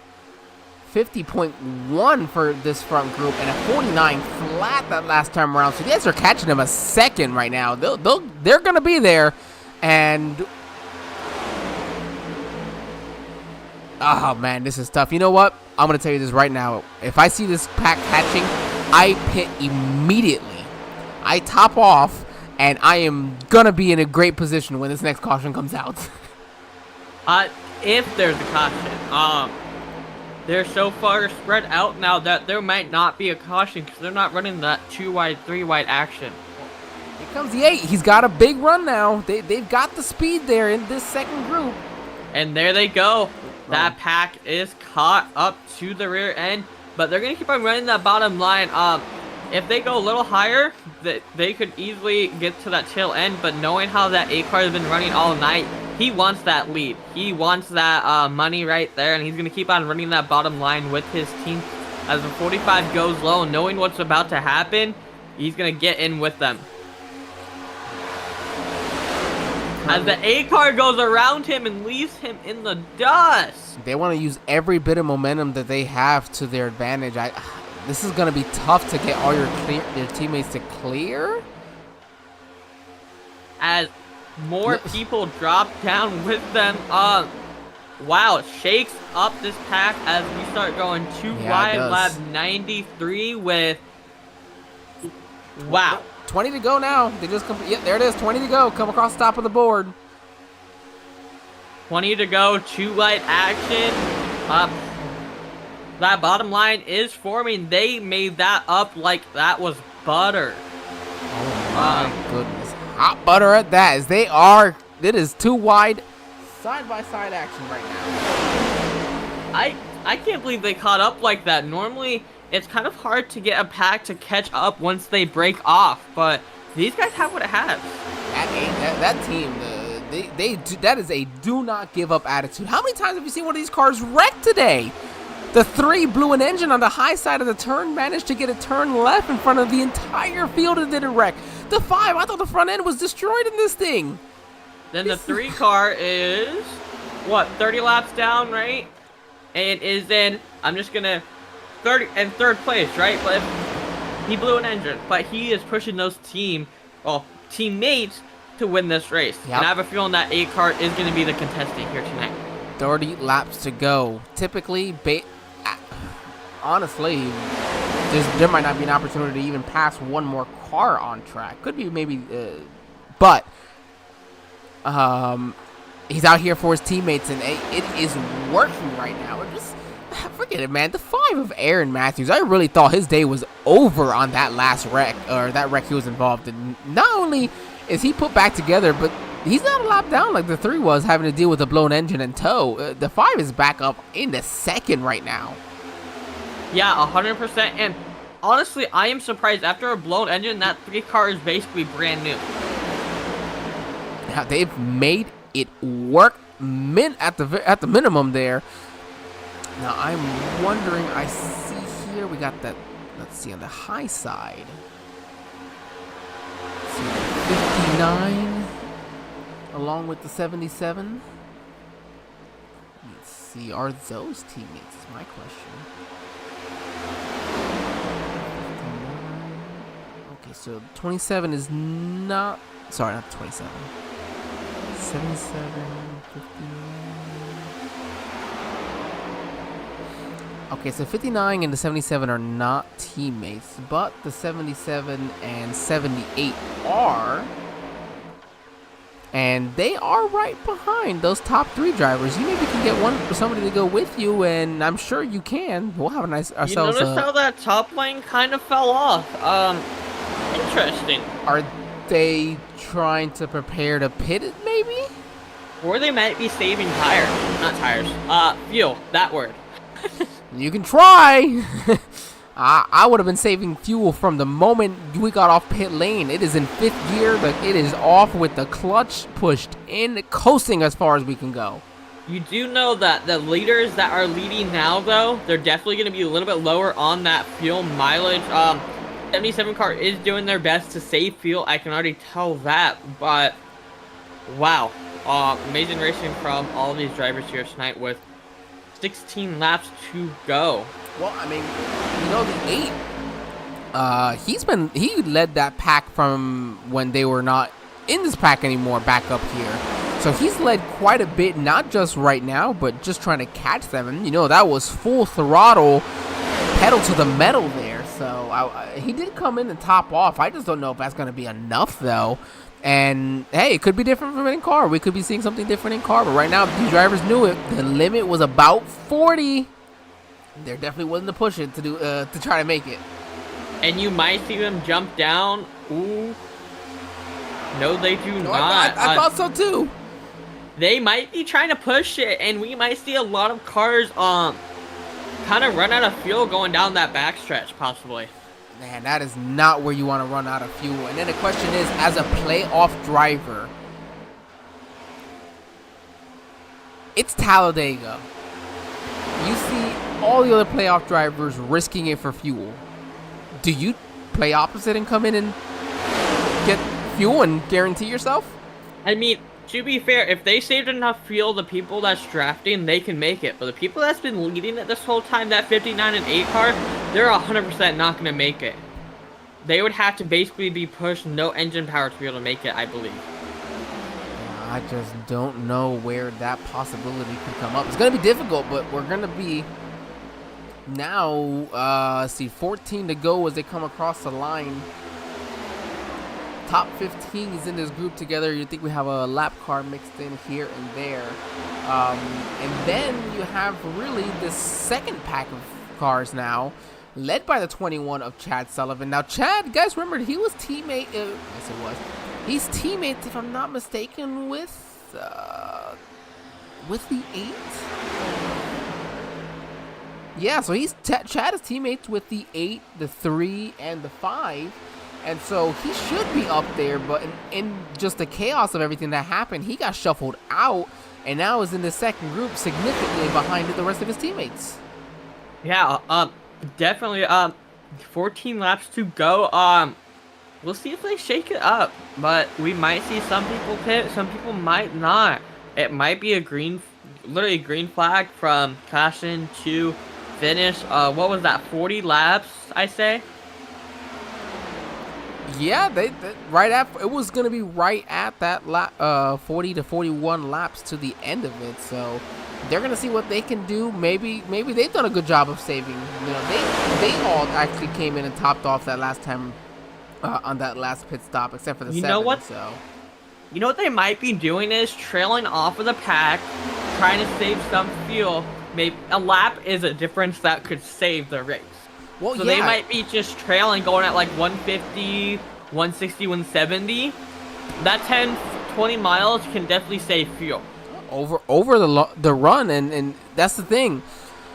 50.1 for this front group and a 49 flat that last time around. So you guys are catching them a second right now. They're going to be there. And oh, man, this is tough. You know what? I'm going to tell you this right now. If I see this pack catching, I pit immediately. I top off, and I am going to be in a great position when this next caution comes out. If there's a caution, they're so far spread out now that there might not be a caution because they're not running that 2 wide, 3 wide action. Here comes the 8. He's got a big run now. They've got the speed there in this second group. And there they go. That pack is caught up to the rear end, but they're going to keep on running that bottom line. If they go a little higher, they could easily get to that tail end, but knowing how that 8 car has been running all night, he wants that lead. He wants that money right there, and he's going to keep on running that bottom line with his team. As the 45 goes low, knowing what's about to happen, he's going to get in with them. As the 8 car goes around him and leaves him in the dust. They want to use every bit of momentum that they have to their advantage. This is going to be tough to get all your teammates to clear. As more people drop down with them. Wow, it shakes up this pack as we start going 2 wide, lap 93 with... Wow. 20 to go now. They just come. Yep, there it is. 20 to go. Come across the top of the board. 20 to go. 2 wide action. That bottom line is forming. They made that up like that was butter. Oh my goodness. Hot butter at that. As they are. It is 2 wide. Side-by-side action right now. I can't believe they caught up like that. Normally, it's kind of hard to get a pack to catch up once they break off, but these guys have what it has. That team, that is a do not give up attitude. How many times have you seen one of these cars wreck today? The 3 blew an engine on the high side of the turn, managed to get a turn left in front of the entire field and didn't wreck. The 5, I thought the front end was destroyed in this thing. Then the 3 car is, what, 30 laps down, right? And is in, I'm just gonna, third place, right? But he blew an engine, but he is pushing those teammates to win this race. Yep. And I have a feeling that 8 car is gonna be the contestant here tonight. 30 laps to go. Typically, honestly, there might not be an opportunity to even pass one more car on track. Could be maybe, but he's out here for his teammates, and it is working right now. Forget it, man. The 5 of Aaron Matthews, I really thought his day was over on that last wreck, or that wreck he was involved in. Not only is he put back together, but he's not a lap down like the 3 was, having to deal with a blown engine and tow. The 5 is back up in the second right now. Yeah, 100%. And honestly, I am surprised. After a blown engine, that 3 car is basically brand new. Now, they've made it work at the minimum there. Now, I'm wondering, I see here, we got that, let's see, on the high side. Let's see, 59, along with the 77. Let's see, are those teammates, is my question. 59. Okay, so 27 is not, sorry, not 27. 77, 59. Okay, so 59 and the 77 are not teammates, but the 77 and 78 are. And they are right behind those top 3 drivers. You maybe can get somebody to go with you, and I'm sure you can. We'll have a nice ourselves. You notice how that top lane kind of fell off. Interesting. Are they trying to prepare to pit it, maybe? Or they might be saving fuel, that word. You can try. I would have been saving fuel from the moment we got off pit lane. It is in 5th gear. It is off with the clutch pushed in, coasting as far as we can go. You do know that the leaders that are leading now, though, they're definitely going to be a little bit lower on that fuel mileage. 77 car is doing their best to save fuel. I can already tell that. But, wow. Amazing racing from all of these drivers here tonight with 16 laps to go. Well, I mean, the 8, he led that pack from when they were not in this pack anymore back up here. So he's led quite a bit, not just right now, but just trying to catch them. And, that was full throttle, pedal to the metal there. So he did come in and top off. I just don't know if that's going to be enough, though. And, hey, it could be different from in car. We could be seeing something different in car. But right now, these drivers knew it. The limit was about 40. They're definitely willing to push it to try to make it. And you might see them jump down. Ooh. No, they do not. I thought so, too. They might be trying to push it, and we might see a lot of cars kind of run out of fuel going down that backstretch, possibly. Man, that is not where you want to run out of fuel. And then the question is, as a playoff driver, it's Talladega. You see all the other playoff drivers risking it for fuel. Do you play opposite and come in and get fuel and guarantee yourself? I mean, to be fair, if they saved enough fuel, the people that's drafting, they can make it. But the people that's been leading it this whole time, that 59 and 8 car, they're 100% not going to make it. They would have to basically be pushed no engine power to be able to make it, I believe. I just don't know where that possibility could come up. It's going to be difficult, but we're going to be now, 14 to go as they come across the line. Top 15 is in this group together. You think we have a lap car mixed in here and there. And then you have really this second pack of cars now, led by the 21 of Chad Sullivan. Now, Chad, you guys remember, he was teammate. Yes, it was. He's teammates, if I'm not mistaken, with the 8. Yeah, so Chad is teammates with the 8, the 3, and the 5. And so he should be up there, but in just the chaos of everything that happened, he got shuffled out and now is in the second group, significantly behind the rest of his teammates. Yeah, definitely, 14 laps to go. We'll see if they shake it up, but we might see some people pit, some people might not. It might be literally a green flag from caution to finish. What was that, 40 laps, I say? Yeah, they right after it was gonna be right at that 40 to 41 laps to the end of it. So they're gonna see what they can do. Maybe they've done a good job of saving. They all actually came in and topped off that last time on that last pit stop, except for the 7. Know what? So you know what they might be doing is trailing off of the pack, trying to save some fuel. Maybe a lap is a difference that could save the race. Well, so yeah. they might be just trailing, going at like 150, 160, 170. That 10, 20 miles can definitely save fuel. Over the run, and that's the thing.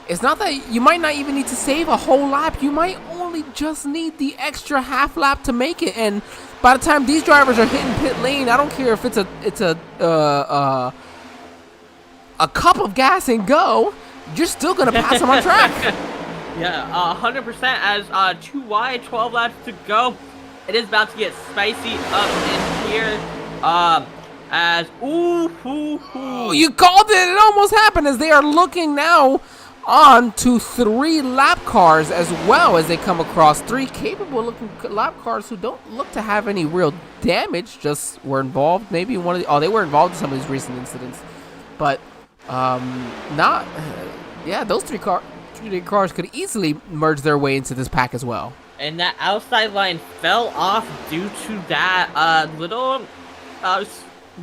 It's not that you might not even need to save a whole lap. You might only just need the extra half lap to make it. And by the time these drivers are hitting pit lane, I don't care if it's a cup of gas and go. You're still gonna pass them on track. Yeah, 100% as 2 wide, 12 laps to go. It is about to get spicy up in here. You called it. It almost happened as they are looking now on to 3 lap cars as well as they come across 3 capable looking lap cars who don't look to have any real damage, just were involved maybe in one of the, they were involved in some of these recent incidents, but those 3 cars could easily merge their way into this pack as well. And that outside line fell off due to that little,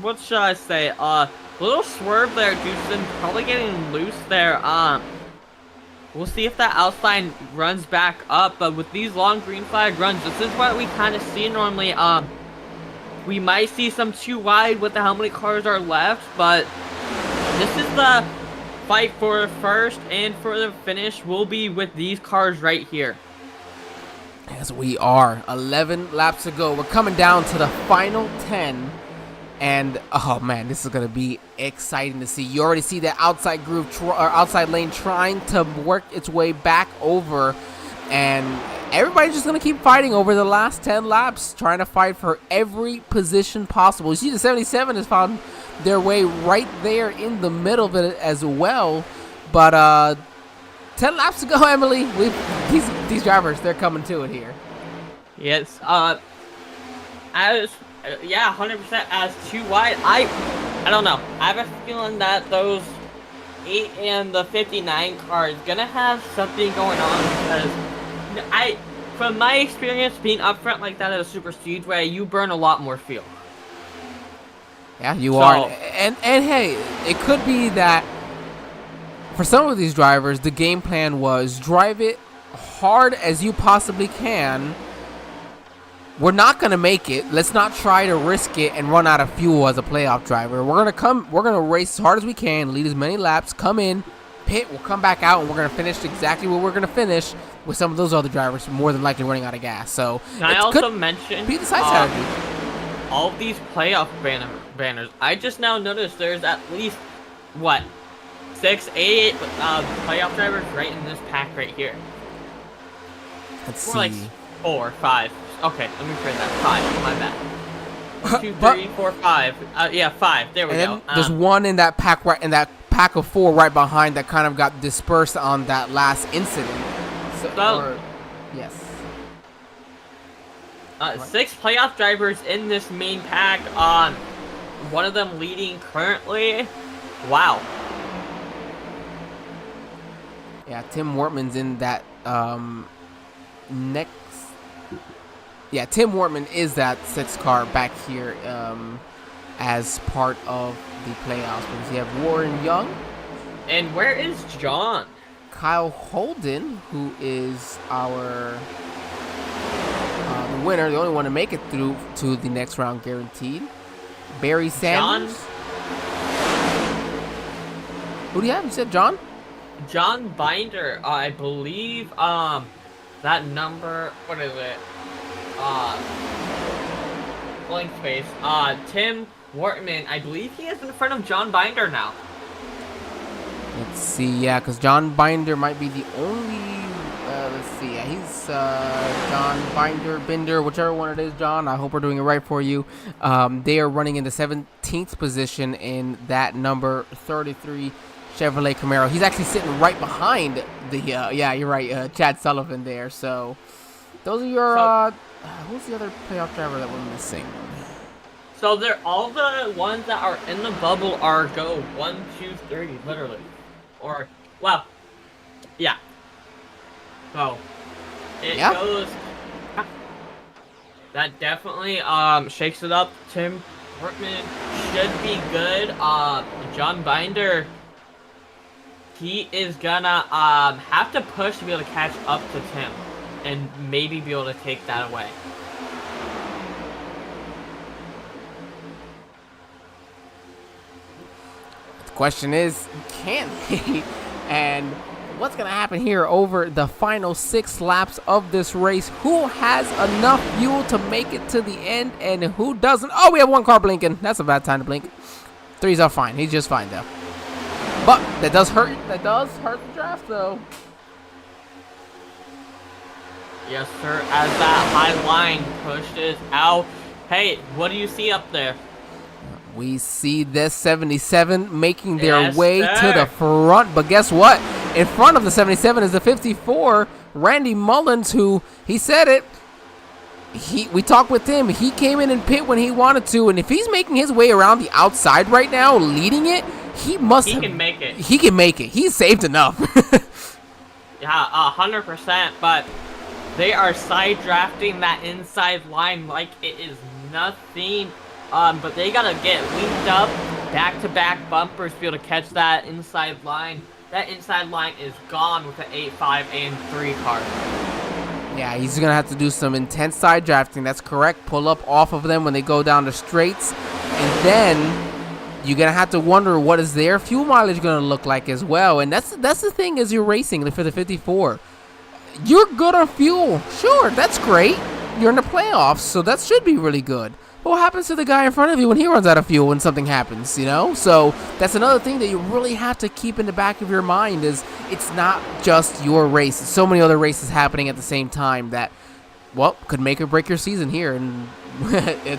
what should I say, little swerve there due to them probably getting loose there. We'll see if that outside runs back up, but with these long green flag runs, this is what we kind of see normally. We might see some 2 wide with how many cars are left, but this is the fight for first, and for the finish will be with these cars right here. As we are 11 laps to go, we're coming down to the final 10, and oh man, this is gonna be exciting to see. You already see that outside group or outside lane trying to work its way back over, and everybody's just gonna keep fighting over the last 10 laps, trying to fight for every position possible. You see the 77 has found their way right there in the middle of it as well, But 10 laps to go, Emily. These drivers, they're coming to it here. Yes. Yeah, 100% as too wide. I don't know. I have a feeling that those 8 and the 59 car is gonna have something going on because from my experience being up front like that at a Superspeedway, you burn a lot more fuel. Yeah, you are. And hey, it could be that for some of these drivers, the game plan was drive it hard as you possibly can. We're not going to make it. Let's not try to risk it and run out of fuel as a playoff driver. We're going to race as hard as we can, lead as many laps, come in, pit, we'll come back out, and we're going to finish exactly what we're going to finish with some of those other drivers more than likely running out of gas. So, can I also mention be the side strategy. All of these playoff banners, I just now noticed there's at least, 6, 8 playoff drivers right in this pack right here. Let's More see. like 4, 5. Okay, let me phrase that. 5, my bad. 2, 3, 4, 5. Yeah, 5. There we go. There's one in that pack pack of 4 right behind that kind of got dispersed on that last incident. Yes. 6 playoff drivers in this main pack. One of them leading currently. Wow. Yeah, Tim Wortman's in that next. Yeah, Tim Wortman is that 6 car back here as part of the playoffs. Because you have Warren Young. And where is John? Kyle Holden, who is our the winner, the only one to make it through to the next round guaranteed. Barry Sanders. Who do you have? You said John? John Binder, I believe, that number, what is it? Blank space. Tim Wortman, I believe he is in front of John Binder now. Let's see, yeah, because John Binder might be the only, let's see, yeah, he's, John Binder, whichever one it is, John, I hope we're doing it right for you. They are running in the 17th position in that number 33 Chevrolet Camaro. He's actually sitting right behind the, yeah, you're right, Chad Sullivan there. So those are your, who's the other playoff driver that we're missing? So they're all the ones that are in the bubble are go 1, 2, 3, literally. Or, well, yeah. So it goes, that definitely, shakes it up. Tim Wortman should be good. John Binder, he is gonna have to push to be able to catch up to Tim and maybe be able to take that away. The question is, can he? And what's going to happen here over the final 6 laps of this race? Who has enough fuel to make it to the end and who doesn't? Oh, we have 1 car blinking. That's a bad time to blink. 3's all fine. He's just fine, though. But that does hurt. That does hurt the draft, though. Yes, sir. As that high line pushes out. Hey, what do you see up there? We see this 77 making their Yes, way sir. to the front. But guess what? In front of the 77 is the 54, Randy Mullins, who, he said it. We talked with him. He came in and pit when he wanted to. And if he's making his way around the outside right now, leading it, he can make it. He can make it. He's saved enough. Yeah, 100%. But they are side drafting that inside line like it is nothing. But they gotta get linked up, back-to-back bumpers to be able to catch that inside line. That inside line is gone with the 8-5 and 3 car. Yeah, he's gonna have to do some intense side drafting. That's correct. Pull up off of them when they go down the straights, and then you're gonna have to wonder what is their fuel mileage gonna look like as well. And that's the thing as you're racing for the 54. You're good on fuel, sure, that's great. You're in the playoffs, so that should be really good. But what happens to the guy in front of you when he runs out of fuel when something happens, you know? So that's another thing that you really have to keep in the back of your mind is it's not just your race. So many other races happening at the same time that, well, could make or break your season here in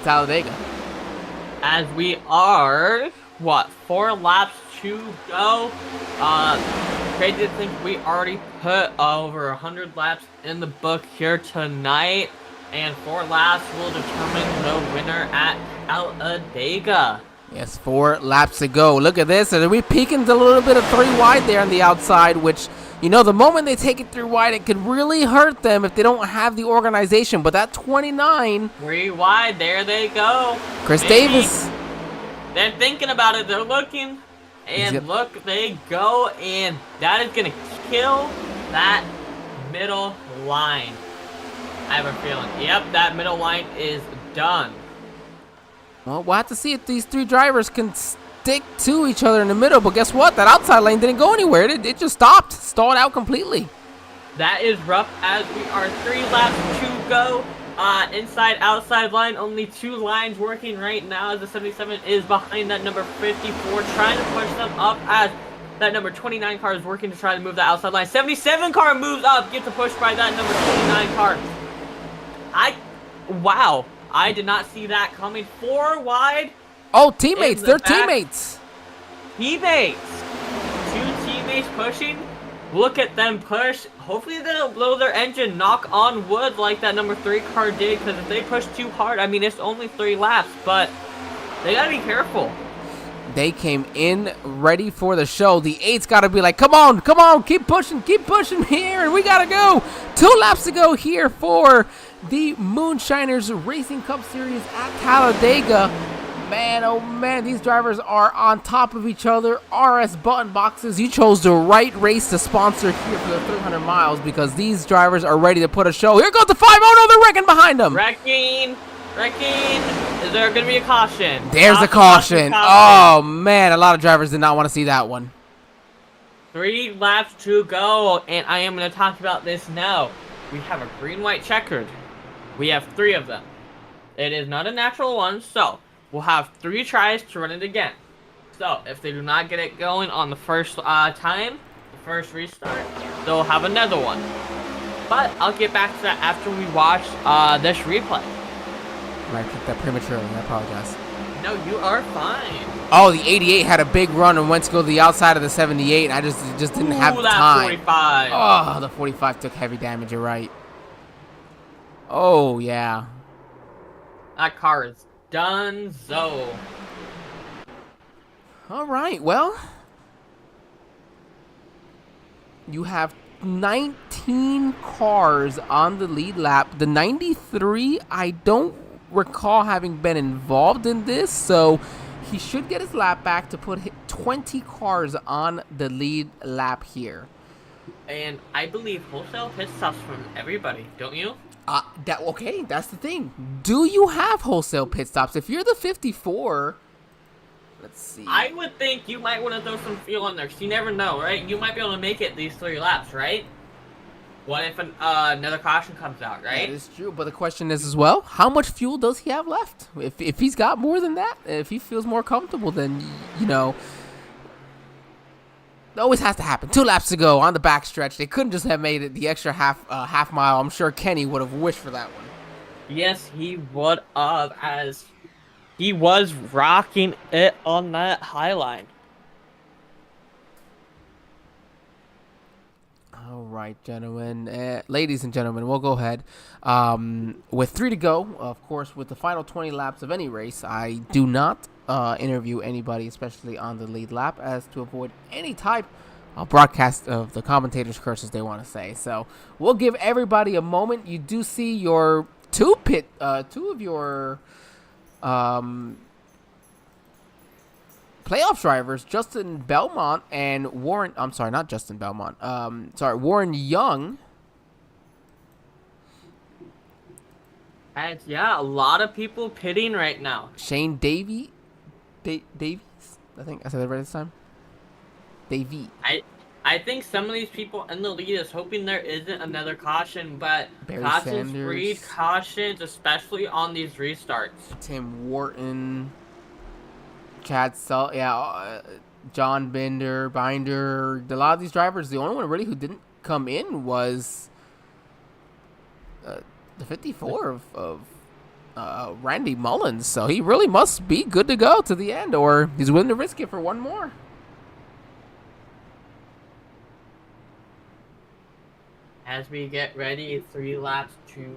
Talladega. As we are, 4 laps to go. crazy to think we already put over 100 laps in the book here tonight, and 4 laps will determine the winner at Talladega. Yes, 4 laps to go. Look at this. And we peeking a little bit of 3 wide there on the outside, which, you know, the moment they take it 3 wide, it could really hurt them if they don't have the organization. But that 29. 3 wide, there they go. Chris Maybe. Davis. They're thinking about it. They're looking. And look, they go. And that is going to kill that middle line. I have a feeling. Yep, that middle line is done. Well, we'll have to see if these 3 drivers can stick to each other in the middle. But guess what? That outside lane didn't go anywhere. It just stopped. Stalled out completely. That is rough as we are 3 laps to go. Inside, outside line, only 2 lines working right now as the 77 is behind that number 54, trying to push them up as that number 29 car is working to try to move the outside line. 77 car moves up, gets a push by that number 29 car. Wow, I did not see that coming. 4 wide. Oh, teammates. They're teammates. Teammates. 2 teammates pushing. Look at them push. Hopefully they don't blow their engine, knock on wood like that number 3 car did, because if they push too hard, I mean, it's only 3 laps, but they gotta be careful. They came in ready for the show. The 8's gotta be like, come on, keep pushing here, and we gotta go. 2 laps to go here for the Moonshiners Racing Cup Series at Talladega. Man, oh man, these drivers are on top of each other. RS button boxes. You chose the right race to sponsor here for the 300 miles because these drivers are ready to put a show. Here goes the 5. Oh no, they're wrecking behind them. Wrecking. Is there going to be a caution? There's a caution. Oh man, a lot of drivers did not want to see that one. 3 laps to go, and I am going to talk about this now. We have a green-white checkered. We have 3 of them. It is not a natural one, so we'll have 3 tries to run it again. So, if they do not get it going on the first time, the first restart, they'll have another one. But I'll get back to that after we watch this replay. I kicked that prematurely. I apologize. No, you are fine. Oh, the 88 had a big run and went to go to the outside of the 78. I just didn't have the time. 45. Oh, the 45 took heavy damage. You're right. Oh, yeah. That car is done, so. All right, well, you have 19 cars on the lead lap. The 93, I don't recall having been involved in this, so he should get his lap back to put 20 cars on the lead lap here. And I believe wholesale pit stops from everybody, don't you? Okay, that's the thing. Do you have wholesale pit stops? If you're the 54, let's see. I would think you might want to throw some fuel on there, because you never know, right? You might be able to make it these 3 laps, right? What if another caution comes out, right? That is true, but the question is as well, how much fuel does he have left? If he's got more than that, if he feels more comfortable, then, you know, it always has to happen. 2 laps to go on the backstretch. They couldn't just have made it the extra half mile. I'm sure Kenny would have wished for that one. Yes, he would have, as he was rocking it on that high line. All right, gentlemen, ladies and gentlemen, we'll go ahead. With 3 to go, of course, with the final 20 laps of any race, I do not interview anybody, especially on the lead lap, as to avoid any type of broadcast of the commentators' curses they want to say. So we'll give everybody a moment. You do see your two of your playoff drivers, Justin Belmont and Warren. I'm sorry, not Justin Belmont. Warren Young. And yeah, a lot of people pitting right now. Shane Davies. I think I said that right this time. Davey. I think some of these people in the lead is hoping there isn't another caution, but Barry cautions Sanders. breed cautions, especially on these restarts. Tim Wharton. Chad John Binder. A lot of these drivers, the only one really who didn't come in was the 54 of Randy Mullins. So he really must be good to go to the end, or he's willing to risk it for one more. as we get ready, 3 laps to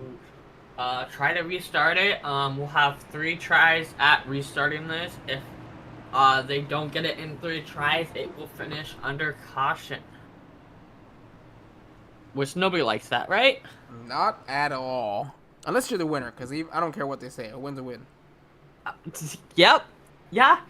try to restart it. We'll have 3 tries at restarting this. If they don't get it in 3 tries, it will finish under caution. Which nobody likes that, right? Not at all. Unless you're the winner, because I don't care what they say. A win's a win. Yep. Yeah.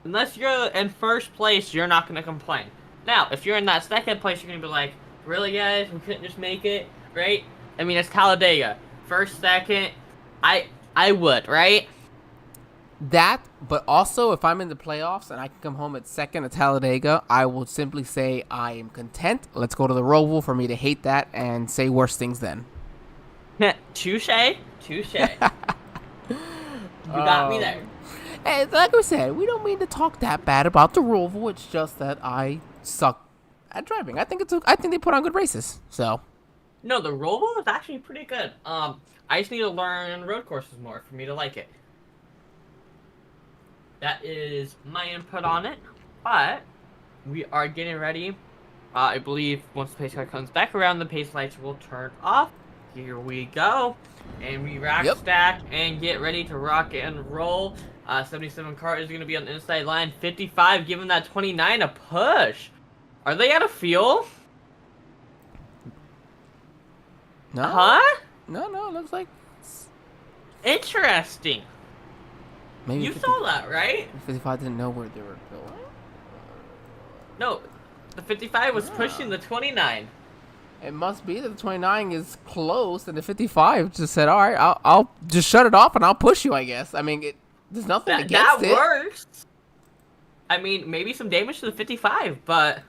Unless you're in first place, you're not going to complain. Now, if you're in that second place, you're going to be like, really, guys? We couldn't just make it, right? I mean, it's Talladega. First, second, I would, right? That, but also if I'm in the playoffs and I can come home at second at Talladega, I will simply say I am content. Let's go to the Roval for me to hate that and say worse things then. Touche. You got me there. And like I said, we don't mean to talk that bad about the Roval. It's just that I suck at driving. I think they put on good races. So. No, the Roval is actually pretty good. I just need to learn road courses more for me to like it. That is my input on it. But we are getting ready. I believe once the pace car comes back around, the pace lights will turn off. Here we go. And we rack stack and get ready to rock and roll. 77 car is going to be on the inside line. 55 giving that 29 a push. Are they out of fuel? No. Huh? No, it looks like... Interesting. Maybe You saw that, right? 55 didn't know where they were going. No, the 55 was pushing the 29. It must be that the 29 is close, and the 55 just said, all right, I'll just shut it off, and I'll push you, I guess. I mean, there's nothing against that it. works. I mean, maybe some damage to the 55, but...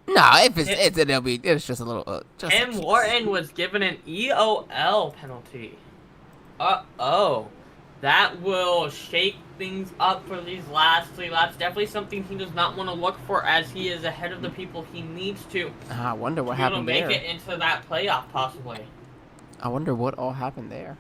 No, if it's just a little... Tim Wharton was given an EOL penalty. Uh-oh. That will shake things up for these last 3 laps. Definitely something he does not want to look for, as he is ahead of the people he needs to. I wonder what happened there. To make it into that playoff, possibly. I wonder what all happened there.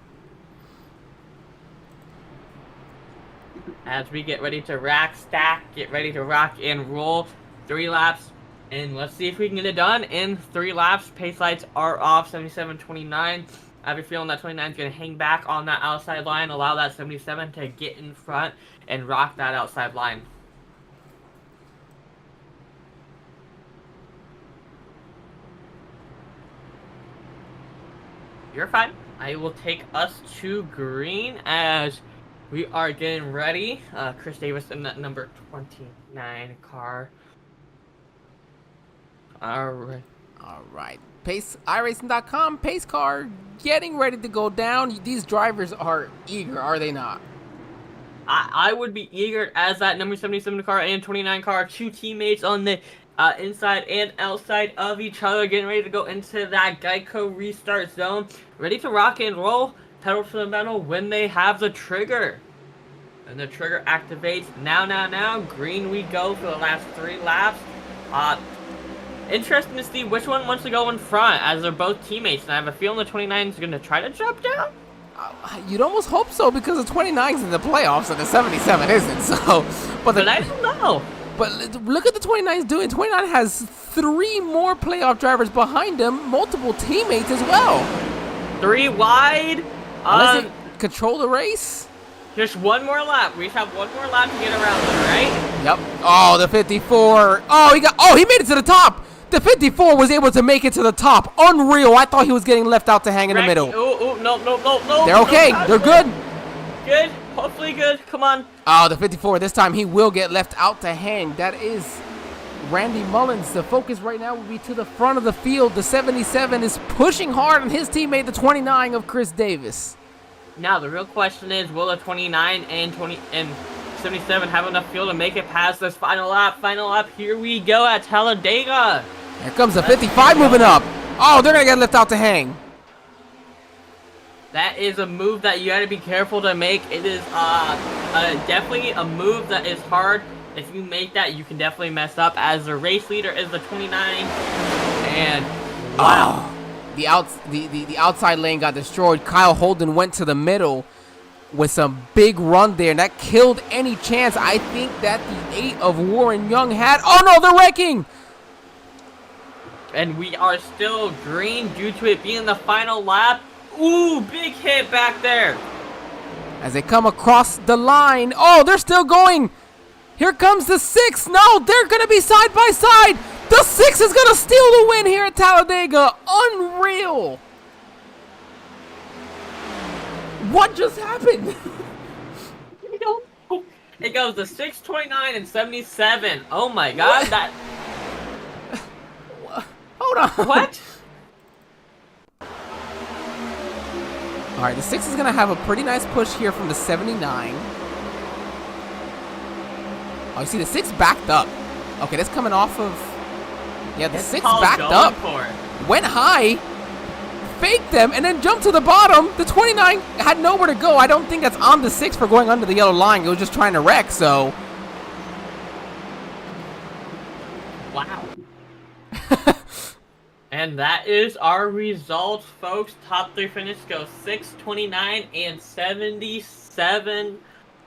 As we get ready to rack stack, get ready to rock and roll. 3 laps. And let's see if we can get it done in 3 laps. Pace lights are off, 77.29. I have a feeling that 29 is going to hang back on that outside line, allow that 77 to get in front and rock that outside line. You're fine. I will take us to green as we are getting ready. Chris Davis in that number 29 car. All right. iRacing.com, pace car getting ready to go down. These drivers are eager, are they not? I would be eager as that number 77 car and 29 car, 2 teammates on the inside and outside of each other, getting ready to go into that Geico restart zone, ready to rock and roll, pedal to the metal when they have the trigger. And the trigger activates now. Green we go for the last 3 laps. Interesting to see which one wants to go in front, as they're both teammates, and I have a feeling the 29 is going to try to jump down. You'd almost hope so, because the 29's in the playoffs and the 77 isn't. So, but I don't know. But look at the 29's doing. 29 has 3 more playoff drivers behind him, multiple teammates as well. 3 wide. Unless they control the race. Just 1 more lap. We just have 1 more lap to get around them, right? Yep. Oh, the 54. Oh, he made it to the top. The 54 was able to make it to the top. Unreal. I thought he was getting left out to hang in the middle. No. They're okay. They're good. Good. Hopefully good. Come on. Oh, the 54. This time he will get left out to hang. That is Randy Mullins. The focus right now will be to the front of the field. The 77 is pushing hard on his teammate, the 29 of Chris Davis. Now, the real question is, will the 29 and 77 have enough fuel to make it past this final lap? Final lap, here we go at Talladega. Here comes the 55 moving up. Oh, they're going to get left out to hang. That is a move that you got to be careful to make. It is definitely a move that is hard. If you make that, you can definitely mess up, as the race leader is the 29. And wow. The outside lane got destroyed. Kyle Holden went to the middle with some big run there, and that killed any chance I think that the 8 of Warren Young had. Oh no, they're wrecking! And we are still green due to it being the final lap. Ooh, big hit back there. As they come across the line. Oh, they're still going. Here comes the 6. No, they're going to be side by side. The 6 is going to steal the win here at Talladega. Unreal. What just happened? It goes to 629 and 77. Oh my god, that... Hold on. What? All right, the 6 is going to have a pretty nice push here from the 79. Oh, you see the 6 backed up. Okay, that's coming off of... Yeah, the 6 backed up. Went high. Faked them, and then jumped to the bottom. The 29 had nowhere to go. I don't think that's on the 6 for going under the yellow line. It was just trying to wreck, so... Wow. And that is our results, folks. Top 3 finish goes 6, 29, and 77.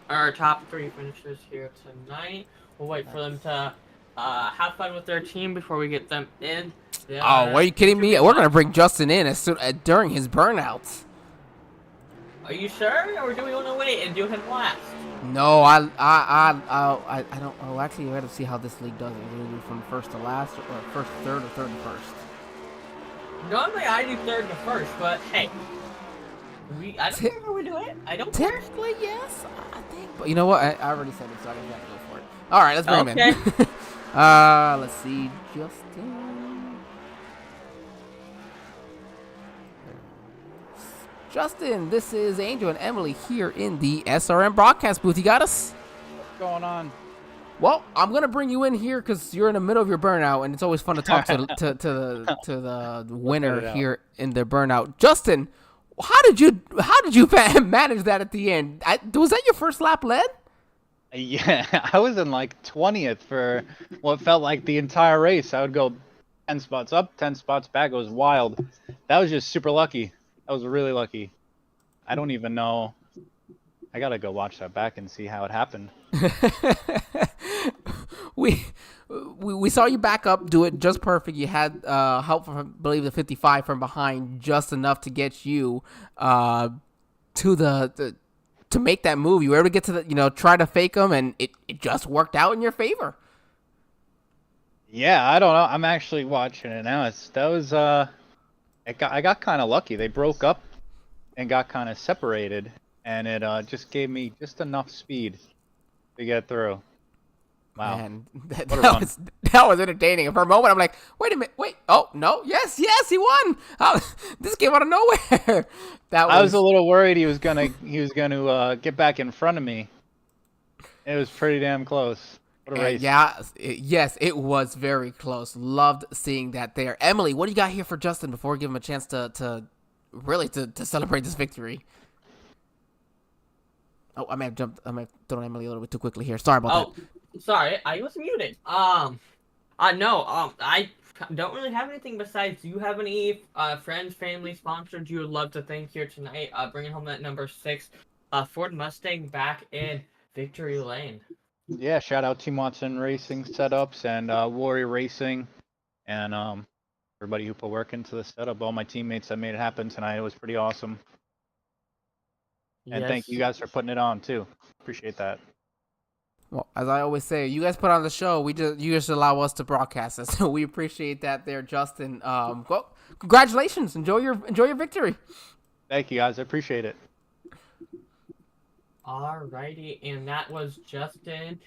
Our top 3 finishers here tonight. We'll wait for them to have fun with their team before we get them in. Oh, are you kidding me? We're gonna bring Justin in as soon during his burnouts. Are you sure, or do we want to wait and do him last? No, I don't. Oh, actually, you got to see how this league does it. Is it from first to last, or first to third, or third to first? Normally, I do third to first, but hey, I don't care how we do it. I don't care. Typically, yes, I think. But you know what? I already said it, so I don't have to go for it. All right, let's bring him in. Let's see, Justin. Justin, this is Angel and Emily here in the SRM broadcast booth. You got us? What's going on? Well, I'm gonna bring you in here because you're in the middle of your burnout, and it's always fun to talk to the winner here in their burnout. Justin, how did you manage that at the end? Was that your first lap led? Yeah, I was in like 20th for what felt like the entire race. I would go 10 spots up, 10 spots back. It was wild. That was just super lucky. I was really lucky. I don't even know. I gotta go watch that back and see how it happened. we saw you back up, do it just perfect. You had help from, I believe, the 55 from behind, just enough to get you to to make that move. You were able to get to the, try to fake them, and it just worked out in your favor. Yeah, I don't know. I'm actually watching it now. I got kind of lucky. They broke up and got kind of separated, and it just gave me just enough speed to get through. Wow. Man, that was entertaining. And for a moment, I'm like, wait a minute, oh, no, yes, he won. This came out of nowhere. I was a little worried he was gonna get back in front of me. It was pretty damn close. What a race. Yes, it was very close. Loved seeing that there. Emily, what do you got here for Justin before we give him a chance to really celebrate this victory? Oh, I may have thrown Emily a little bit too quickly here. Sorry about that. Sorry, I was muted. No, I don't really have anything besides. Do you have any friends, family, sponsors you would love to thank here tonight? Bringing home that number 6 Ford Mustang back in Victory Lane. Yeah, shout out Team Watson Racing Setups and Warrior Racing and everybody who put work into the setup. All my teammates that made it happen tonight. It was pretty awesome. And thank you guys for putting it on too. Appreciate that. Well, as I always say, you guys put on the show. You just allow us to broadcast it, so we appreciate that there, Justin. Well, congratulations. Enjoy your victory. Thank you guys. I appreciate it. Alrighty, and that was Justin,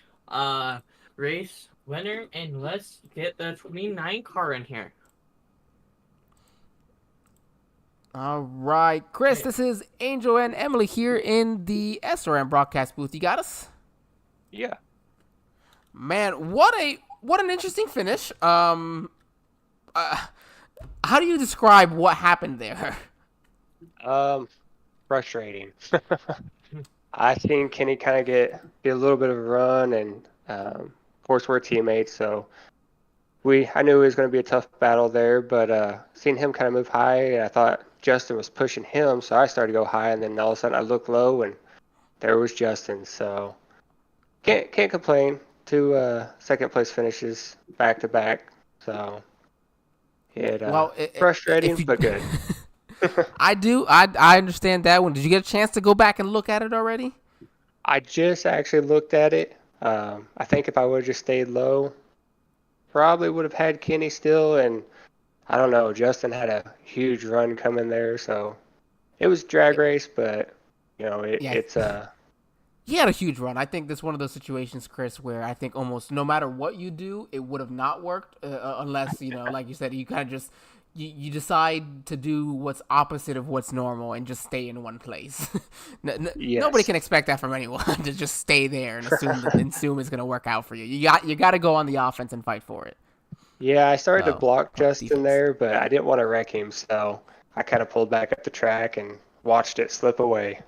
race winner, and let's get the 29 car in here. All right, Chris, this is Angel and Emily here in the SRM broadcast booth. You got us? Yeah. Man, what an interesting finish. How do you describe what happened there? Frustrating. I seen Kenny kind of get a little bit of a run, and of course we're teammates, so I knew it was going to be a tough battle there, but seeing him kind of move high, and I thought Justin was pushing him, so I started to go high, and then all of a sudden I looked low, and there was Justin. So can't complain. 2 second place finishes back to back. So Well, Frustrating, if you, but good. I do. I understand that one. Did you get a chance to go back and look at it already? I just actually looked at it. I think if I would have just stayed low, probably would have had Kenny still. And I don't know, Justin had a huge run coming there, so it was drag race, but Yeah, it's he had a huge run. I think this is one of those situations, Chris, where I think almost no matter what you do, it would have not worked unless, like you said, you kind of just you decide to do what's opposite of what's normal and just stay in one place. Nobody yes. can expect that from anyone to just stay there and assume it's going to work out for you. You got to go on the offense and fight for it. Yeah, I started to Oh, block Justin defense. there, but I didn't want to wreck him, so I kind of pulled back up the track and watched it slip away.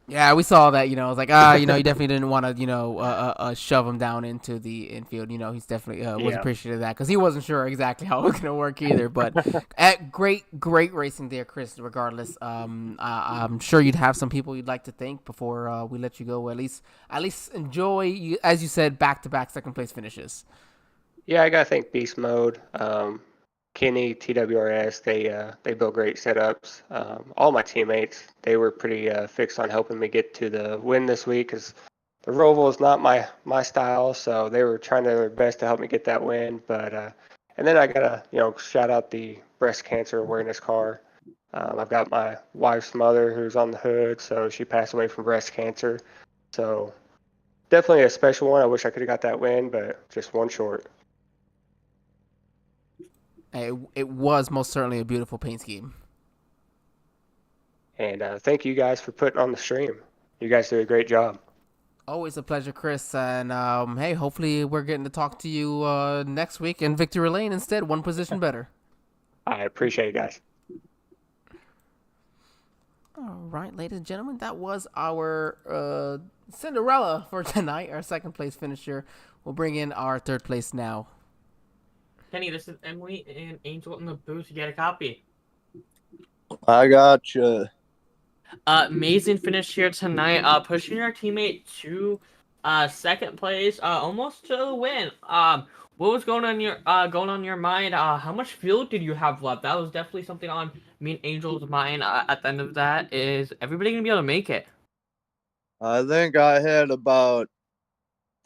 Yeah, we saw that. I was like, you definitely didn't want to, shove him down into the infield. He's definitely was Yeah. appreciative of that because he wasn't sure exactly how it was gonna work either. But great racing there, Chris. Regardless, I'm sure you'd have some people you'd like to thank before we let you go. At least enjoy, as you said, back-to-back second place finishes. Yeah, I gotta thank Beast Mode, Kenny, TWRS. They built great setups. All my teammates, they were pretty fixed on helping me get to the win this week because the Roval is not my style, so they were trying their best to help me get that win. But and then I gotta shout out the breast cancer awareness car. I've got my wife's mother who's on the hood, so she passed away from breast cancer. So definitely a special one. I wish I could have got that win, but just one short. It was most certainly a beautiful paint scheme. And thank you guys for putting on the stream. You guys do a great job. Always a pleasure, Chris. And hey, hopefully we're getting to talk to you next week in Victory Lane instead, one position better. I appreciate it, guys. All right, ladies and gentlemen, that was our Cinderella for tonight, our second place finisher. We'll bring in our third place now. Kenny, this is Emily and Angel in the booth. You get a copy. I got you. Amazing finish here tonight. Pushing your teammate to second place, almost to the win. What was going on your mind? How much fuel did you have left? That was definitely something on me and Angel's mind. At the end of that, is everybody gonna be able to make it? I think I had about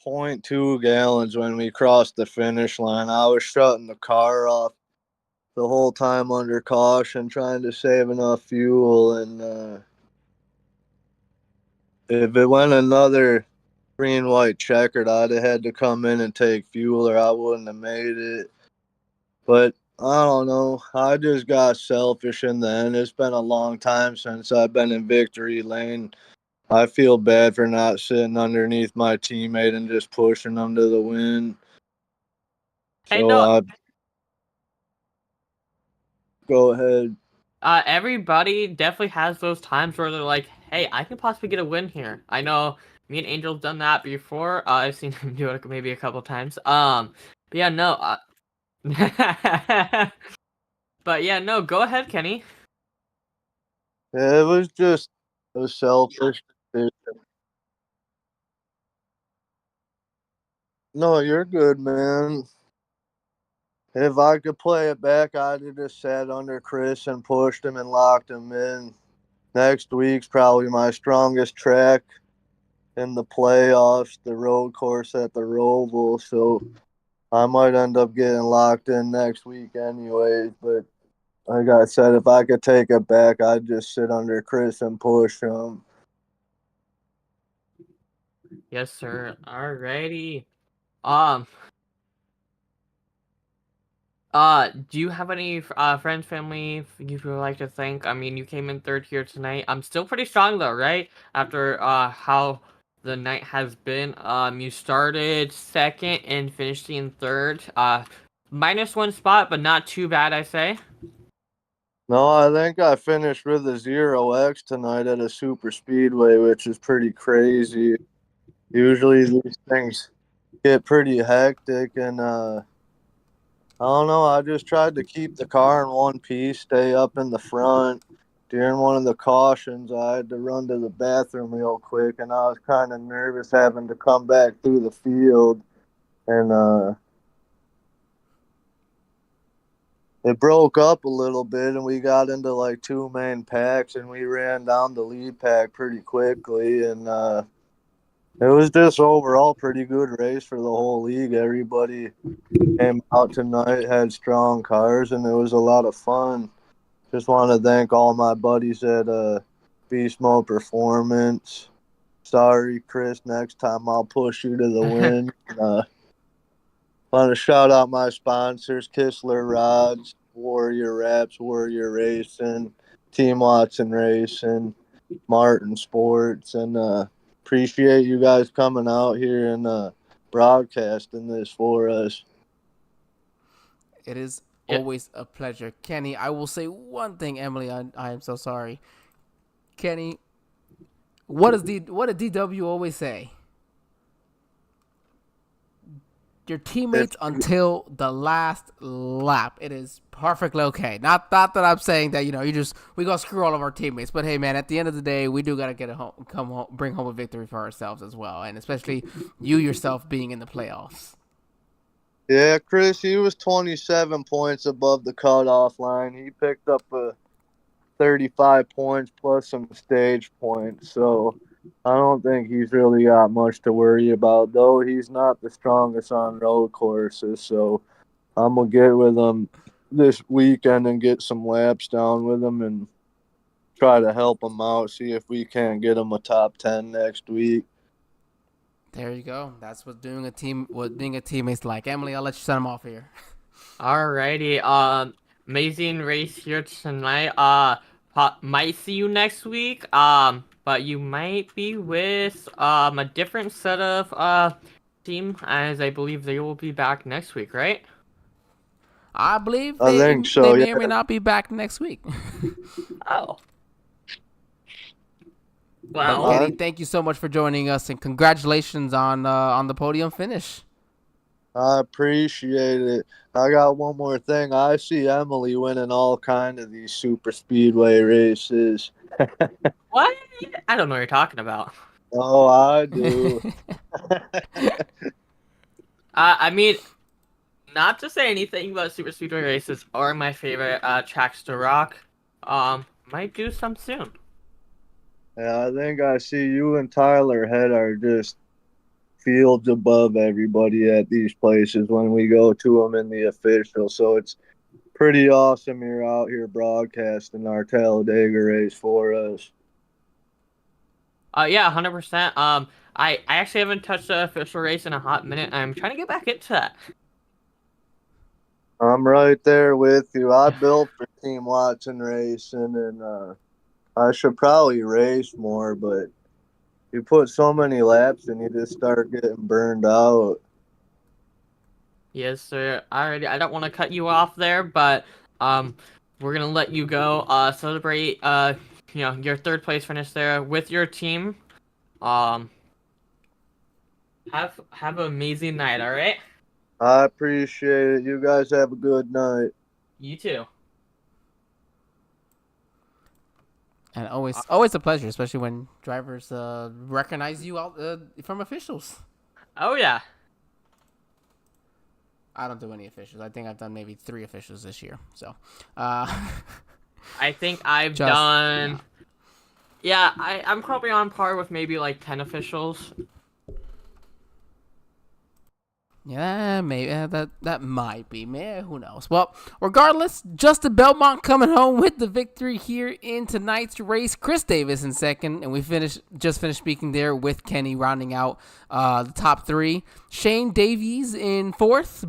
0.2 gallons when we crossed the finish line. I was shutting the car off the whole time under caution, trying to save enough fuel. And if it went another green, white checkered, I'd have had to come in and take fuel or I wouldn't have made it. But I don't know. I just got selfish in the end. It's been a long time since I've been in victory lane. I feel bad for not sitting underneath my teammate and just pushing them to the win. Hey, no. Go ahead. Everybody definitely has those times where they're like, hey, I can possibly get a win here. I know me and Angel's done that before. I've seen him do it maybe a couple times. But yeah, no. But yeah, no, go ahead, Kenny. Yeah, it was selfish. No, you're good, man. If I could play it back, I'd have just sat under Chris and pushed him and locked him in. Next week's probably my strongest track in the playoffs, the road course at the Roval. So I might end up getting locked in next week anyways. But like I said, if I could take it back, I'd just sit under Chris and push him. Yes, sir. Alrighty. Do you have any friends, family you would like to thank? I mean, you came in third here tonight. I'm still pretty strong though, right? After how the night has been. You started second and finished in third. -1 spot, but not too bad, I say. No, I think I finished with a 0X tonight at a Superspeedway, which is pretty crazy. Usually these things get pretty hectic, and I don't know. I just tried to keep the car in one piece, stay up in the front. During one of the cautions, I had to run to the bathroom real quick, and I was kind of nervous having to come back through the field. And it broke up a little bit, and we got into like two main packs, and we ran down the lead pack pretty quickly, and it was just overall pretty good race for the whole league. Everybody came out tonight, had strong cars, and it was a lot of fun. Just want to thank all my buddies at Beast Mode Performance. Sorry, Chris, next time I'll push you to the win. Want to shout out my sponsors, Kistler Rods, Warrior Wraps, Warrior Racing, Team Watson Racing, Martin Sports, and appreciate you guys coming out here and broadcasting this for us. It is always a pleasure. Kenny, I will say one thing, Emily, I am so sorry. Kenny, what did DW always say? Your teammates until the last lap. It is perfectly okay. Not that I'm saying that, we gonna screw all of our teammates, but hey man, at the end of the day, we do gotta bring home a victory for ourselves as well, and especially you yourself being in the playoffs. Yeah, Chris, he was 27 points above the cutoff line. He picked up 35 points plus some stage points, so I don't think he's really got much to worry about, though he's not the strongest on road courses, so I'm going to get with him this weekend and get some laps down with him and try to help him out, see if we can't get him a top 10 next week. There you go. That's what being a teammate's like. Emily, I'll let you send him off here. Alrighty. Amazing race here tonight. Might see you next week. But you might be with a different set of team, as I believe they will be back next week, right? I believe I think so, they may yeah. or may not be back next week. Oh. Well, Kenny, thank you so much for joining us, and congratulations on the podium finish. I appreciate it. I got one more thing. I see Emily winning all kind of these super speedway races. What? I don't know what you're talking about. Oh, I do. I mean, not to say anything, but super speedway races are my favorite tracks to rock. Might do some soon. Yeah, I think I see you and Tyler Head are just fields above everybody at these places when we go to them in the official. So it's pretty awesome you're out here broadcasting our Talladega race for us. Yeah, 100%. I actually haven't touched the official race in a hot minute. I'm trying to get back into that. I'm right there with you. I built for Team Watson Racing, and I should probably race more, but you put so many laps and you just start getting burned out. Yes, sir. I don't want to cut you off there, but we're gonna let you go. Celebrate your third place finish there with your team. Have an amazing night. All right. I appreciate it. You guys have a good night. You too. And always a pleasure, especially when drivers recognize you out from officials. Oh yeah. I don't do any officials. I think I've done maybe 3 officials this year. So, I think I've done. Yeah, I'm probably on par with maybe like 10 officials. Yeah, maybe that might be. Man, who knows? Well, regardless, Justin Belmont coming home with the victory here in tonight's race. Chris Davis in second, and we just finished speaking there with Kenny rounding out the top 3. Shane Davies in 4th,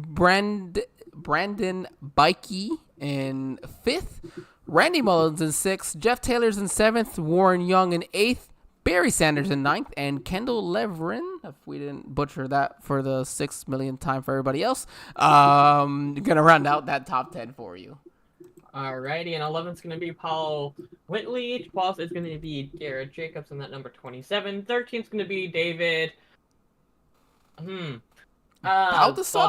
Brandon Bikey in 5th, Randy Mullins in 6th, Jeff Taylor's in 7th, Warren Young in 8th, Barry Sanders in 9th, and Kendall Leverin, if we didn't butcher that for the 6 millionth time for everybody else, gonna round out that top 10 for you. Alrighty, and 11's gonna be Paul Whitley. 12th is gonna be Garrett Jacobs in that number 27. 13th's gonna be David. Baldassari?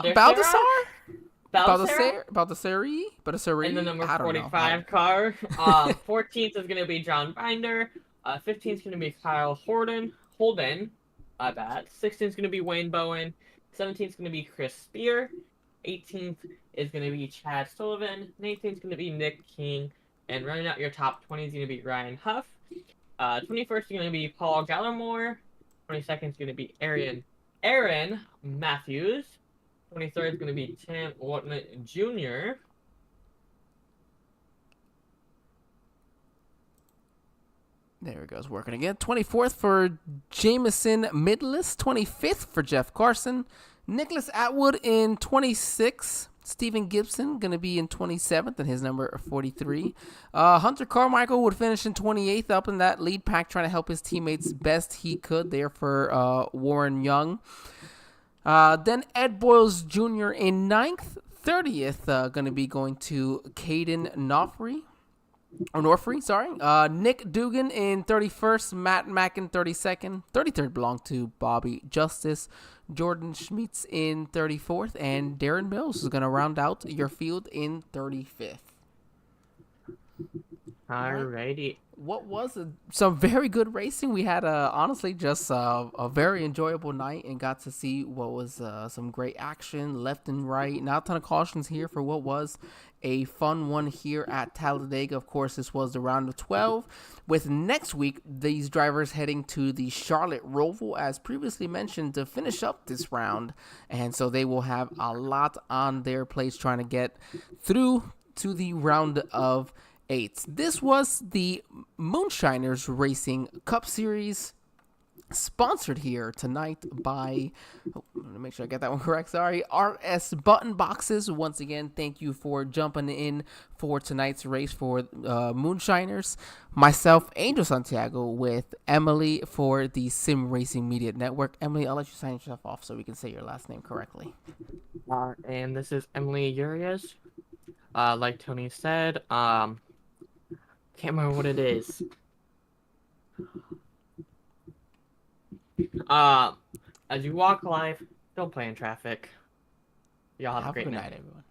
In the number 45 car. 14th is gonna be John Binder. 15th is gonna be Kyle Holden. 16th is gonna be Wayne Bowen. 17th is gonna be Chris Spear. 18th is going to be Chad Sullivan. 19th is going to be Nick King. And running out your top 20 is going to be Ryan Huff. 21st is going to be Paul Gallimore. 22nd is going to be Aaron Matthews. 23rd is going to be Tim Whatman Jr. There it goes, working again. 24th for Jameson Midless. 25th for Jeff Carson. Nicholas Atwood in 26th. Stephen Gibson going to be in 27th, and his number 43. Hunter Carmichael would finish in 28th, up in that lead pack, trying to help his teammates best he could there for Warren Young. Then Ed Boyles Jr. in 9th. 30th going to be going to Caden Norfrey, sorry. Nick Dugan in 31st, Matt Mackin 32nd, 33rd belonged to Bobby Justice, Jordan Schmitz in 34th, and Darren Mills is going to round out your field in 35th. Alrighty. What was some very good racing. We had honestly just a very enjoyable night and got to see what was some great action left and right. Not a ton of cautions here for what was a fun one here at Talladega. Of course, this was the round of 12, with next week these drivers heading to the Charlotte Roval, as previously mentioned, to finish up this round, and so they will have a lot on their plates trying to get through to the round of 8. This was the Moonshiners Racing Cup Series, sponsored here tonight by, let me make sure I get that one correct, sorry, RS Button Boxes. Once again, thank you for jumping in for tonight's race for Moonshiners. Myself, Angel Santiago, with Emily for the Sim Racing Media Network. Emily, I'll let you sign yourself off so we can say your last name correctly. And this is Emily Urias. Like Tony said, can't remember what it is. As you walk live, don't play in traffic. Y'all have a great night, everyone.